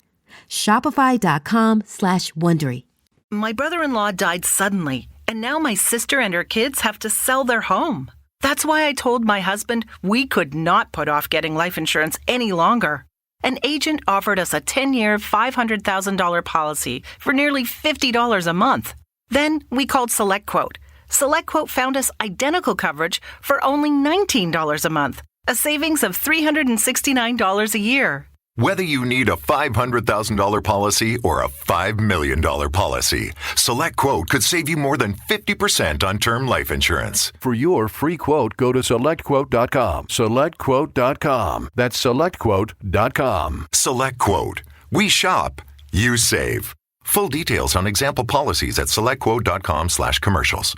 Shopify.com/Wondery. My brother-in-law died suddenly, and now my sister and her kids have to sell their home. That's why I told my husband we could not put off getting life insurance any longer. An agent offered us a 10-year, $500,000 policy for nearly $50 a month. Then we called SelectQuote. SelectQuote found us identical coverage for only $19 a month, a savings of $369 a year. Whether you need a $500,000 policy or a $5 million policy, SelectQuote could save you more than 50% on term life insurance. For your free quote, go to SelectQuote.com. SelectQuote.com. That's SelectQuote.com. SelectQuote. We shop, you save. Full details on example policies at SelectQuote.com/commercials.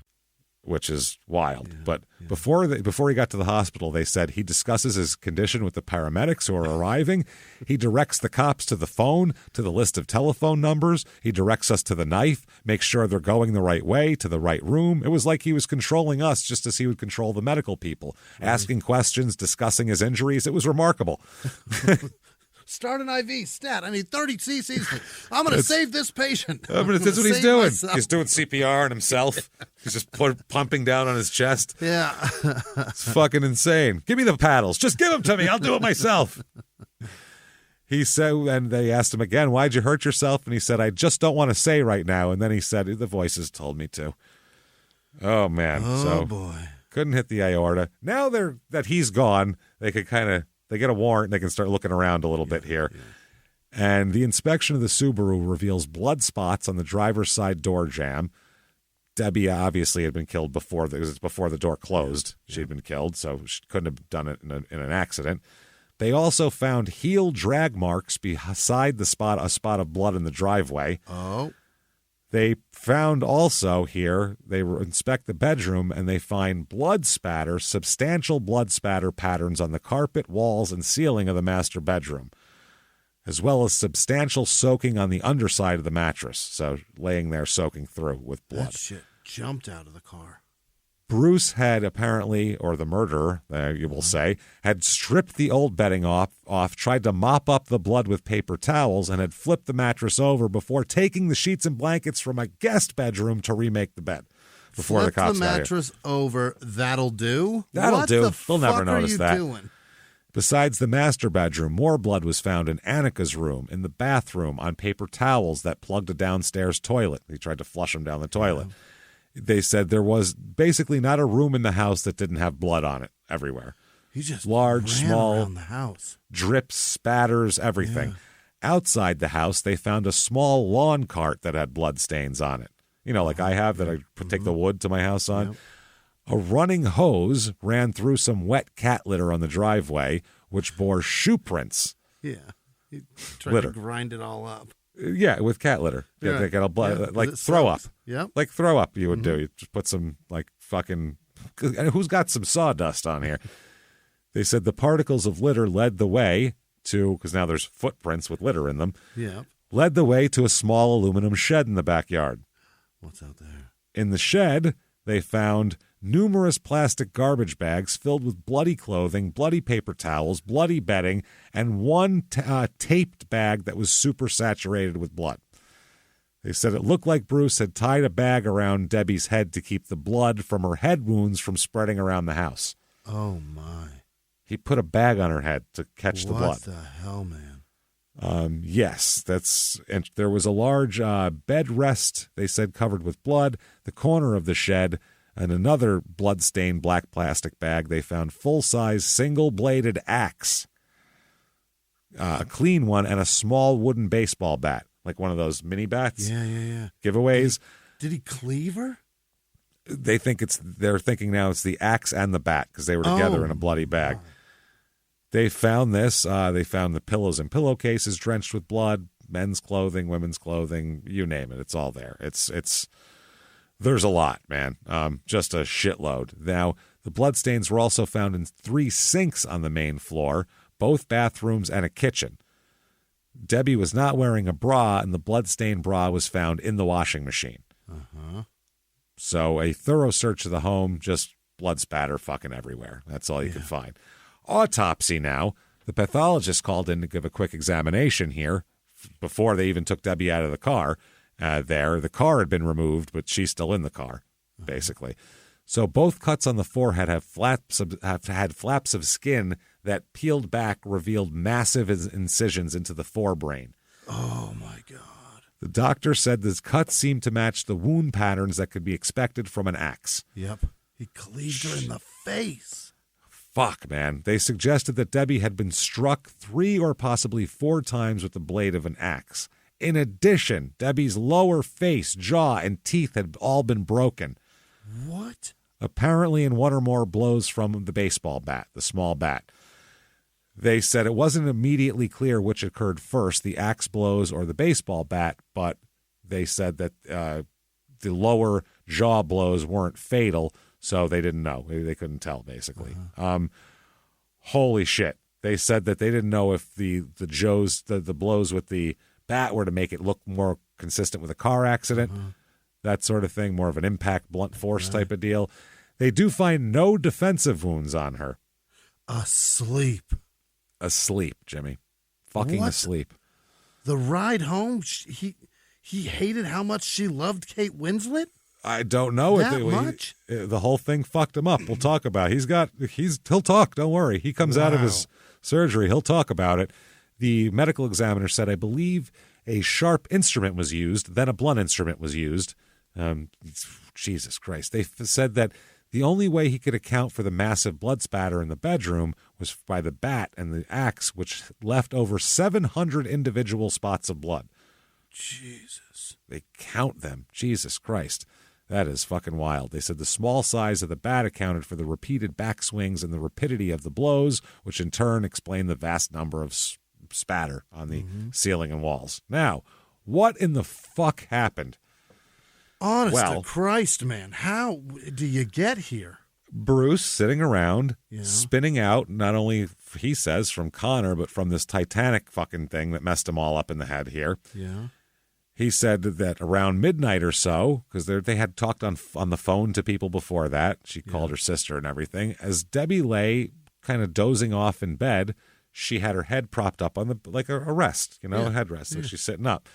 which is wild. But before he got to the hospital, they said he discusses his condition with the paramedics who are arriving. He directs the cops to the phone, to the list of telephone numbers. He directs us to the knife, makes sure they're going the right way, to the right room. It was like he was controlling us just as he would control the medical people, asking questions, discussing his injuries. It was remarkable. Start an IV, stat. I need 30 cc's. I'm going to save this patient. That's what he's doing. Myself. He's doing CPR on himself. He's just pumping down on his chest. Yeah. It's fucking insane. Give me the paddles. Just give them to me. I'll do it myself. He said, and they asked him again, why'd you hurt yourself? And he said, I just don't want to say right now. And then he said, the voices told me to. Oh, man. Oh, boy. Couldn't hit the aorta. Now that he's gone, they could they get a warrant, they can start looking around a little bit here. Yeah. And the inspection of the Subaru reveals blood spots on the driver's side door jamb. Debbie obviously had been killed before the door closed. Yeah. She'd been killed, so she couldn't have done it in an accident. They also found heel drag marks beside a spot of blood in the driveway. Oh. They found also here, they inspect the bedroom, and they find substantial blood spatter patterns on the carpet, walls, and ceiling of the master bedroom, as well as substantial soaking on the underside of the mattress, so laying there soaking through with blood. That shit jumped out of the car. Bruce had apparently, or the murderer, you will say, had stripped the old bedding off, tried to mop up the blood with paper towels, and had flipped the mattress over before taking the sheets and blankets from a guest bedroom to remake the bed. Before the cops got here. Flip the mattress over, that'll do? That'll do. What They'll never notice that. Doing? Besides the master bedroom, more blood was found in Annika's room, in the bathroom, on paper towels that plugged a downstairs toilet. He tried to flush them down the toilet. Yeah. They said there was basically not a room in the house that didn't have blood on it everywhere. He just large, small around the house. Drips, spatters, everything. Yeah. Outside the house, they found a small lawn cart that had blood stains on it. You know, like I have that I take the wood to my house on. Yep. A running hose ran through some wet cat litter on the driveway, which bore shoe prints. Yeah. He tried to grind it all up. Yeah, with cat litter. Yeah, they got a blood, like throw up. Yeah, like throw up. You would do. You just put some fucking. Who's got some sawdust on here? They said the particles of litter led the way to, because now there's footprints with litter in them. Yeah, led the way to a small aluminum shed in the backyard. What's out there? In the shed, they found numerous plastic garbage bags filled with bloody clothing, bloody paper towels, bloody bedding, and one taped bag that was super saturated with blood. They said it looked like Bruce had tied a bag around Debbie's head to keep the blood from her head wounds from spreading around the house. Oh, my. He put a bag on her head to catch the blood. What the hell, man? Yes, and there was a large bed rest, they said, covered with blood, the corner of the shed, and another blood-stained black plastic bag. They found full-size single-bladed axe, a clean one, and a small wooden baseball bat, like one of those mini bats. Yeah. Giveaways. Did he cleave her? They're thinking now it's the axe and the bat because they were together in a bloody bag. Wow. They found this. They found the pillows and pillowcases drenched with blood, men's clothing, women's clothing, you name it. It's all there. There's a lot, man. Just a shitload. Now, the bloodstains were also found in 3 sinks on the main floor, both bathrooms and a kitchen. Debbie was not wearing a bra, and the bloodstained bra was found in the washing machine. Uh-huh. So a thorough search of the home, just blood spatter fucking everywhere. That's all you can find. Autopsy now. The pathologist called in to give a quick examination here before they even took Debbie out of the car. The car had been removed, but she's still in the car, basically. So both cuts on the forehead have had flaps of skin that peeled back, revealed massive incisions into the forebrain. Oh, my God. The doctor said the cuts seemed to match the wound patterns that could be expected from an axe. Yep. He cleaved her in the face. Fuck, man. They suggested that Debbie had been struck 3 or possibly 4 times with the blade of an axe. In addition, Debbie's lower face, jaw, and teeth had all been broken. What? Apparently in 1 or more blows from the baseball bat, the small bat. They said it wasn't immediately clear which occurred first, the axe blows or the baseball bat, but they said that the lower jaw blows weren't fatal, so they didn't know. They couldn't tell, basically. Holy shit. They said that they didn't know if the blows with the bat were to make it look more consistent with a car accident, that sort of thing, more of an impact, blunt force type of deal. They do find no defensive wounds on her. Asleep, Jimmie. Fucking asleep. The ride home, he hated how much she loved Kate Winslet? I don't know. That much? The whole thing fucked him up. We'll talk about it. He'll talk. Don't worry. He comes out of his surgery. He'll talk about it. The medical examiner said, I believe a sharp instrument was used, then a blunt instrument was used. Jesus Christ. They said that the only way he could account for the massive blood spatter in the bedroom was by the bat and the axe, which left over 700 individual spots of blood. Jesus. They count them. Jesus Christ. That is fucking wild. They said the small size of the bat accounted for the repeated backswings and the rapidity of the blows, which in turn explained the vast number of spatter on the ceiling and walls. Now, what in the fuck happened? Honest to Christ, man. How do you get here? Bruce sitting around, spinning out, not only, he says, from Connor, but from this Titanic fucking thing that messed him all up in the head here. Yeah. He said that around midnight or so, because they had talked on the phone to people before that. She called her sister and everything. As Debbie lay kind of dozing off in bed, she had her head propped up on like a rest, a headrest. So she's sitting up.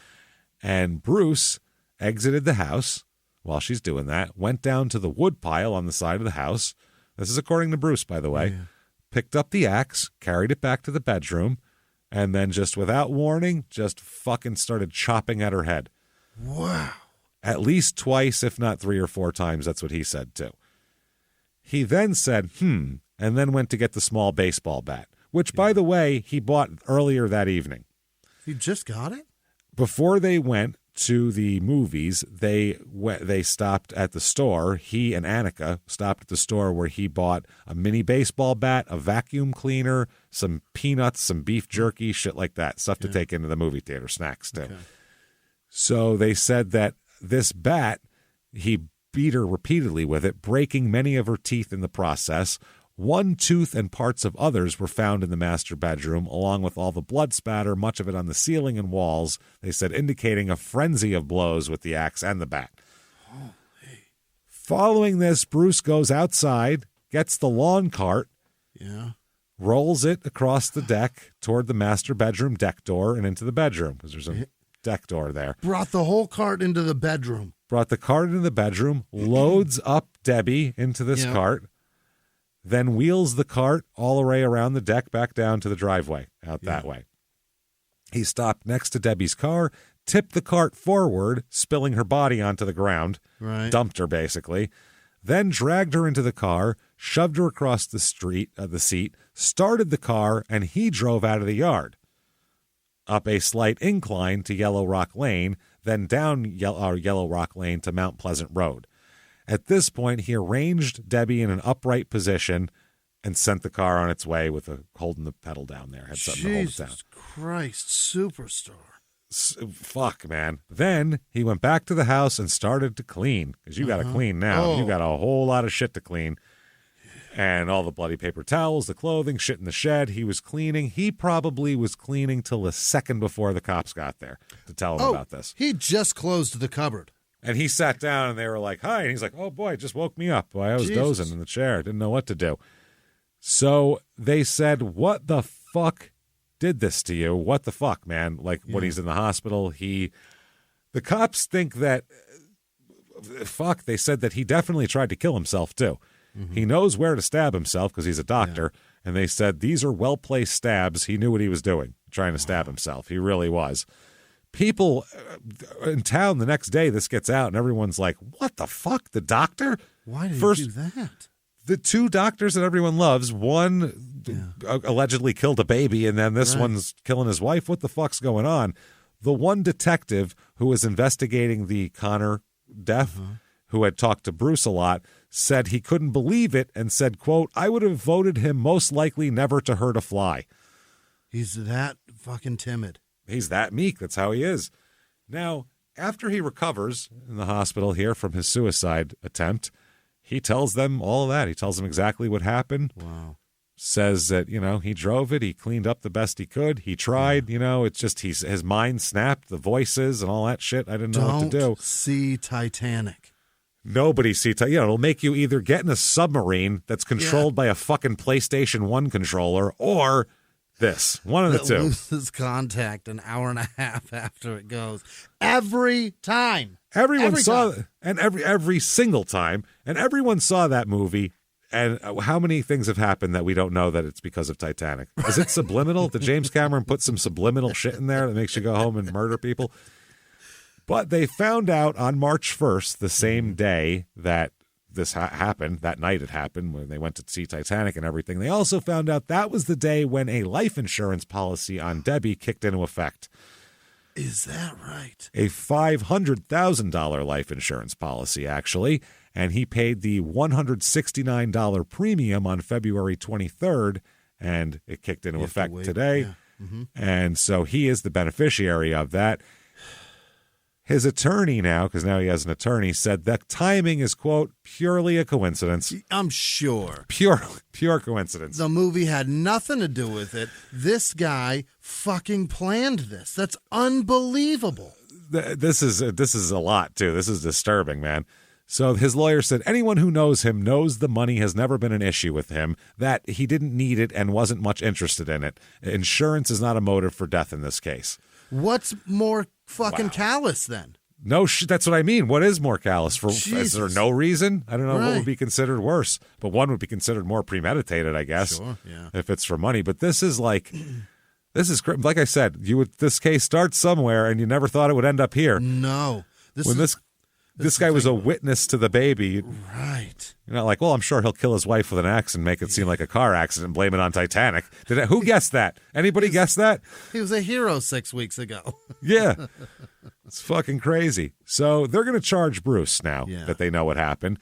And Bruce exited the house while she's doing that, went down to the wood pile on the side of the house. This is according to Bruce, by the way. Picked up the axe, carried it back to the bedroom, and then just without warning, just fucking started chopping at her head. Wow. At least twice, if not 3 or 4 times. That's what he said, too. He then said, and then went to get the small baseball bat, which, by the way, he bought earlier that evening. He just got it? Before they went to the movies, they stopped at the store. He and Annika stopped at the store where he bought a mini baseball bat, a vacuum cleaner, some peanuts, some beef jerky, shit like that, stuff to take into the movie theater, snacks too. Okay. So they said that this bat, he beat her repeatedly with it, breaking many of her teeth in the process. One tooth and parts of others were found in the master bedroom, along with all the blood spatter, much of it on the ceiling and walls, they said, indicating a frenzy of blows with the axe and the bat. Following this, Bruce goes outside, gets the lawn cart, rolls it across the deck toward the master bedroom deck door and into the bedroom, because there's a deck door there. Brought the whole cart into the bedroom. Brought the cart into the bedroom, loads up Debbie into this cart, then wheels the cart all the way around the deck back down to the driveway out that way. He stopped next to Debbie's car, tipped the cart forward, spilling her body onto the ground, dumped her basically, then dragged her into the car, shoved her across the seat, started the car, and he drove out of the yard. Up a slight incline to Yellow Rock Lane, then down Yellow Rock Lane to Mount Pleasant Road. At this point, he arranged Debbie in an upright position and sent the car on its way with holding the pedal down there. Had something to hold it down. Jesus Christ, superstar. Fuck, man. Then he went back to the house and started to clean, because you got to clean now. You got a whole lot of shit to clean. And all the bloody paper towels, the clothing, shit in the shed. He was cleaning. He probably was cleaning till a second before the cops got there to tell him about this. He just closed the cupboard. And he sat down, and they were like, hi. And he's like, oh, boy, it just woke me up. Boy, I was dozing in the chair. Didn't know what to do. So they said, what the fuck did this to you? What the fuck, man? Like, when he's in the hospital, the cops think that, they said that he definitely tried to kill himself, too. He knows where to stab himself because he's a doctor. And they said these are well-placed stabs. He knew what he was doing, trying to stab himself. He really was. People in town the next day, this gets out, and everyone's like, what the fuck? The doctor? Why did he do that? The 2 doctors that everyone loves, one allegedly killed a baby, and then this one's killing his wife. What the fuck's going on? The one detective who was investigating the Connor death, who had talked to Bruce a lot, said he couldn't believe it and said, quote, I would have voted him most likely never to hurt a fly. He's that fucking timid. He's that meek. That's how he is. Now, after he recovers in the hospital here from his suicide attempt, he tells them all of that. He tells them exactly what happened. Wow. Says that, he drove it. He cleaned up the best he could. He tried, it's just his mind snapped, the voices and all that shit. I didn't know what to do. Don't see Titanic. Nobody see it'll make you either get in a submarine that's controlled by a fucking PlayStation 1 controller or this. One of the two. Loses contact an hour and a half after it goes. Every time. Everyone saw it, and every single time, and everyone saw that movie. And how many things have happened that we don't know that it's because of Titanic? Is it subliminal? Did James Cameron put some subliminal shit in there that makes you go home and murder people? But they found out on March 1st, the same day that this happened, that night it happened, when they went to see Titanic and everything. They also found out that was the day when a life insurance policy on Debbie kicked into effect. Is that right? A $500,000 life insurance policy, actually. And he paid the $169 premium on February 23rd, and it kicked into effect today. Yeah. Mm-hmm. And so he is the beneficiary of that. His attorney now, because now he has an attorney, said that timing is, quote, purely a coincidence. I'm sure. Pure coincidence. The movie had nothing to do with it. This guy fucking planned this. That's unbelievable. This is a lot, too. This is disturbing, man. So his lawyer said anyone who knows him knows the money has never been an issue with him, that he didn't need it and wasn't much interested in it. Insurance is not a motive for death in this case. What's more fucking callous then? No, that's what I mean. What is more callous? Is there no reason? I don't know what would be considered worse, but one would be considered more premeditated, I guess, if it's for money. But this is like I said, this case starts somewhere, and you never thought it would end up here. No, This guy was a witness to the baby. Right. You're not like, well, I'm sure he'll kill his wife with an axe and make it seem like a car accident and blame it on Titanic. Who guessed that? Anybody guess that? He was a hero 6 weeks ago. Yeah. It's fucking crazy. So they're going to charge Bruce now that they know what happened.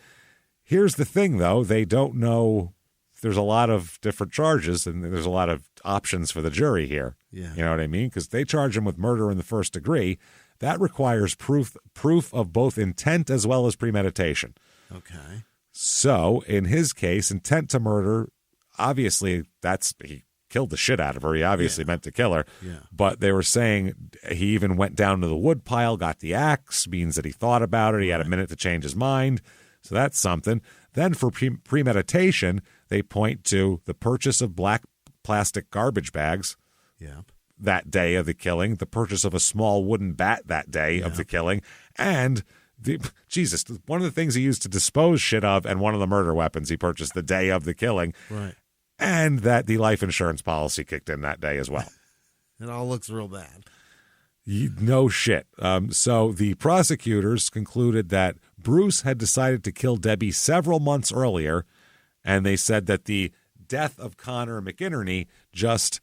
Here's the thing, though. They don't know. There's a lot of different charges, and there's a lot of options for the jury here. Yeah. You know what I mean? Because they charge him with murder in the first degree. That requires proof of both intent as well as premeditation. Okay. So, in his case, intent to murder, obviously, he killed the shit out of her. He obviously meant to kill her. Yeah. But they were saying he even went down to the wood pile, got the axe, means that he thought about it. He had a minute to change his mind. So that's something. Then for premeditation, they point to the purchase of black plastic garbage bags. Yeah. That day of the killing, the purchase of a small wooden bat that day of the killing, and one of the things he used to dispose shit of, and one of the murder weapons he purchased the day of the killing, right? And that the life insurance policy kicked in that day as well. It all looks real bad. No shit. So the prosecutors concluded that Bruce had decided to kill Debbie several months earlier, and they said that the death of Connor McInerney just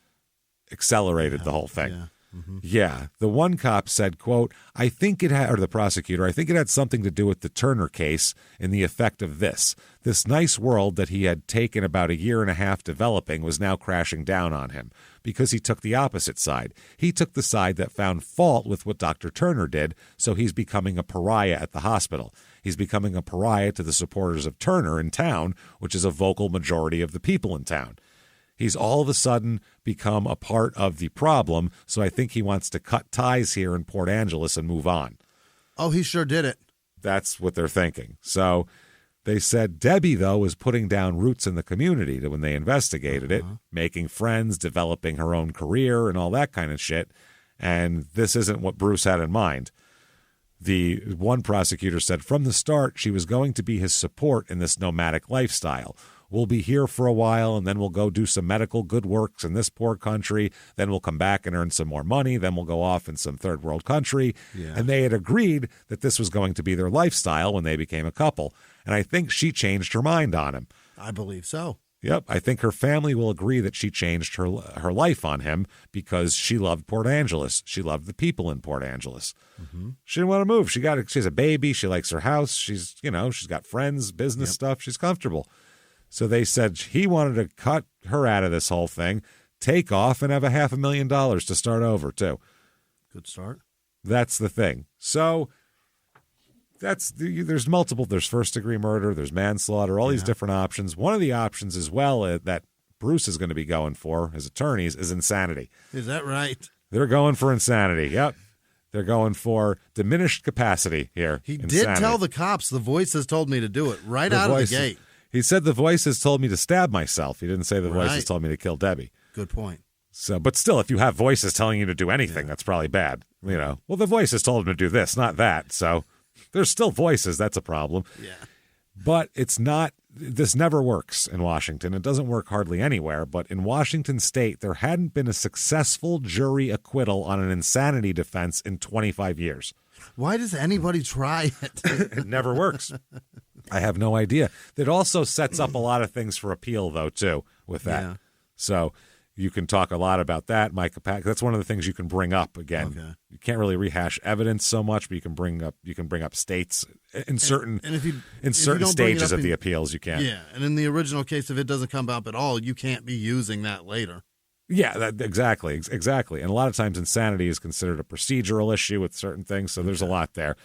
accelerated the whole thing. Yeah. Mm-hmm. Yeah. The one cop said, quote, the prosecutor, I think it had something to do with the Turner case in the effect of this. This nice world that he had taken about a year and a half developing was now crashing down on him because he took the opposite side. He took the side that found fault with what Dr. Turner did, so he's becoming a pariah at the hospital. He's becoming a pariah to the supporters of Turner in town, which is a vocal majority of the people in town. He's all of a sudden become a part of the problem, so I think he wants to cut ties here in Port Angeles and move on. Oh, he sure did it. That's what they're thinking. So they said Debbie, though, was putting down roots in the community when they investigated it, making friends, developing her own career, and all that kind of shit. And this isn't what Bruce had in mind. The one prosecutor said from the start she was going to be his support in this nomadic lifestyle. We'll be here for a while, and then we'll go do some medical good works in this poor country. Then we'll come back and earn some more money. Then we'll go off in some third world country. Yeah. And they had agreed that this was going to be their lifestyle when they became a couple. And I think she changed her mind on him. I believe so. Yep. I think her family will agree that she changed her life on him because she loved Port Angeles. She loved the people in Port Angeles. Mm-hmm. She didn't want to move. She has a baby. She likes her house. She's got friends, business stuff. She's comfortable. So they said he wanted to cut her out of this whole thing, take off, and have $500,000 to start over, too. Good start. That's the thing. So there's multiple. There's first-degree murder. There's manslaughter. All these different options. One of the options as well that Bruce is going to be going for, his attorneys, is insanity. Is that right? They're going for insanity. Yep. They're going for diminished capacity here. He did tell the cops, the voices told me to do it right out of the gate. He said the voices told me to stab myself. He didn't say the voices told me to kill Debbie. Good point. So, but still, if you have voices telling you to do anything, that's probably bad. Well, the voices told him to do this, not that. So there's still voices. That's a problem. Yeah. But it's not, this never works in Washington. It doesn't work hardly anywhere. But in Washington state, there hadn't been a successful jury acquittal on an insanity defense in 25 years. Why does anybody try it? It never works. I have no idea. It also sets up a lot of things for appeal, though, too, with that. Yeah. So you can talk a lot about that. That's one of the things you can bring up again. Okay. You can't really rehash evidence so much, but you can bring up states in certain stages of the appeals. You can. Yeah, and in the original case, if it doesn't come up at all, you can't be using that later. Yeah, exactly. And a lot of times, insanity is considered a procedural issue with certain things. So there's a lot there.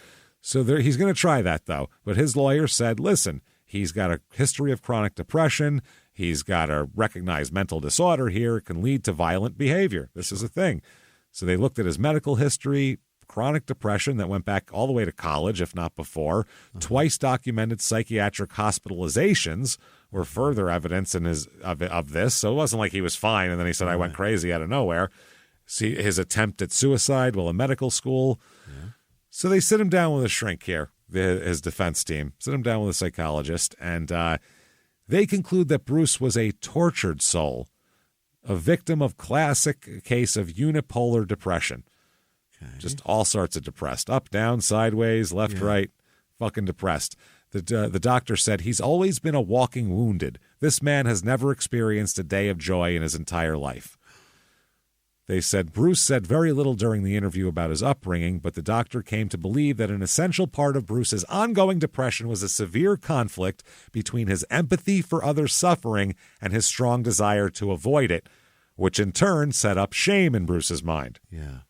So he's going to try that though. But his lawyer said, listen, he's got a history of chronic depression. He's got a recognized mental disorder here. It can lead to violent behavior. This is a thing. So they looked at his medical history, chronic depression that went back all the way to college, if not before. Twice documented psychiatric hospitalizations were further evidence of this. So it wasn't like he was fine and then he said, I went crazy out of nowhere. See his attempt at suicide while in medical school. Yeah. So they sit him down with a shrink here, his defense team. Sit him down with a psychologist, and they conclude that Bruce was a tortured soul, a victim of classic case of unipolar depression. Okay. Just all sorts of depressed. Up, down, sideways, left, right, fucking depressed. The doctor said he's always been a walking wounded. This man has never experienced a day of joy in his entire life. They said Bruce said very little during the interview about his upbringing, but the doctor came to believe that an essential part of Bruce's ongoing depression was a severe conflict between his empathy for others' suffering and his strong desire to avoid it, which in turn set up shame in Bruce's mind. Yeah.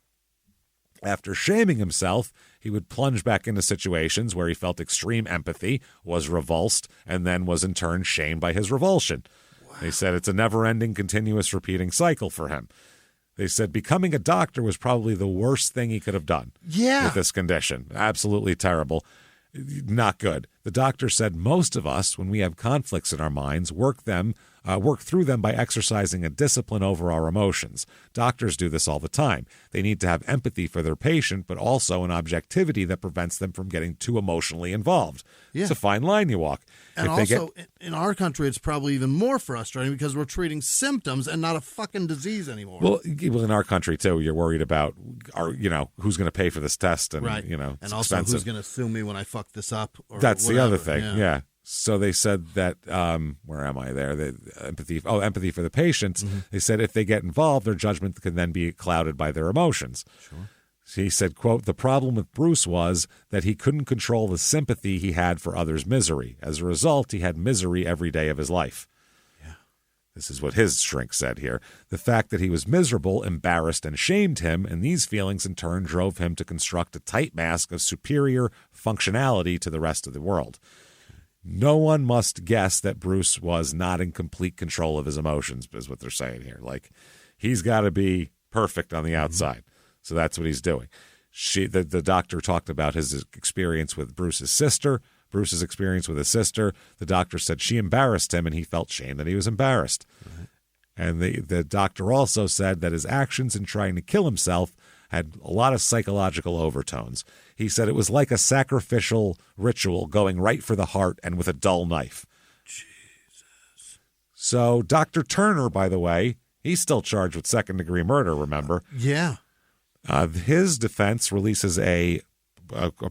After shaming himself, he would plunge back into situations where he felt extreme empathy, was revulsed, and then was in turn shamed by his revulsion. Wow. They said it's a never-ending, continuous, repeating cycle for him. They said becoming a doctor was probably the worst thing he could have done with this condition. Absolutely terrible. Not good. The doctor said most of us, when we have conflicts in our minds, work through them by exercising a discipline over our emotions. Doctors do this all the time. They need to have empathy for their patient, but also an objectivity that prevents them from getting too emotionally involved. Yeah. It's a fine line you walk. And also, in our country, it's probably even more frustrating because we're treating symptoms and not a fucking disease anymore. Well, in our country, too, you're worried about, who's going to pay for this test. And, right. And also, expensive. Who's going to sue me when I fuck this up? Or That's whatever. the other thing, yeah. So they said that, where am I there? Empathy for the patients. Mm-hmm. They said if they get involved, their judgment can then be clouded by their emotions. Sure. He said, quote, the problem with Bruce was that he couldn't control the sympathy he had for others' misery. As a result, he had misery every day of his life. Yeah. This is what his shrink said here. The fact that he was miserable, embarrassed, and shamed him, and these feelings in turn drove him to construct a tight mask of superior functionality to the rest of the world. No one must guess that Bruce was not in complete control of his emotions, is what they're saying here. Like, he's got to be perfect on the outside. So that's what he's doing. The doctor talked about his experience with Bruce's sister, Bruce's experience with his sister. The doctor said she embarrassed him, and he felt shame that he was embarrassed. Right. And the doctor also said that his actions in trying to kill himself had a lot of psychological overtones. He said it was like a sacrificial ritual going right for the heart and with a dull knife. Jesus. So Dr. Turner, by the way, he's still charged with second-degree murder, remember? Yeah. His defense releases a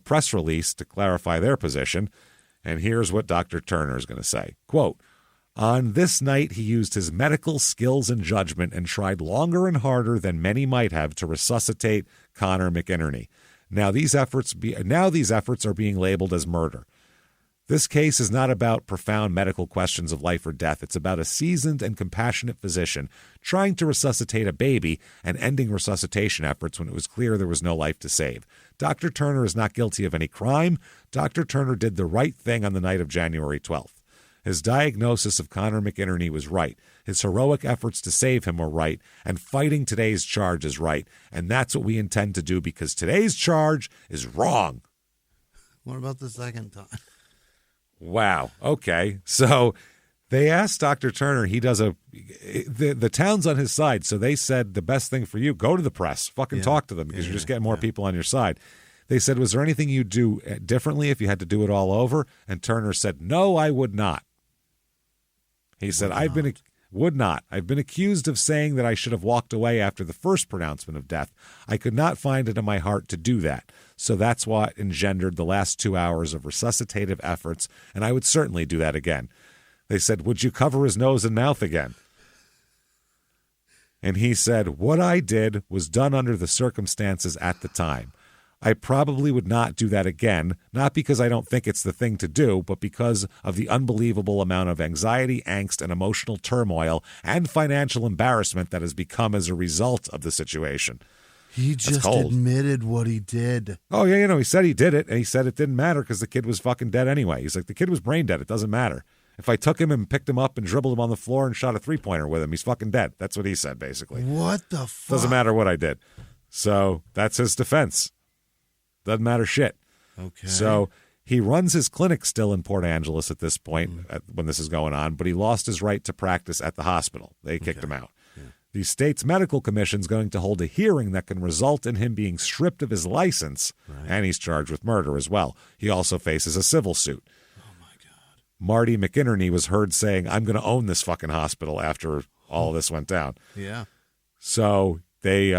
press release to clarify their position, and here's what Dr. Turner is going to say. Quote, on this night, he used his medical skills and judgment and tried longer and harder than many might have to resuscitate Connor McInerney. Now these efforts are being labeled as murder. This case is not about profound medical questions of life or death. It's about a seasoned and compassionate physician trying to resuscitate a baby and ending resuscitation efforts when it was clear there was no life to save. Dr. Turner is not guilty of any crime. Dr. Turner did the right thing on the night of January 12th. His diagnosis of Conor McInerney was right. His heroic efforts to save him were right. And fighting today's charge is right. And that's what we intend to do because today's charge is wrong. What about the second time? Wow. Okay. So they asked Dr. Turner, the town's on his side. So they said the best thing for you, go to the press, fucking talk to them because you're just getting more people on your side. They said, was there anything you'd do differently if you had to do it all over? And Turner said, no, I would not. He said, I've been accused of saying that I should have walked away after the first pronouncement of death. I could not find it in my heart to do that. So that's what engendered the last 2 hours of resuscitative efforts, and I would certainly do that again. They said, would you cover his nose and mouth again? And he said, what I did was done under the circumstances at the time. I probably would not do that again, not because I don't think it's the thing to do, but because of the unbelievable amount of anxiety, angst, and emotional turmoil and financial embarrassment that has become as a result of the situation. He just admitted what he did. Oh, yeah, he said he did it, and he said it didn't matter because the kid was fucking dead anyway. He's like, the kid was brain dead. It doesn't matter. If I took him and picked him up and dribbled him on the floor and shot a three-pointer with him, he's fucking dead. That's what he said, basically. What the fuck? Doesn't matter what I did. So that's his defense. Doesn't matter shit. Okay. So he runs his clinic still in Port Angeles at this point when this is going on, but he lost his right to practice at the hospital. They kicked him out. Yeah. The state's medical commission is going to hold a hearing that can result in him being stripped of his license, and he's charged with murder as well. He also faces a civil suit. Oh, my God. Marty McInerney was heard saying, I'm going to own this fucking hospital after all this went down. Yeah. So they,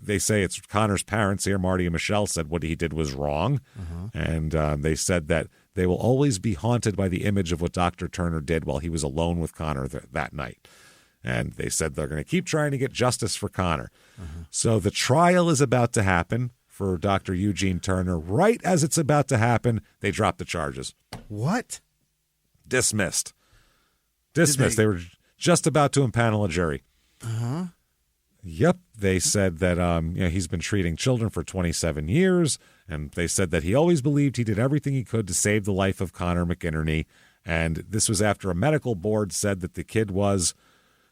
they say it's Conor's parents here, Marty and Michelle, said what he did was wrong. And they said that they will always be haunted by the image of what Dr. Turner did while he was alone with Conor that night. And they said they're going to keep trying to get justice for Conor. So the trial is about to happen for Dr. Eugene Turner. Right as it's about to happen, they dropped the charges. What? Dismissed. They were just about to impanel a jury. Yep. They said that he's been treating children for 27 years, and they said that he always believed he did everything he could to save the life of Conor McInerney. And this was after a medical board said that the kid was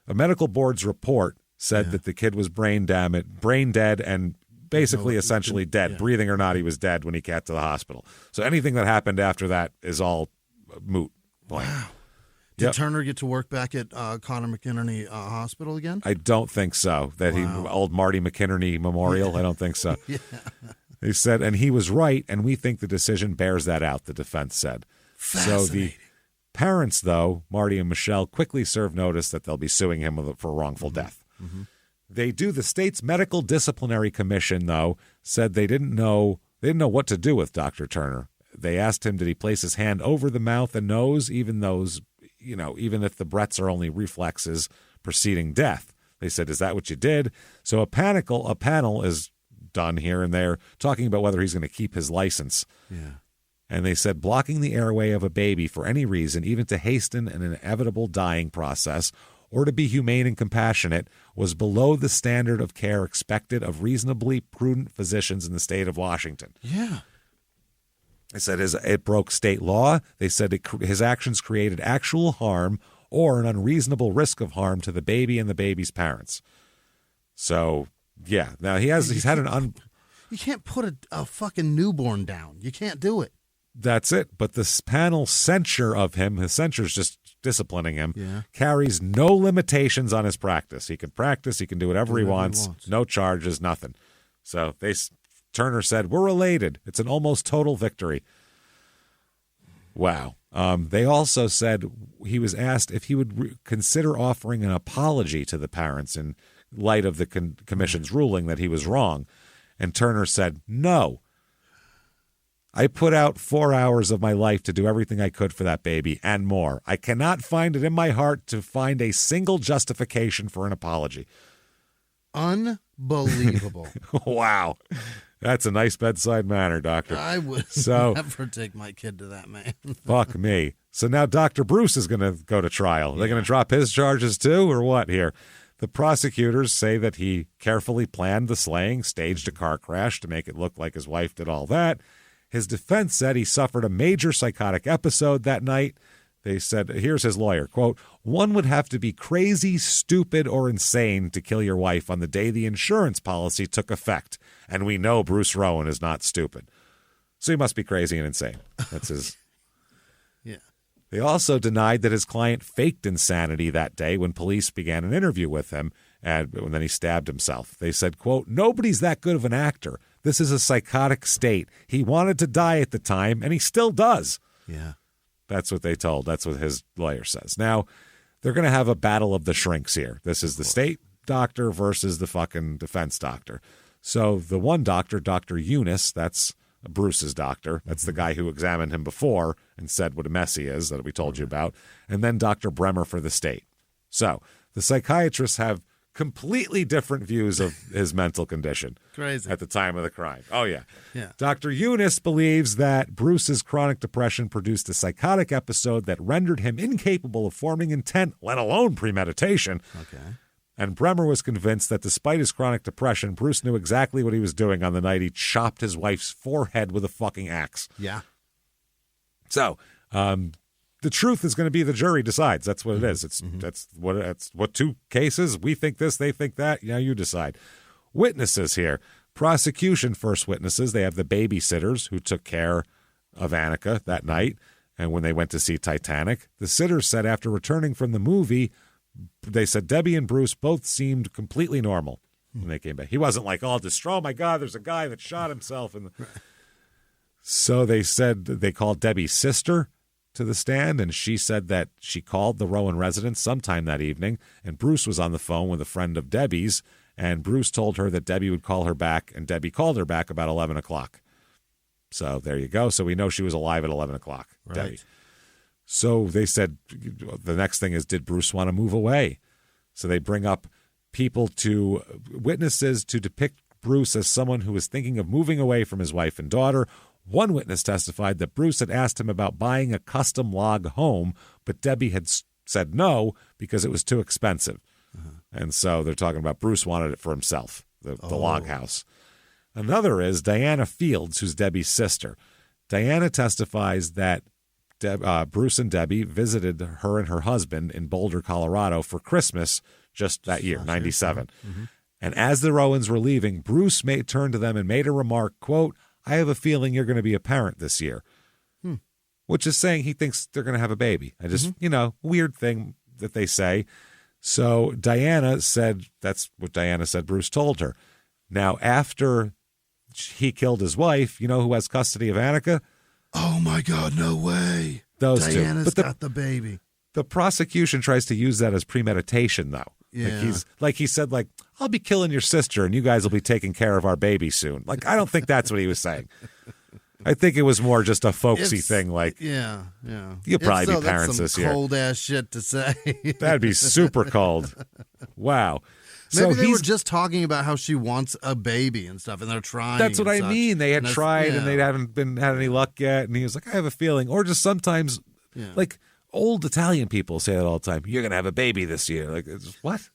a medical board's report said that the kid was brain dead, and basically essentially dead. Breathing or not, he was dead when he got to the hospital. So anything that happened after that is all moot. Wow. Did Turner get to work back at Conor McInerney Hospital again? I don't think so. Old Marty McInerney Memorial, I don't think so. They said, and he was right, and we think the decision bears that out, the defense said. So the parents, though, Marty and Michelle, quickly served notice that they'll be suing him for wrongful death. The state's medical disciplinary commission, though, said they didn't know what to do with Dr. Turner. They asked him, did he place his hand over the mouth and nose, even if the breaths are only reflexes preceding death. They said, is that what you did? So a panel is done here, and they're talking about whether he's going to keep his license. Yeah. And they said blocking the airway of a baby for any reason, even to hasten an inevitable dying process or to be humane and compassionate, was below the standard of care expected of reasonably prudent physicians in the state of Washington. Yeah. They said it broke state law. They said his actions created actual harm or an unreasonable risk of harm to the baby and the baby's parents. So, yeah. Now, he's had You can't put a fucking newborn down. You can't do it. That's it. But this panel's censure of him, his censure's just disciplining him, carries no limitations on his practice. He can practice. He can do whatever he wants. No charges, nothing. So Turner said, we're elated. It's an almost total victory. Wow. They also said he was asked if he would consider offering an apology to the parents in light of the commission's ruling that he was wrong. And Turner said, no. I put out 4 hours of my life to do everything I could for that baby and more. I cannot find it in my heart to find a single justification for an apology. Unbelievable. Wow. That's a nice bedside manner, doctor. I would So, never take my kid to that man. fuck me. So now Dr. Bruce is going to go to trial. They're going to drop his charges too, or what here? The prosecutors say that he carefully planned the slaying, staged a car crash to make it look like his wife did all that. His defense said he suffered a major psychotic episode that night. They said, here's his lawyer, quote, "One would have to be crazy, stupid, or insane to kill your wife on the day the insurance policy took effect. And we know Bruce Rowan is not stupid. So he must be crazy and insane." That's his. Yeah. They also denied that his client faked insanity that day when police began an interview with him, and then he stabbed himself. They said, quote, "Nobody's that good of an actor. This is a psychotic state. He wanted to die at the time, and he still does." Yeah. That's what they told. That's what his lawyer says. Now, they're going to have a battle of the shrinks here. This is the state doctor versus the fucking defense doctor. So the one doctor, Dr. Eunice, that's Bruce's doctor. That's the guy who examined him before and said what a mess he is that we told you about. And then Dr. Bremer for the state. So the psychiatrists have completely different views of his mental condition. Crazy. At the time of the crime. Oh, yeah. Yeah. Dr. Eunice believes that Bruce's chronic depression produced a psychotic episode that rendered him incapable of forming intent, let alone premeditation. Okay. And Bremer was convinced that despite his chronic depression, Bruce knew exactly what he was doing on the night he chopped his wife's forehead with a fucking axe. Yeah. So, the truth is going to be the jury decides. That's what it is. That's what two cases. We think this, they think that. Now you decide. Witnesses here. Prosecution first witnesses. They have the babysitters who took care of Annika that night and when they went to see Titanic. The sitters said after returning from the movie, they said Debbie and Bruce both seemed completely normal when they came back. He wasn't like all distraught. Oh my God, there's a guy that shot himself. So they said they called Debbie's sister to the stand, and she said that she called the Rowan residence sometime that evening, and Bruce was on the phone with a friend of Debbie's, and Bruce told her that Debbie would call her back, and Debbie called her back about 11 o'clock. So there you go. So we know she was alive at 11 o'clock, Right. Debbie. So they said the next thing is, did Bruce want to move away? So they bring up witnesses to depict Bruce as someone who was thinking of moving away from his wife and daughter. One witness testified that Bruce had asked him about buying a custom log home, but Debbie had said no because it was too expensive. And so they're talking about Bruce wanted it for himself, the log house. Another is Diana Fields, who's Debbie's sister. Diana testifies that Bruce and Debbie visited her and her husband in Boulder, Colorado for Christmas just that year, 97. Mm-hmm. And as the Rowans were leaving, Bruce turned to them and made a remark, quote, "I have a feeling you're going to be a parent this year," which is saying he thinks they're going to have a baby. I just, weird thing that they say. So Diana said, that's what Diana said Bruce told her. Now, after he killed his wife, you know who has custody of Annika? Oh, my God, no way. Those Diana's two. got the baby. The prosecution tries to use that as premeditation, though. Yeah. He said, I'll be killing your sister and you guys will be taking care of our baby soon. I don't think that's what he was saying. I think it was more just a folksy thing. Yeah. You'll probably be parents that's this some year. Cold ass shit to say. That'd be super cold. Wow. Maybe they were just talking about how she wants a baby and stuff, and they're trying. That's what and I such. mean. They had tried and they yeah. haven't had any luck yet. And he was like, I have a feeling. Or just sometimes, old Italian people say that all the time. You're going to have a baby this year. What?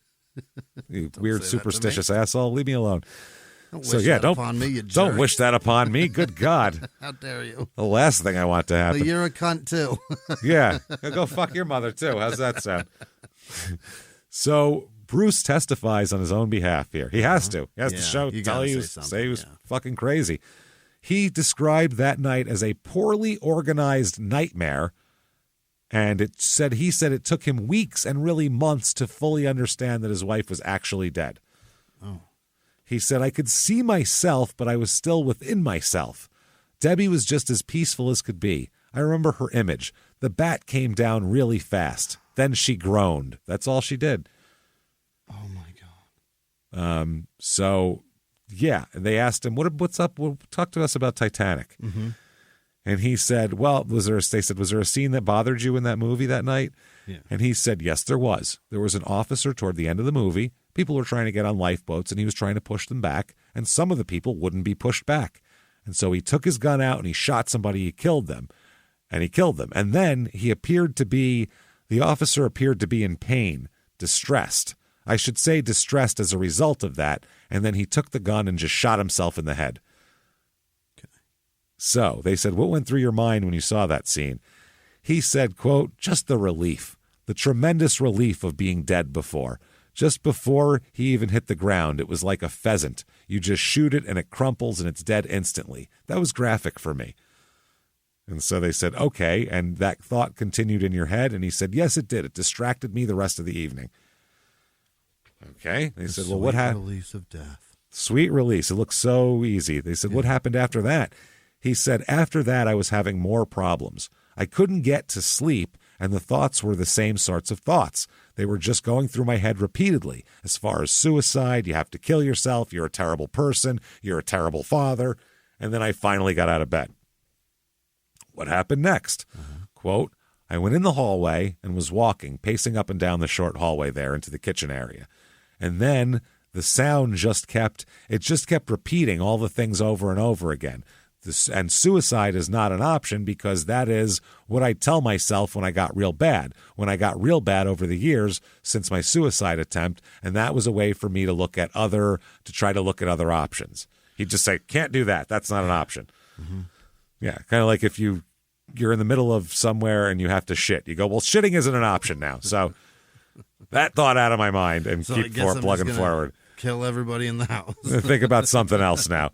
You weird, superstitious asshole. Leave me alone. Don't wish that upon me, you jerk. Don't wish that upon me. Good God. How dare you? The last thing I want to happen. But you're a cunt, too. Yeah. Go fuck your mother, too. How's that sound? So Bruce testifies on his own behalf here. He has to. He has to tell you, say he was fucking crazy. He described that night as a poorly organized nightmare, and he said it took him weeks and really months to fully understand that his wife was actually dead. Oh. He said, I could see myself, but I was still within myself. Debbie was just as peaceful as could be. I remember her image. The bat came down really fast. Then she groaned. That's all she did. Oh, my God. So, yeah. And they asked him, what's up? Well, talk to us about Titanic. Mm-hmm. And he said, was there a scene that bothered you in that movie that night? Yeah. And he said, yes, there was. There was an officer toward the end of the movie People were trying to get on lifeboats, and he was trying to push them back, and some of the people wouldn't be pushed back. And so he took his gun out and he shot somebody. He killed them. And then the officer appeared to be in pain, distressed. I should say distressed as a result of that. And then he took the gun and just shot himself in the head. Okay. So they said, what went through your mind when you saw that scene? He said, quote, just the relief, the tremendous relief of being dead before. Just before he even hit the ground, it was like a pheasant. You just shoot it and it crumples and it's dead instantly. That was graphic for me. And so they said, okay. And that thought continued in your head. And he said, yes, it did. It distracted me the rest of the evening. Okay. They said, well, what happened? Sweet release of death. Sweet release. It looks so easy. They said, what happened after that? He said, after that, I was having more problems. I couldn't get to sleep, and the thoughts were the same sorts of thoughts. They were just going through my head repeatedly. As far as suicide, you have to kill yourself, you're a terrible person, you're a terrible father. And then I finally got out of bed. What happened next? Quote, I went in the hallway and was walking, pacing up and down the short hallway there into the kitchen area. And then the sound just kept repeating all the things over and over again. And suicide is not an option because that is what I tell myself when I got real bad. When I got real bad over the years since my suicide attempt, and that was a way for me to try to look at other options. He'd just say, can't do that. That's not an option. Mm-hmm. Yeah, kind of like if you're in the middle of somewhere and you have to shit. You go, well, shitting isn't an option now. So that thought out of my mind and keep plugging forward. Kill everybody in the house. Think about something else now.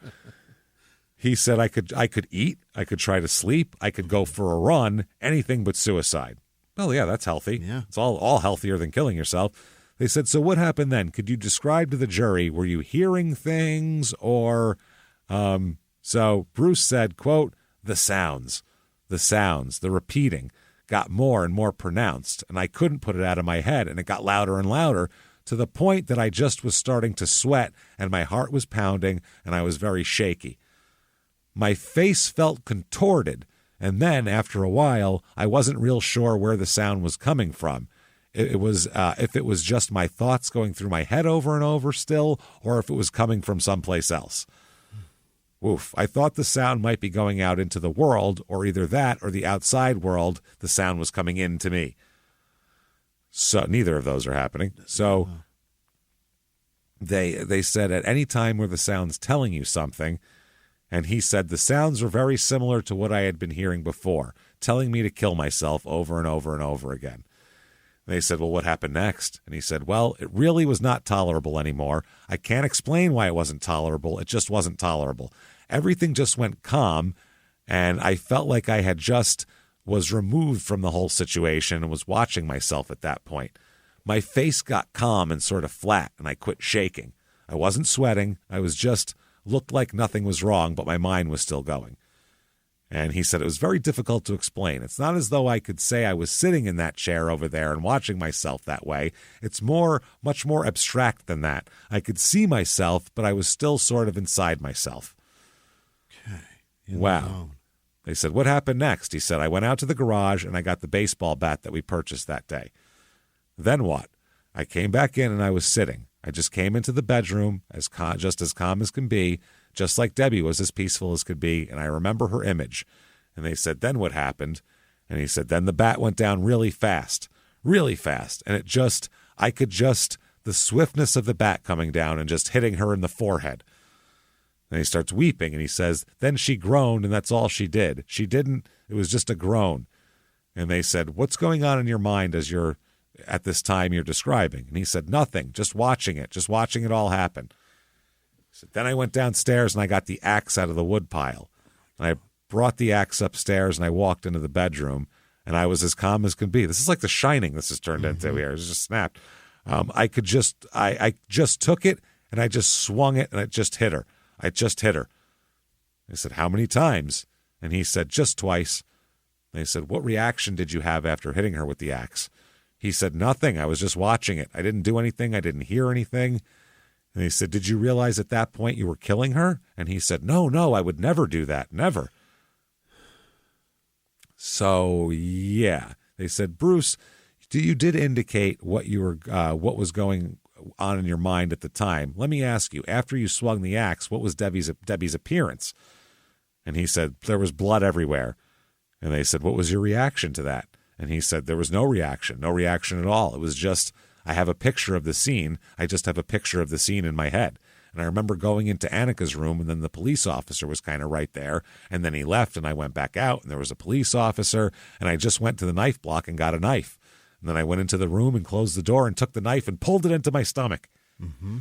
He said I could eat, I could try to sleep, I could go for a run, anything but suicide. Well, yeah, that's healthy. Yeah. It's all healthier than killing yourself. They said, so what happened then? Could you describe to the jury, were you hearing things or... So Bruce said, quote, the sounds, the repeating got more and more pronounced, and I couldn't put it out of my head, and it got louder and louder to the point that I just was starting to sweat, and my heart was pounding, and I was very shaky. My face felt contorted, and then, after a while, I wasn't real sure where the sound was coming from. It was if it was just my thoughts going through my head over and over still, or if it was coming from someplace else. Oof, I thought the sound might be going out into the world, or either that or the outside world, the sound was coming in to me. So neither of those are happening. So they said at any time where the sound's telling you something, and he said the sounds were very similar to what I had been hearing before, telling me to kill myself over and over and over again. They said, well, what happened next? And he said, well, it really was not tolerable anymore. I can't explain why it wasn't tolerable. It just wasn't tolerable. Everything just went calm, and I felt like I had just was removed from the whole situation and was watching myself at that point. My face got calm and sort of flat, and I quit shaking. I wasn't sweating. I was just looked like nothing was wrong, but my mind was still going. And he said it was very difficult to explain. It's not as though I could say I was sitting in that chair over there and watching myself that way. It's much more abstract than that. I could see myself, but I was still sort of inside myself. Okay. Wow. They said, what happened next? He said, I went out to the garage and I got the baseball bat that we purchased that day. Then what? I came back in and I was sitting. I just came into the bedroom just as calm as can be, just like Debbie was as peaceful as could be, and I remember her image. And they said, then what happened? And he said, then the bat went down really fast, and the swiftness of the bat coming down and just hitting her in the forehead. And he starts weeping, and he says, then she groaned, and that's all she did. It was just a groan. And they said, what's going on in your mind at this time you're describing? And he said, nothing, just watching it all happen. So then I went downstairs and I got the axe out of the wood pile. And I brought the axe upstairs and I walked into the bedroom and I was as calm as could be. This is like The Shining this has turned into here. It's just snapped. I just took it and I just swung it and it just hit her. I just hit her. I said, how many times? And he said, just twice. And they said, what reaction did you have after hitting her with the axe? He said, nothing. I was just watching it. I didn't do anything. I didn't hear anything. And he said, did you realize at that point you were killing her? And he said, no, I would never do that. Never. So, yeah. They said, Bruce, you did indicate what was going on in your mind at the time. Let me ask you, after you swung the axe, what was Debbie's appearance? And he said, there was blood everywhere. And they said, what was your reaction to that? And he said, there was no reaction at all. It was just, I have a picture of the scene. I just have a picture of the scene in my head. And I remember going into Annika's room, and then the police officer was kind of right there. And then he left, and I went back out, and there was a police officer, and I just went to the knife block and got a knife. And then I went into the room and closed the door and took the knife and pulled it into my stomach. Mm-hmm.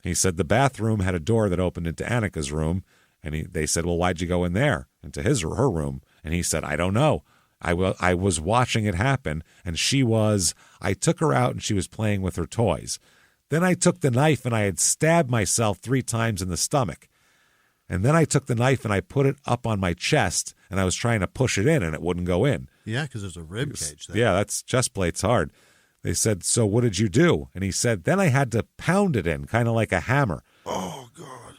He said the bathroom had a door that opened into Annika's room, and they said, well, why'd you go in there, into her room? And he said, I don't know. I was watching it happen, and I took her out, and she was playing with her toys. Then I took the knife, and I had stabbed myself 3 times in the stomach. And then I took the knife, and I put it up on my chest, and I was trying to push it in, and it wouldn't go in. Yeah, because there's a rib cage there. Yeah, that's chest plate's hard. They said, so what did you do? And he said, then I had to pound it in, kind of like a hammer. Oh, God.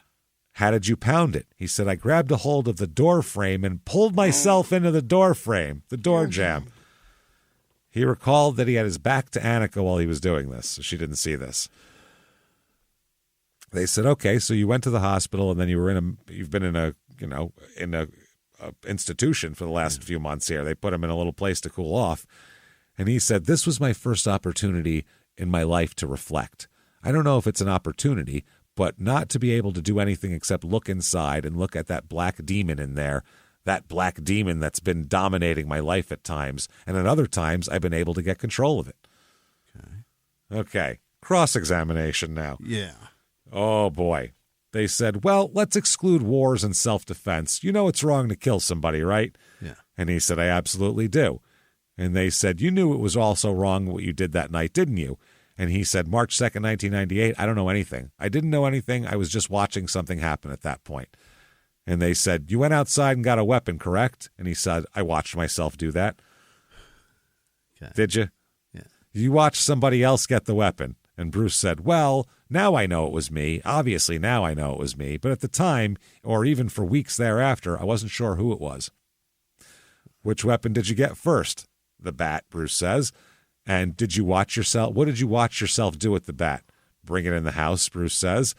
How did you pound it? He said, I grabbed a hold of the door frame and pulled myself into the door frame, the door jamb. He recalled that he had his back to Annika while he was doing this, so she didn't see this. They said, okay, so you went to the hospital, and then you've been in a institution for the last few months here. They put him in a little place to cool off. And he said, this was my first opportunity in my life to reflect. I don't know if it's an opportunity, but not to be able to do anything except look inside and look at that black demon in there, that black demon that's been dominating my life at times. And at other times, I've been able to get control of it. Okay. Cross-examination now. Yeah. Oh, boy. They said, well, let's exclude wars and self-defense. You know it's wrong to kill somebody, right? Yeah. And he said, I absolutely do. And they said, you knew it was also wrong what you did that night, didn't you? And he said, March 2nd, 1998, I don't know anything. I didn't know anything. I was just watching something happen at that point. And they said, you went outside and got a weapon, correct? And he said, I watched myself do that. Okay. Did you? Yeah. You watched somebody else get the weapon. And Bruce said, well, now I know it was me. Obviously, now I know it was me. But at the time, or even for weeks thereafter, I wasn't sure who it was. Which weapon did you get first? The bat, Bruce says. And did you watch yourself? What did you watch yourself do with the bat? Bring it in the house, Bruce says.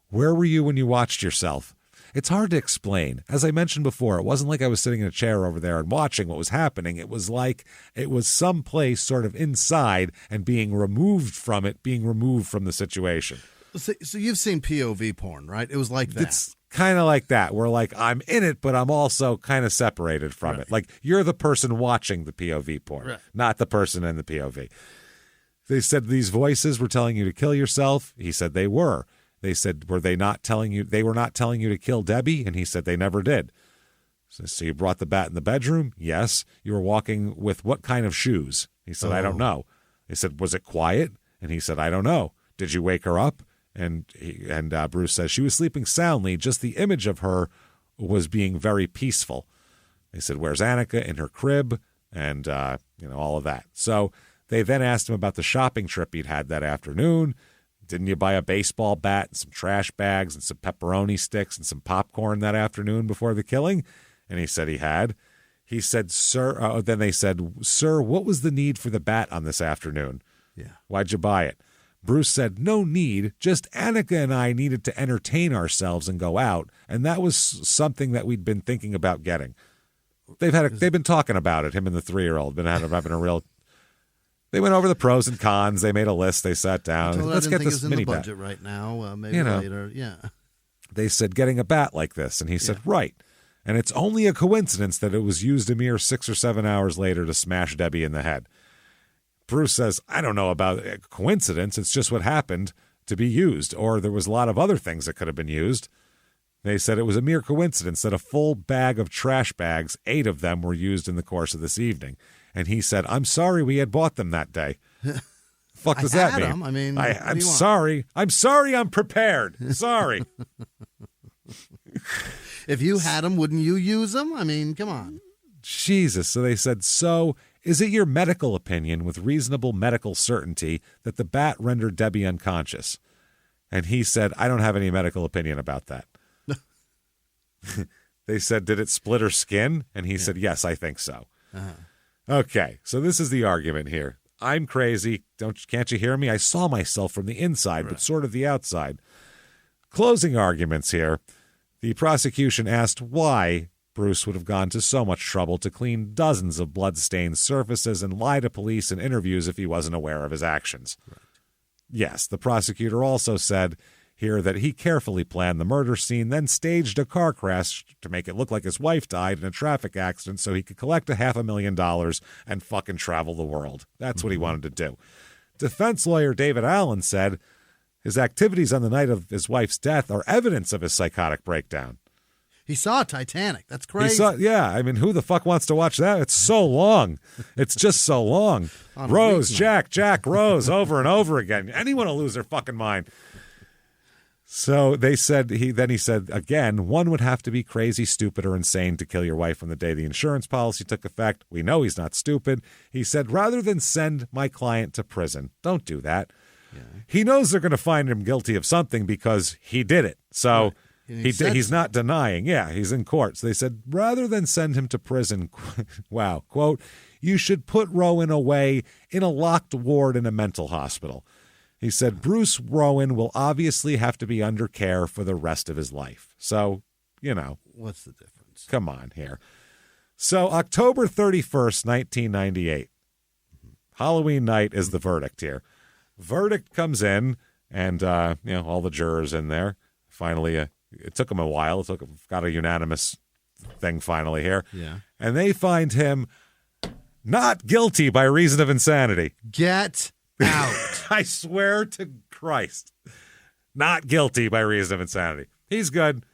Where were you when you watched yourself? It's hard to explain. As I mentioned before, it wasn't like I was sitting in a chair over there and watching what was happening. It was like it was someplace sort of inside and being removed from it, being removed from the situation. So you've seen POV porn, right? It was like that. It's kind of like that, where like I'm in it, but I'm also kind of separated from it. Like you're the person watching the POV porn, not the person in the POV. They said these voices were telling you to kill yourself. He said they were. They said, were they not telling you? They were not telling you to kill Debbie? And he said they never did. So you brought the bat in the bedroom? Yes. You were walking with what kind of shoes? He said, I don't know. They said, was it quiet? And he said, I don't know. Did you wake her up? And Bruce says she was sleeping soundly. Just the image of her was being very peaceful. They said, where's Annika? In her crib, and all of that. So they then asked him about the shopping trip he'd had that afternoon. Didn't you buy a baseball bat and some trash bags and some pepperoni sticks and some popcorn that afternoon before the killing? And he said he had. He said, sir. Then they said, sir, what was the need for the bat on this afternoon? Yeah. Why'd you buy it? Bruce said, no need, just Annika and I needed to entertain ourselves and go out, and that was something that we'd been thinking about getting. They've been talking about it, him and the 3-year-old, having a real... They went over the pros and cons, they made a list, they sat down, let's get this mini bat. Budget right now, maybe later, yeah. They said, getting a bat like this, and he said, right. And it's only a coincidence that it was used a mere 6 or 7 hours later to smash Debbie in the head. Bruce says, I don't know about a coincidence. It's just what happened to be used. Or there was a lot of other things that could have been used. They said it was a mere coincidence that a full bag of trash bags, 8 of them, were used in the course of this evening. And he said, I'm sorry we had bought them that day. Fuck does that mean? I mean, I'm sorry. I'm sorry I'm prepared. Sorry. If you had them, wouldn't you use them? I mean, come on. Jesus. So they said, so is it your medical opinion with reasonable medical certainty that the bat rendered Debbie unconscious? And he said, I don't have any medical opinion about that. They said, did it split her skin? And he said, yes, I think so. Uh-huh. Okay, so this is the argument here. I'm crazy. Can't you hear me? I saw myself from the inside, but sort of the outside. Closing arguments here. The prosecution asked why Bruce would have gone to so much trouble to clean dozens of blood-stained surfaces and lie to police in interviews if he wasn't aware of his actions. Right. Yes, the prosecutor also said here that he carefully planned the murder scene, then staged a car crash to make it look like his wife died in a traffic accident so he could collect $500,000 and fucking travel the world. That's what he wanted to do. Defense lawyer David Allen said his activities on the night of his wife's death are evidence of his psychotic breakdown. He saw Titanic. That's crazy. I mean, who the fuck wants to watch that? It's so long. It's just so long. Rose, Jack, Rose, over and over again. Anyone will lose their fucking mind. So he said, again, one would have to be crazy, stupid, or insane to kill your wife on the day the insurance policy took effect. We know he's not stupid. He said, rather than send my client to prison, don't do that. Yeah. He knows they're going to find him guilty of something because he did it. So he's not denying. Yeah, he's in court. So they said, rather than send him to prison, wow, quote, you should put Rowan away in a locked ward in a mental hospital. He said, Bruce Rowan will obviously have to be under care for the rest of his life. So, what's the difference? Come on here. So October 31st, 1998, Halloween night is the verdict here. Verdict comes in, and, all the jurors in there. Finally, it took them a while. Got a unanimous thing finally here. Yeah. And they find him not guilty by reason of insanity. Get out. I swear to Christ. Not guilty by reason of insanity. He's good.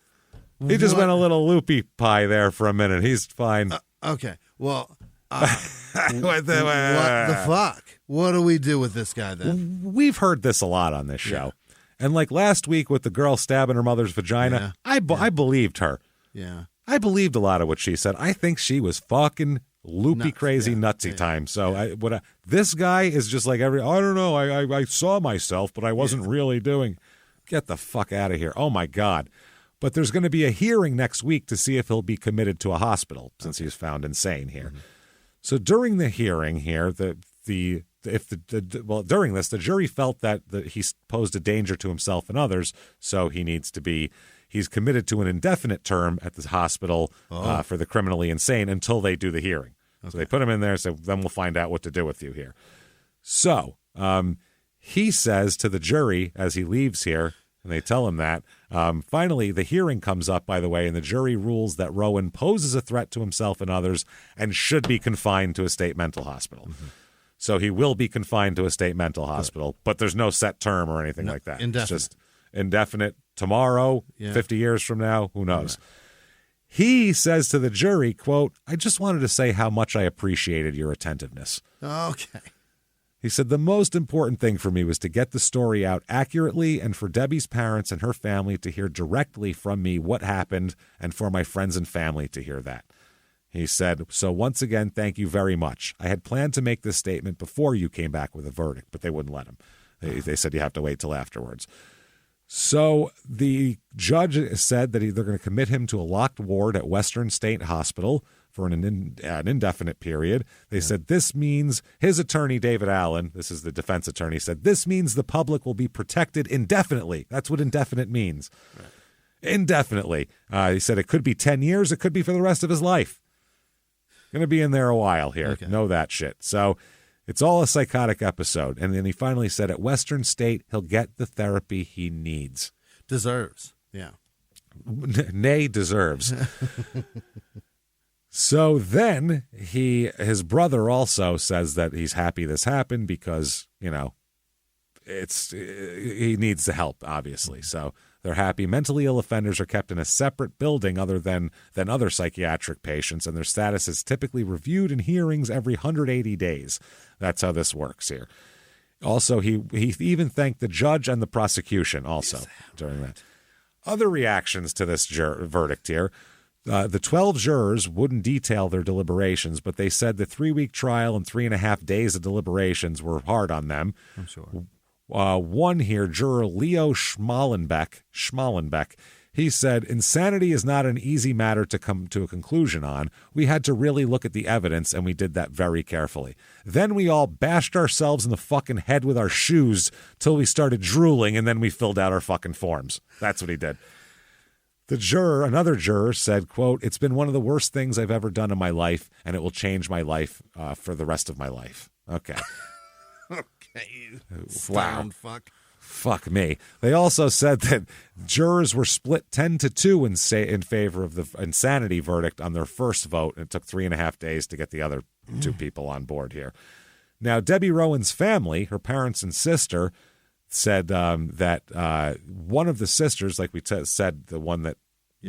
He just went a little loopy pie there for a minute. He's fine. Okay. Well, what the fuck? What do we do with this guy then? We've heard this a lot on this show. Yeah. And like last week with the girl stabbing her mother's vagina, I believed her. Yeah. I believed a lot of what she said. I think she was fucking loopy, crazy, nutsy time. So this guy is just like I don't know. I saw myself, but I wasn't really doing. Get the fuck out of here. Oh, my God. But there's going to be a hearing next week to see if he'll be committed to a hospital since he's found insane here. Mm-hmm. So during the hearing here, during this, the jury felt that he posed a danger to himself and others, so he's committed to an indefinite term at the hospital for the criminally insane until they do the hearing. Okay. So they put him in there, so then we'll find out what to do with you here. So he says to the jury as he leaves here, and they tell him that, finally the hearing comes up, by the way, and the jury rules that Rowan poses a threat to himself and others and should be confined to a state mental hospital. Mm-hmm. So he will be confined to a state mental hospital, but there's no set term or anything like that. Indefinite. It's just indefinite tomorrow, 50 years from now, who knows. Right. He says to the jury, quote, I just wanted to say how much I appreciated your attentiveness. Okay. He said, the most important thing for me was to get the story out accurately and for Debbie's parents and her family to hear directly from me what happened and for my friends and family to hear that. He said, so once again, thank you very much. I had planned to make this statement before you came back with a verdict, but they wouldn't let him. They said you have to wait till afterwards. So the judge said that they're going to commit him to a locked ward at Western State Hospital for an indefinite period. They said this means, his attorney, David Allen, this is the defense attorney, said this means the public will be protected indefinitely. That's what indefinite means. Right. Indefinitely. He said it could be 10 years. It could be for the rest of his life. Going to be in there a while here. Okay. Know that shit. So it's all a psychotic episode. And then he finally said at Western State, he'll get the therapy he needs. Deserves. Yeah. Nay, deserves. So then his brother also says that he's happy this happened because, he needs the help, obviously. So they're happy. Mentally ill offenders are kept in a separate building other than other psychiatric patients, and their status is typically reviewed in hearings every 180 days. That's how this works here. Also, he even thanked the judge and the prosecution also during that. Other reactions to this verdict here. The 12 jurors wouldn't detail their deliberations, but they said the 3-week trial and 3.5 days of deliberations were hard on them. I'm sure. One here, juror Leo Schmallenbeck, He said, insanity is not an easy matter to come to a conclusion on. We had to really look at the evidence, and we did that very carefully. Then we all bashed ourselves in the fucking head with our shoes till we started drooling, and then we filled out our fucking forms. That's what he did. Another juror said, quote, it's been one of the worst things I've ever done in my life, and it will change my life for the rest of my life. Okay. Okay. Wow. Fuck. Fuck me. They also said that jurors were split 10-2 in favor of the insanity verdict on their first vote, and it took 3.5 days to get the other two people on board here. Now, Debbie Rowan's family, her parents and sister, said that one of the sisters, like we said, the one that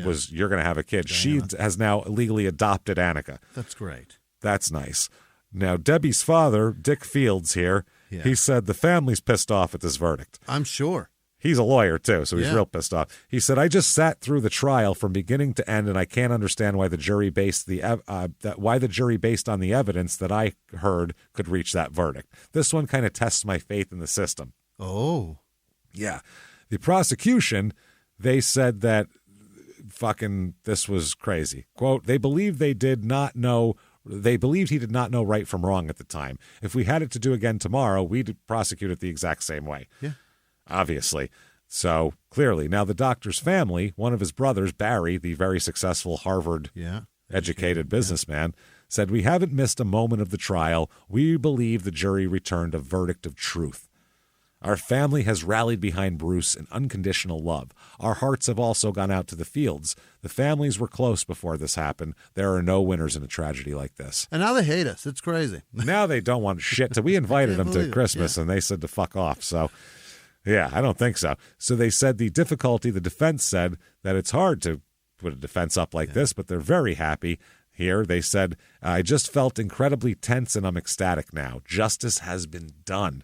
was, you're going to have a kid, Diana. She has now legally adopted Annika. That's great. That's nice. Now, Debbie's father, Dick Fields here, he said the family's pissed off at this verdict. I'm sure. He's a lawyer, too, so he's real pissed off. He said, I just sat through the trial from beginning to end, and I can't understand why the jury based on the evidence that I heard could reach that verdict. This one kind of tests my faith in the system. Oh. Yeah. The prosecution, they said that fucking this was crazy. Quote, they believed he did not know right from wrong at the time. If we had it to do again tomorrow, we'd prosecute it the exact same way. Yeah. Obviously. So clearly. Now the doctor's family, one of his brothers, Barry, the very successful Harvard educated businessman, said, we haven't missed a moment of the trial. We believe the jury returned a verdict of truth. Our family has rallied behind Bruce in unconditional love. Our hearts have also gone out to the Fields. The families were close before this happened. There are no winners in a tragedy like this. And now they hate us. It's crazy. Now they don't want shit. So we invited them to Christmas, and they said to fuck off. So, yeah, I don't think so. So they said the defense said that it's hard to put a defense up like this, but they're very happy. Here, they said, I just felt incredibly tense, and I'm ecstatic now. Justice has been done.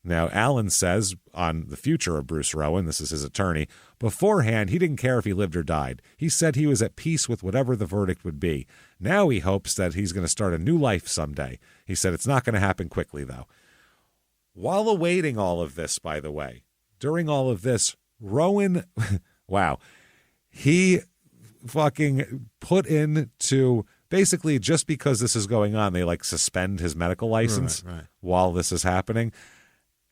Now, Allen says on the future of Bruce Rowan, this is his attorney, beforehand, he didn't care if he lived or died. He said he was at peace with whatever the verdict would be. Now he hopes that he's going to start a new life someday. He said it's not going to happen quickly, though. While awaiting all of this, by the way, during all of this, Rowan, wow, he fucking put into... Basically, just because this is going on, they like suspend his medical license while this is happening.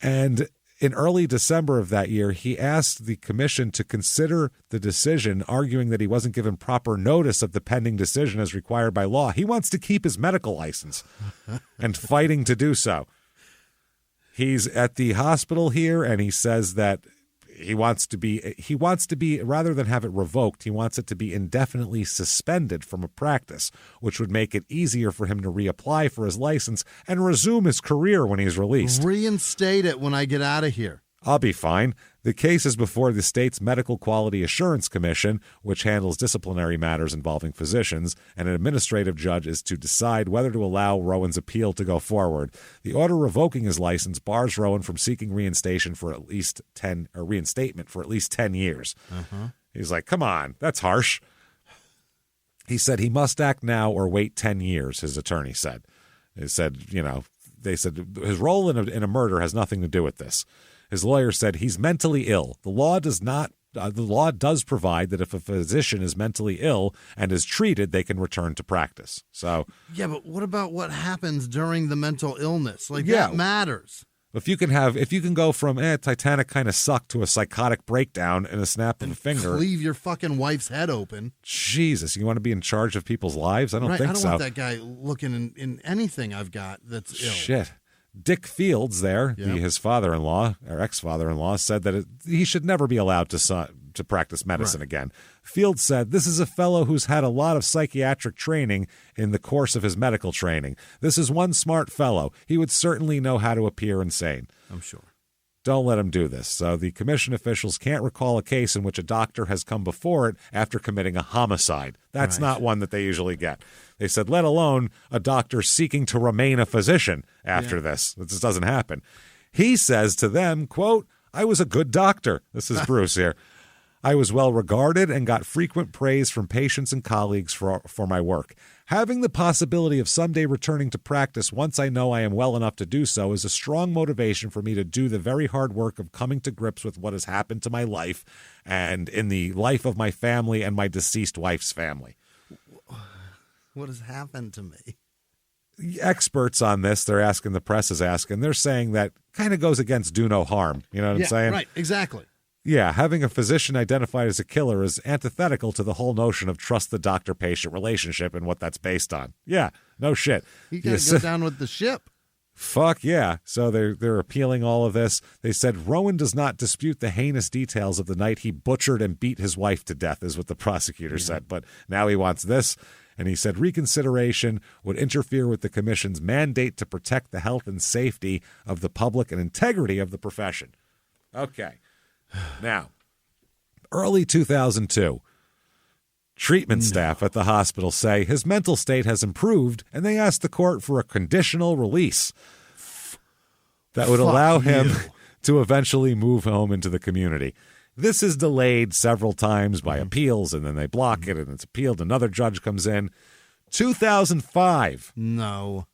And in early December of that year, he asked the commission to consider the decision, arguing that he wasn't given proper notice of the pending decision as required by law. He wants to keep his medical license and fighting to do so. He's at the hospital here, and he says that he wants to be, rather than have it revoked, he wants it to be indefinitely suspended from a practice, which would make it easier for him to reapply for his license and resume his career when he's released. Reinstate it when I get out of here. I'll be fine. The case is before the state's Medical Quality Assurance Commission, which handles disciplinary matters involving physicians, and an administrative judge is to decide whether to allow Rowan's appeal to go forward. The order revoking his license bars Rowan from seeking reinstatement for at least 10 years. He's like, come on, that's harsh. He said he must act now or wait 10 years, his attorney said. He said, they said his role in a murder has nothing to do with this. His lawyer said he's mentally ill. The law does provide that if a physician is mentally ill and is treated, they can return to practice. So yeah, but what about what happens during the mental illness? That matters. If you can go from Titanic kind of sucked to a psychotic breakdown in a snap of a finger, cleave your fucking wife's head open. Jesus, you want to be in charge of people's lives? I don't think so. I don't want that guy looking in anything I've got that's ill. Shit. Dick Fields there, his father-in-law, or ex-father-in-law, said that he should never be allowed to practice medicine again. Fields said, this is a fellow who's had a lot of psychiatric training in the course of his medical training. This is one smart fellow. He would certainly know how to appear insane. I'm sure. Don't let him do this. So the commission officials can't recall a case in which a doctor has come before it after committing a homicide. That's not one that they usually get. They said, let alone a doctor seeking to remain a physician after this. This doesn't happen. He says to them, quote, I was a good doctor. This is Bruce here. I was well regarded and got frequent praise from patients and colleagues for my work. Having the possibility of someday returning to practice once I know I am well enough to do so is a strong motivation for me to do the very hard work of coming to grips with what has happened to my life and in the life of my family and my deceased wife's family. What has happened to me? Experts on this, the press is asking, they're saying that kind of goes against do no harm. You know what I'm saying? Right, exactly. Yeah, having a physician identified as a killer is antithetical to the whole notion of trust the doctor-patient relationship and what that's based on. Yeah, no shit. You got to go down with the ship. Fuck yeah. So they're appealing all of this. They said Rowan does not dispute the heinous details of the night he butchered and beat his wife to death, is what the prosecutor said. But now he wants this. And he said reconsideration would interfere with the commission's mandate to protect the health and safety of the public and integrity of the profession. Okay. Now, early 2002, treatment staff at the hospital say his mental state has improved, and they asked the court for a conditional release that would allow him to eventually move home into the community. This is delayed several times by appeals, and then they block it, and it's appealed. Another judge comes in. 2005. No.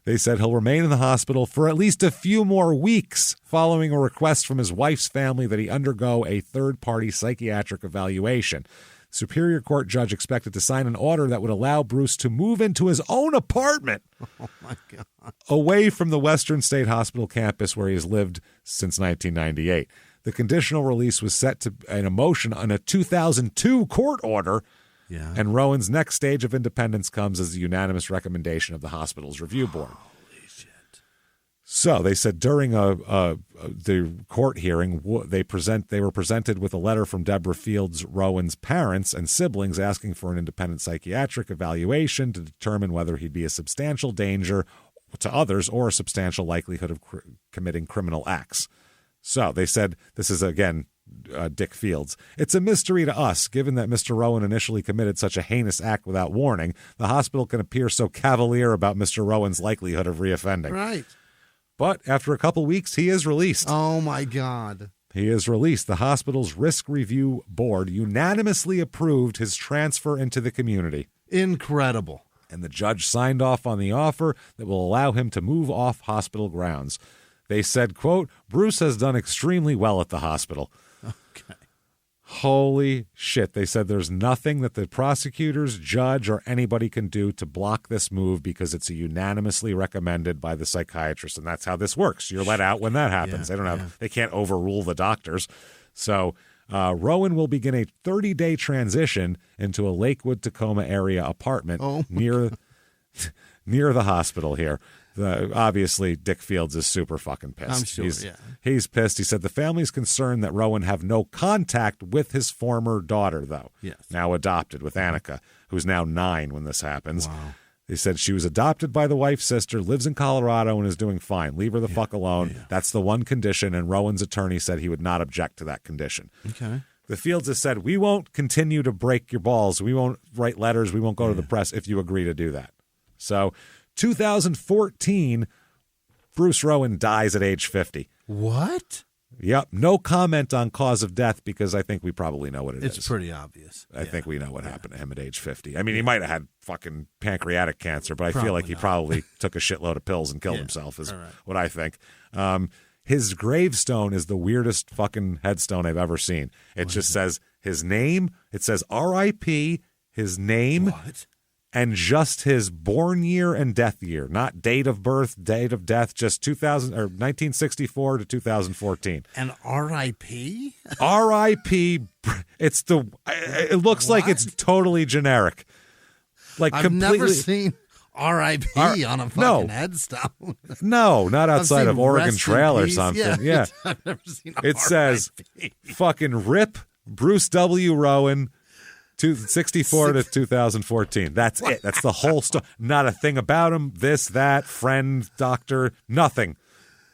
They said he'll remain in the hospital for at least a few more weeks following a request from his wife's family that he undergo a third-party psychiatric evaluation. Superior Court judge expected to sign an order that would allow Bruce to move into his own apartment. Oh, my God. Away from the Western State Hospital campus where he has lived since 1998. The conditional release was set to an motion on a 2002 court order. Yeah. And Rowan's next stage of independence comes as a unanimous recommendation of the hospital's review board. Holy shit. So they said during the court hearing, they were presented with a letter from Deborah Fields, Rowan's parents and siblings, asking for an independent psychiatric evaluation to determine whether he'd be a substantial danger to others or a substantial likelihood of committing criminal acts. So they said, this is, again, Dick Fields. It's a mystery to us, given that Mr. Rowan initially committed such a heinous act without warning. The hospital can appear so cavalier about Mr. Rowan's likelihood of reoffending. Right. But after a couple weeks, he is released. Oh, my God. He is released. The hospital's risk review board unanimously approved his transfer into the community. Incredible. And the judge signed off on the offer that will allow him to move off hospital grounds. They said, quote, Bruce has done extremely well at the hospital. Okay. Holy shit. They said there's nothing that the prosecutors, judge, or anybody can do to block this move because it's unanimously recommended by the psychiatrist. And that's how this works. You're let out when that happens. They can't overrule the doctors. So Rowan will begin a 30-day transition into a Lakewood, Tacoma area apartment near the hospital here. Obviously, Dick Fields is super fucking pissed. I'm sure, He's pissed. He said the family's concerned that Rowan have no contact with his former daughter, though. Yes. Now adopted with Annika, who's now 9 when this happens. Wow. They said she was adopted by the wife's sister, lives in Colorado, and is doing fine. Leave her the fuck alone. Yeah. That's the one condition, and Rowan's attorney said he would not object to that condition. Okay. The Fields has said, we won't continue to break your balls. We won't write letters. We won't go to the press if you agree to do that. So 2014, Bruce Rowan dies at age 50. What? Yep. No comment on cause of death because I think we probably know what it is. It's pretty obvious. I think we know what happened to him at age 50. I mean, he might have had fucking pancreatic cancer, but I feel like he probably took a shitload of pills and killed himself is what I think. His gravestone is the weirdest fucking headstone I've ever seen. It just says his name. It says R.I.P., his name. What? And just his born year and death year, not date of birth, date of death, just 1964 to 2014. And R.I.P.? R.I.P. It looks like it's totally generic. Like I've completely. Never seen R.I.P. on a fucking headstone. No, not outside of Oregon Trail or peace. something. Yeah. I've never seen it says fucking RIP Bruce W. Rowan. 64 to 2014. That's it. That's the whole story. Not a thing about him. This, that, friend, doctor, nothing.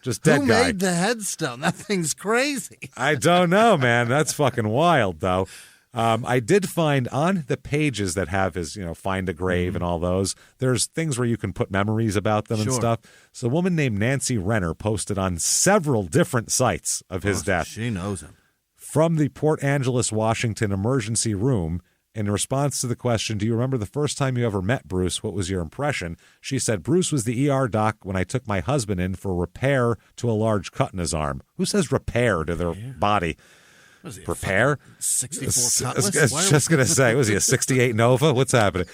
Just dead guy. Who made the headstone? That thing's crazy. I don't know, man. That's fucking wild, though. I did find on the pages that have his, find a grave and all those, there's things where you can put memories about them and stuff. So a woman named Nancy Renner posted on several different sites of his death. She knows him. From the Port Angeles, Washington emergency room, In response to the question, do you remember the first time you ever met Bruce? What was your impression? She said, Bruce was the ER doc when I took my husband in for repair to a large cut in his arm. Who says repair to their body? Was he Repair? 64 I was Cutlass? just going to say, was he a 68 Nova? What's happening?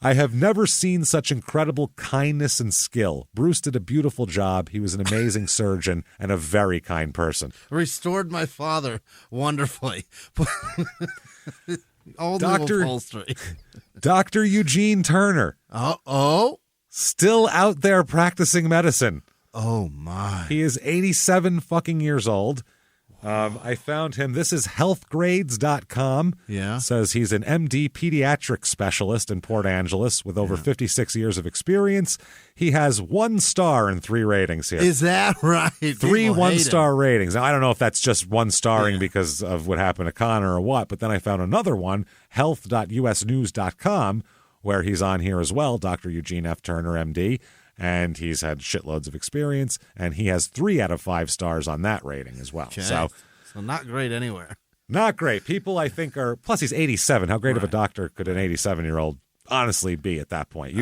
I have never seen such incredible kindness and skill. Bruce did a beautiful job. He was an amazing surgeon and a very kind person. Restored my father wonderfully. All Dr. new upholstery. Dr. Eugene Turner. Oh. Still out there practicing medicine. Oh, my. He is 87 fucking years old. I found him. This is healthgrades.com. Yeah. Says he's an MD pediatric specialist in Port Angeles with over 56 years of experience. He has 1 star and 3 ratings here. Is that right? 3 People hate 1-star him. ratings. Now, I don't know if that's just 1-starring because of what happened to Connor or what, but then I found another one, health.usnews.com, where he's on here as well, Dr. Eugene F. Turner, MD. And he's had shitloads of experience, and he has 3 out of 5 stars on that rating as well. Okay. So not great anywhere. not great. People, I think, are... Plus, he's 87. How great of a doctor could an 87-year-old honestly be at that point?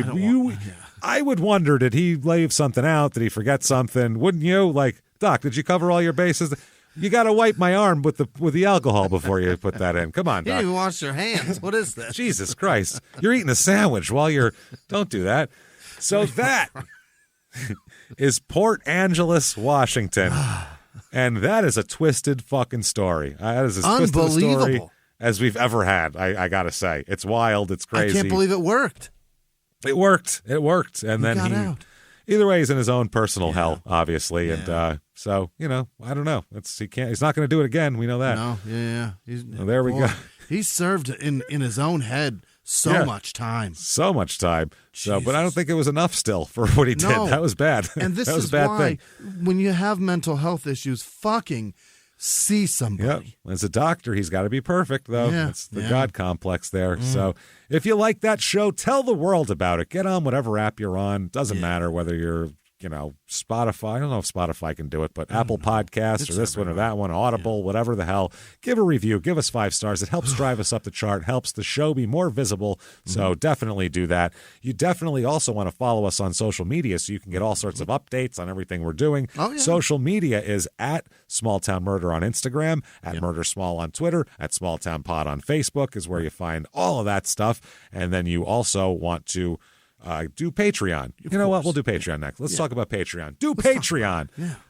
I would wonder, did he leave something out? Did he forget something? Wouldn't you? Like, Doc, did you cover all your bases? You got to wipe my arm with the alcohol before you put that in. Come on, You Doc. didn't even wash your hands. What is this? Jesus Christ. You're eating a sandwich while you're... Don't do that. So that is Port Angeles, Washington. And that is a twisted fucking story. That is as twisted a story Unbelievable. as we've ever had, I got to say. It's wild. It's crazy. I can't believe it worked. It worked. And then got out. Either way, he's in his own personal hell, obviously. Yeah. And so, I don't know. He's not going to do it again. We know that. No, yeah. Well, there we go. He served in his own head much time. So much time. So, but I don't Jesus. think it was enough still for what he did. No. That was bad. And this that was is a bad why thing. when you have mental health issues, fucking see somebody. Yep. As a doctor, he's got to be perfect, though. Yeah. It's the God complex there. So if you like that show, tell the world about it. Get on whatever app you're on. Doesn't matter whether you're, Spotify. I don't know if Spotify can do it, but Apple Podcasts or this one or that one, Audible, whatever the hell. Give a review. Give us 5 stars. It helps drive us up the chart, helps the show be more visible. So definitely do that. You definitely also want to follow us on social media so you can get all sorts of updates on everything we're doing. Oh, yeah. Social media is at Small Town Murder on Instagram, at Murder Small on Twitter, at Small Town Pod on Facebook is where you find all of that stuff. And then you also want to do Patreon. You know what? We'll do Patreon next. Let's talk about Patreon. Do Patreon.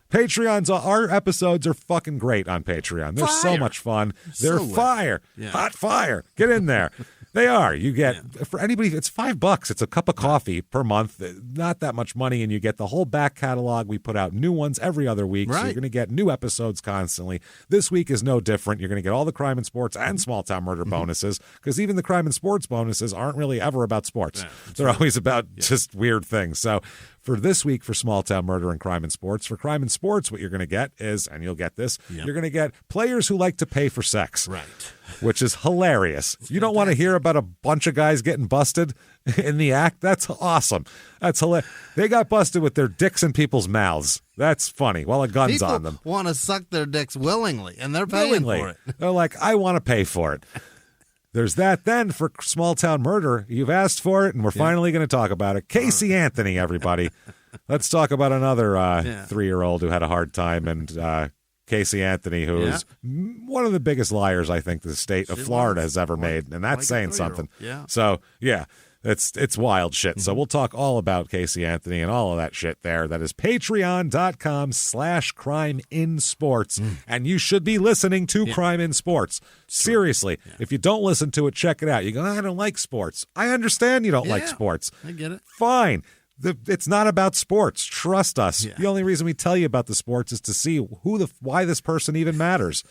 Patreon's our episodes are fucking great on Patreon. They're so much fun. They're fire. Hot fire. Get in there. They are. You get for anybody. It's $5. It's a cup of coffee per month. Not that much money, and you get the whole back catalog. We put out new ones every other week, so you're going to get new episodes constantly. This week is no different. You're going to get all the crime and sports and small town murder bonuses, because even the crime and sports bonuses aren't really ever about sports. They're always about just weird things. So for this week, for Small Town Murder and Crime and Sports, for Crime and Sports, what you're going to get is, and you'll get this, you're going to get players who like to pay for sex. Right. Which is hilarious. You don't want to hear about a bunch of guys getting busted in the act? That's awesome. That's hilarious. They got busted with their dicks in people's mouths. That's funny. While a gun's on them. People want to suck their dicks willingly, and they're paying for it. They're like, I want to pay for it. There's that. Then for Small Town Murder, you've asked for it, and we're finally going to talk about it. Casey Anthony, everybody. Let's talk about another 3-year-old who had a hard time, and Casey Anthony, who is one of the biggest liars I think the state of Florida has ever made, and that's saying something. So, it's wild shit. So we'll talk all about Casey Anthony and all of that shit there. That is patreon.com/crime in sports. And you should be listening to Crime in Sports. Seriously, if you don't listen to it, check it out. You go, I don't like sports. I understand you don't like sports. I get it. Fine. It's not about sports. Trust us. The only reason we tell you about the sports is to see why this person even matters.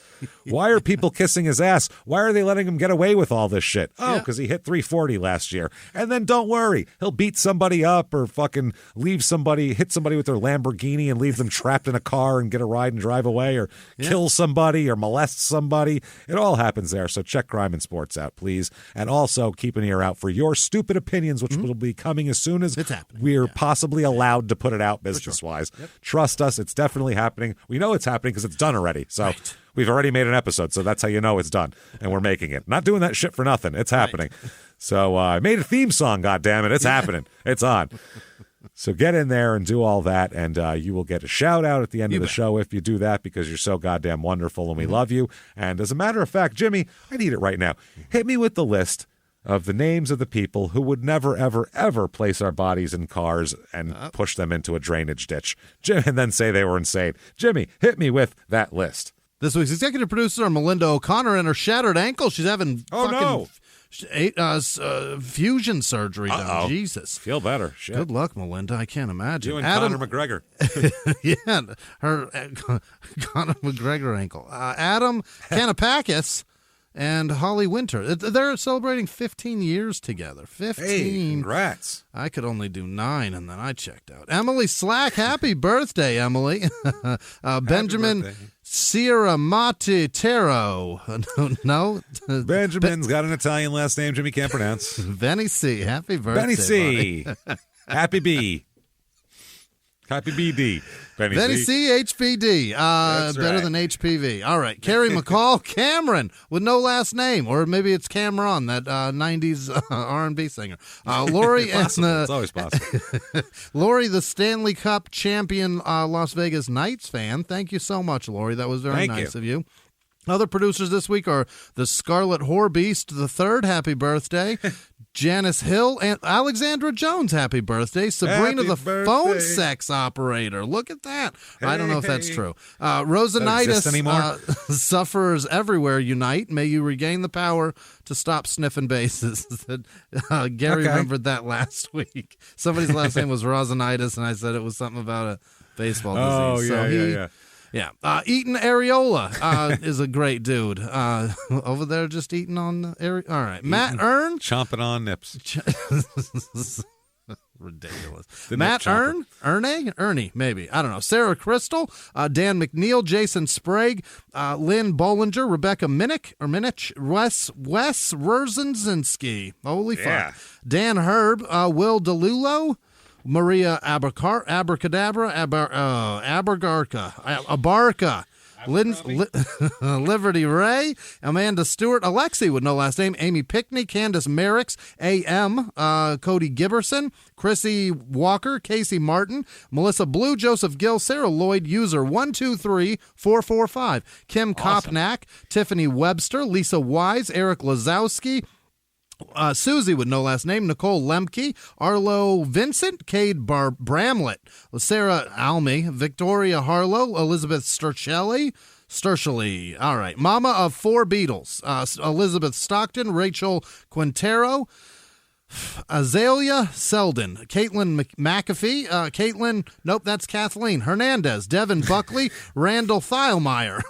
Why are people kissing his ass? Why are they letting him get away with all this shit? Oh, because he hit 340 last year. And then don't worry, he'll beat somebody up or fucking hit somebody with their Lamborghini and leave them trapped in a car and get a ride and drive away, or kill somebody or molest somebody. It all happens there. So check Crime and Sports out, please. And also keep an ear out for your stupid opinions, which will be coming as soon as it's happening. we are possibly allowed to put it out business-wise. Sure. Yep. Trust us, it's definitely happening. We know it's happening because it's done already. So we've already made an episode, so that's how you know it's done. And we're making it. Not doing that shit for nothing. It's happening. So I made a theme song, goddammit. It's happening. It's on. So get in there and do all that, and you will get a shout-out at the end of the show if you do that, because you're so goddamn wonderful, and we love you. And as a matter of fact, Jimmy, I need it right now. Hit me with the list of the names of the people who would never, ever, ever place our bodies in cars and push them into a drainage ditch, and then say they were insane. Jimmy, hit me with that list. This week's executive producer are Melinda O'Connor and her shattered ankle. She's having fusion surgery done. Jesus. Feel better. Shit. Good luck, Melinda. I can't imagine. You and Conor McGregor. Yeah, her Conor McGregor ankle. Adam Kanapakis and Holly Winter. They're celebrating 15 years together. 15. Hey, congrats. I could only do 9, and then I checked out. Emily Slack, happy birthday, Emily. Benjamin birthday. Sierra Matitero. No. Benjamin's got an Italian last name Jimmy can't pronounce. Benny C. Happy birthday, Benny C. Happy B. Happy BD. Benny C. HPD. Better than HPV. All right. Carrie McCall, Cameron, with no last name. Or maybe it's Cameron, that 90s R&B singer. Lori and it's always possible. Lori, the Stanley Cup champion Las Vegas Knights fan. Thank you so much, Lori. That was very nice of you. Other producers this week are the Scarlet Whore Beast III. Happy birthday. Janice Hill and Alexandra Jones, happy birthday. Sabrina, happy the birthday. phone sex operator. Look at that. I don't know if that's true. Rosanitis, sufferers everywhere unite. May you regain the power to stop sniffing bases. Gary remembered that last week. Somebody's last name was Rosanitis, and I said it was something about a baseball disease. Yeah. Eaton Areola is a great dude. Over there just eating on All right. Matt Earn. Chomping on nips. Ridiculous. Matt Earn? Ernie, maybe. I don't know. Sarah Crystal, Dan McNeil, Jason Sprague, Lynn Bollinger, Rebecca Minich, Wes Rurzenzinski. Holy fuck. Dan Herb, Will DeLulo, Maria Abracadabra, Abarca, Liberty Ray, Amanda Stewart, Alexi with no last name, Amy Pickney, Candace Merricks, A.M., Cody Giberson, Chrissy Walker, Casey Martin, Melissa Blue, Joseph Gill, Sarah Lloyd, user 123445, Kim Kopnack, Tiffany Webster, Lisa Wise, Eric Lazowski, Susie with no last name, Nicole Lemke, Arlo Vincent, Cade Bramlett, Sarah Almy, Victoria Harlow, Elizabeth Sturchelli. All right. Mama of 4 Beatles, Elizabeth Stockton, Rachel Quintero, Azalea Selden, Caitlin McAfee, Caitlin, nope, that's Kathleen Hernandez, Devin Buckley, Randall Thielmeyer.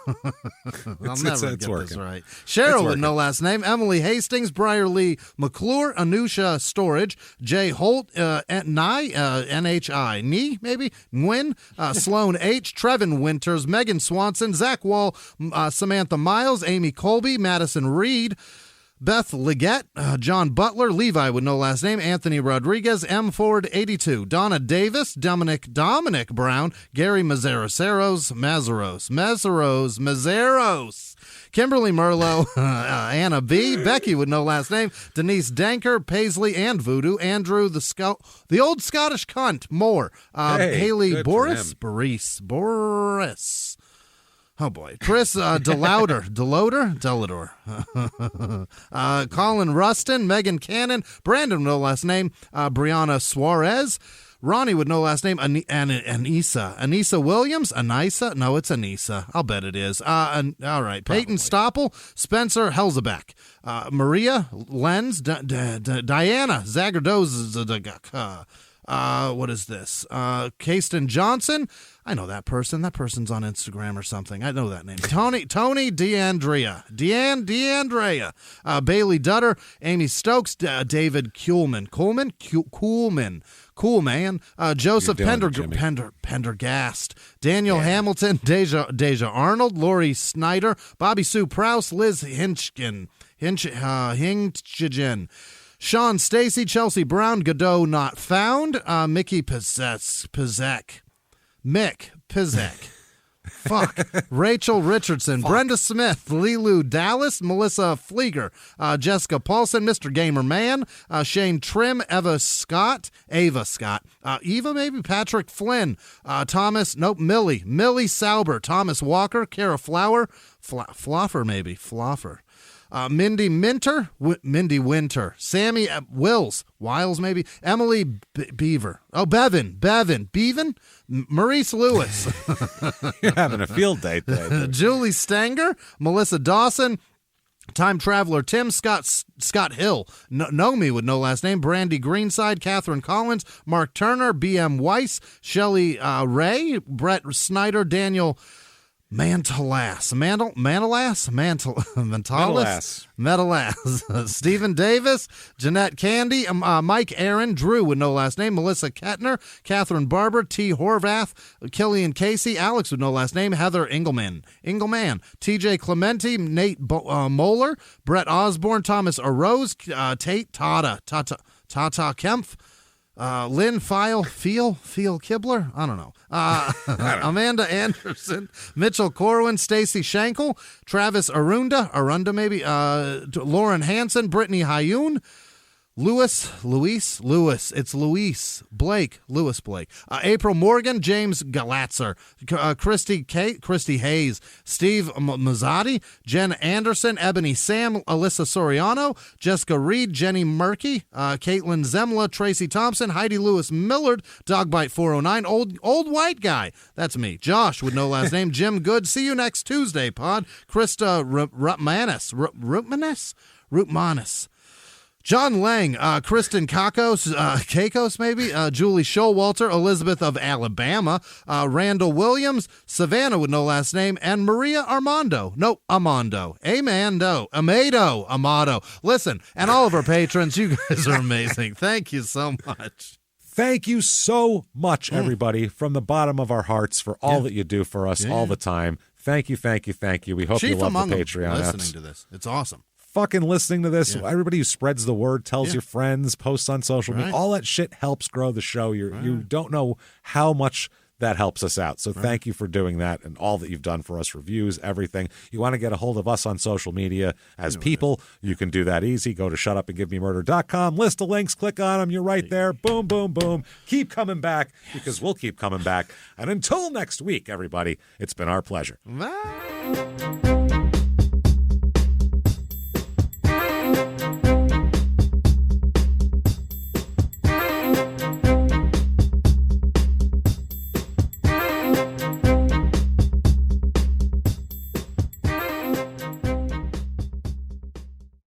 I'll never get this right. Cheryl with no last name, Emily Hastings, Briar Lee McClure, Anusha Storage, Jay Holt, NHI, Nee, maybe, Nguyen, Sloan H, Trevin Winters, Megan Swanson, Zach Wall, Samantha Miles, Amy Colby, Madison Reed, Beth Leggett, John Butler, Levi with no last name, Anthony Rodriguez, M. Ford 82, Donna Davis, Dominic Brown, Gary Mazeros, Kimberly Merlot, Anna B., Becky with no last name, Denise Danker, Paisley and Voodoo, Andrew the old Scottish cunt, Moore, Haley Boris. Oh, boy. Chris Delauder. Colin Rustin, Megan Cannon, Brandon, no last name, Brianna Suarez, Ronnie with no last name, Anissa Williams, Anissa? No, it's Anissa. I'll bet it is. All right. Peyton Stoppel, Spencer Helzebeck, Maria Lenz, Diana Zagardoz, what is this? Kasten Johnson. I know that person. That person's on Instagram or something. I know that name. Tony DeAndrea. Bailey Dutter. Amy Stokes. David Kuhlman. Cool man. Joseph Pendergast. Daniel Hamilton. Deja Arnold. Lori Snyder. Bobby Sue Prouse. Liz Hinchgen. Sean Stacy, Chelsea Brown, Godot not found, Mickey Pizek. Mick Pizek. Fuck. Rachel Richardson, Brenda Smith, Lilu Dallas, Melissa Flieger, Jessica Paulson, Mr. Gamer Man, Shane Trim, Ava Scott, Eva maybe, Patrick Flynn, Millie Sauber, Thomas Walker, Kara Flower, Floffer, Mindy Winter, Sammy Wiles maybe, Emily Beaver, Bevan, Maurice Lewis. You're having a field day today. Julie Stanger, Melissa Dawson, Time Traveler Tim, Scott Hill, know me with no last name, Brandy Greenside, Catherine Collins, Mark Turner, B.M. Weiss, Shelley Ray, Brett Snyder, Daniel Metalas, Stephen Davis, Jeanette Candy, Mike Aaron, Drew with no last name, Melissa Kettner, Catherine Barber, T. Horvath, Killian Casey, Alex with no last name, Heather Engelman, TJ Clementi, Nate Moeller, Brett Osborne, Thomas Arose, Tate Tata Kempf, Lynn File Kibler, I don't know. Amanda Anderson, Mitchell Corwin, Stacy Schenkel, Travis Arunda maybe, Lauren Hansen, Brittany Hayun, Lewis, it's Lewis Blake, April Morgan, James Galatzer, Christy Hayes, Steve Mazzotti, Jen Anderson, Ebony Sam, Alyssa Soriano, Jessica Reed, Jenny Murky, Caitlin Zemla, Tracy Thompson, Heidi Lewis Millard, Dogbite 409, old white guy, that's me, Josh with no last name, Jim Good, see you next Tuesday, pod, Krista Rootmanis, John Lang, Kristen Kakos maybe, Julie Showalter, Elizabeth of Alabama, Randall Williams, Savannah with no last name, and Maria Amado. Listen, and all of our patrons, you guys are amazing. Thank you so much. Thank you so much, everybody, from the bottom of our hearts for all that you do for us all the time. Thank you. We hope you love the Patreon. Listening to this, it's awesome. Fucking listening to this. Everybody who spreads the word, tells your friends, posts on social media, all that shit helps grow the show. You don't know how much that helps us out. So thank you for doing that and all that you've done for us, reviews, everything. You want to get a hold of us on social media as people, you can do that easy. Go to shutupandgivememurder.com, list of links, click on them. You're right there. Boom, boom, boom. Keep coming back because we'll keep coming back. And until next week, everybody, it's been our pleasure. Bye.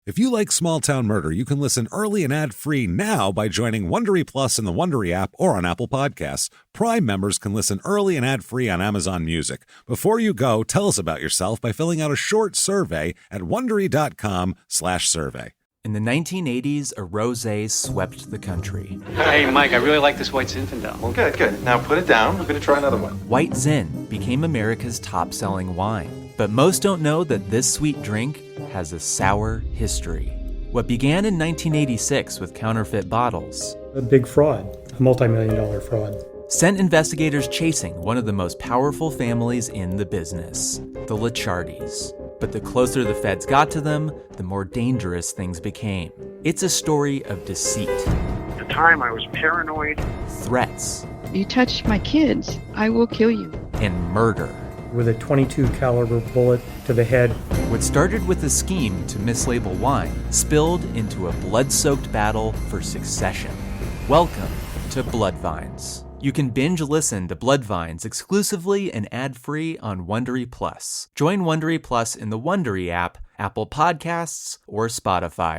If you like Small Town Murder, you can listen early and ad-free now by joining Wondery Plus in the Wondery app or on Apple Podcasts. Prime members can listen early and ad-free on Amazon Music. Before you go, tell us about yourself by filling out a short survey at Wondery.com/survey. In the 1980s, a rosé swept the country. Hey, Mike, I really like this White Zinfandel. Well, good. Now put it down. We're going to try another one. White Zin became America's top-selling wine. But most don't know that this sweet drink has a sour history. What began in 1986 with counterfeit bottles. A big fraud, a multi-million-dollar fraud. Sent investigators chasing one of the most powerful families in the business, the Licciardis. But the closer the feds got to them, the more dangerous things became. It's a story of deceit. At the time, I was paranoid. Threats. You touch my kids, I will kill you. And murder. With a .22 caliber bullet to the head. What started with a scheme to mislabel wine spilled into a blood-soaked battle for succession. Welcome to Bloodvines. You can binge listen to Bloodvines exclusively and ad-free on Wondery Plus. Join Wondery Plus in the Wondery app, Apple Podcasts, or Spotify.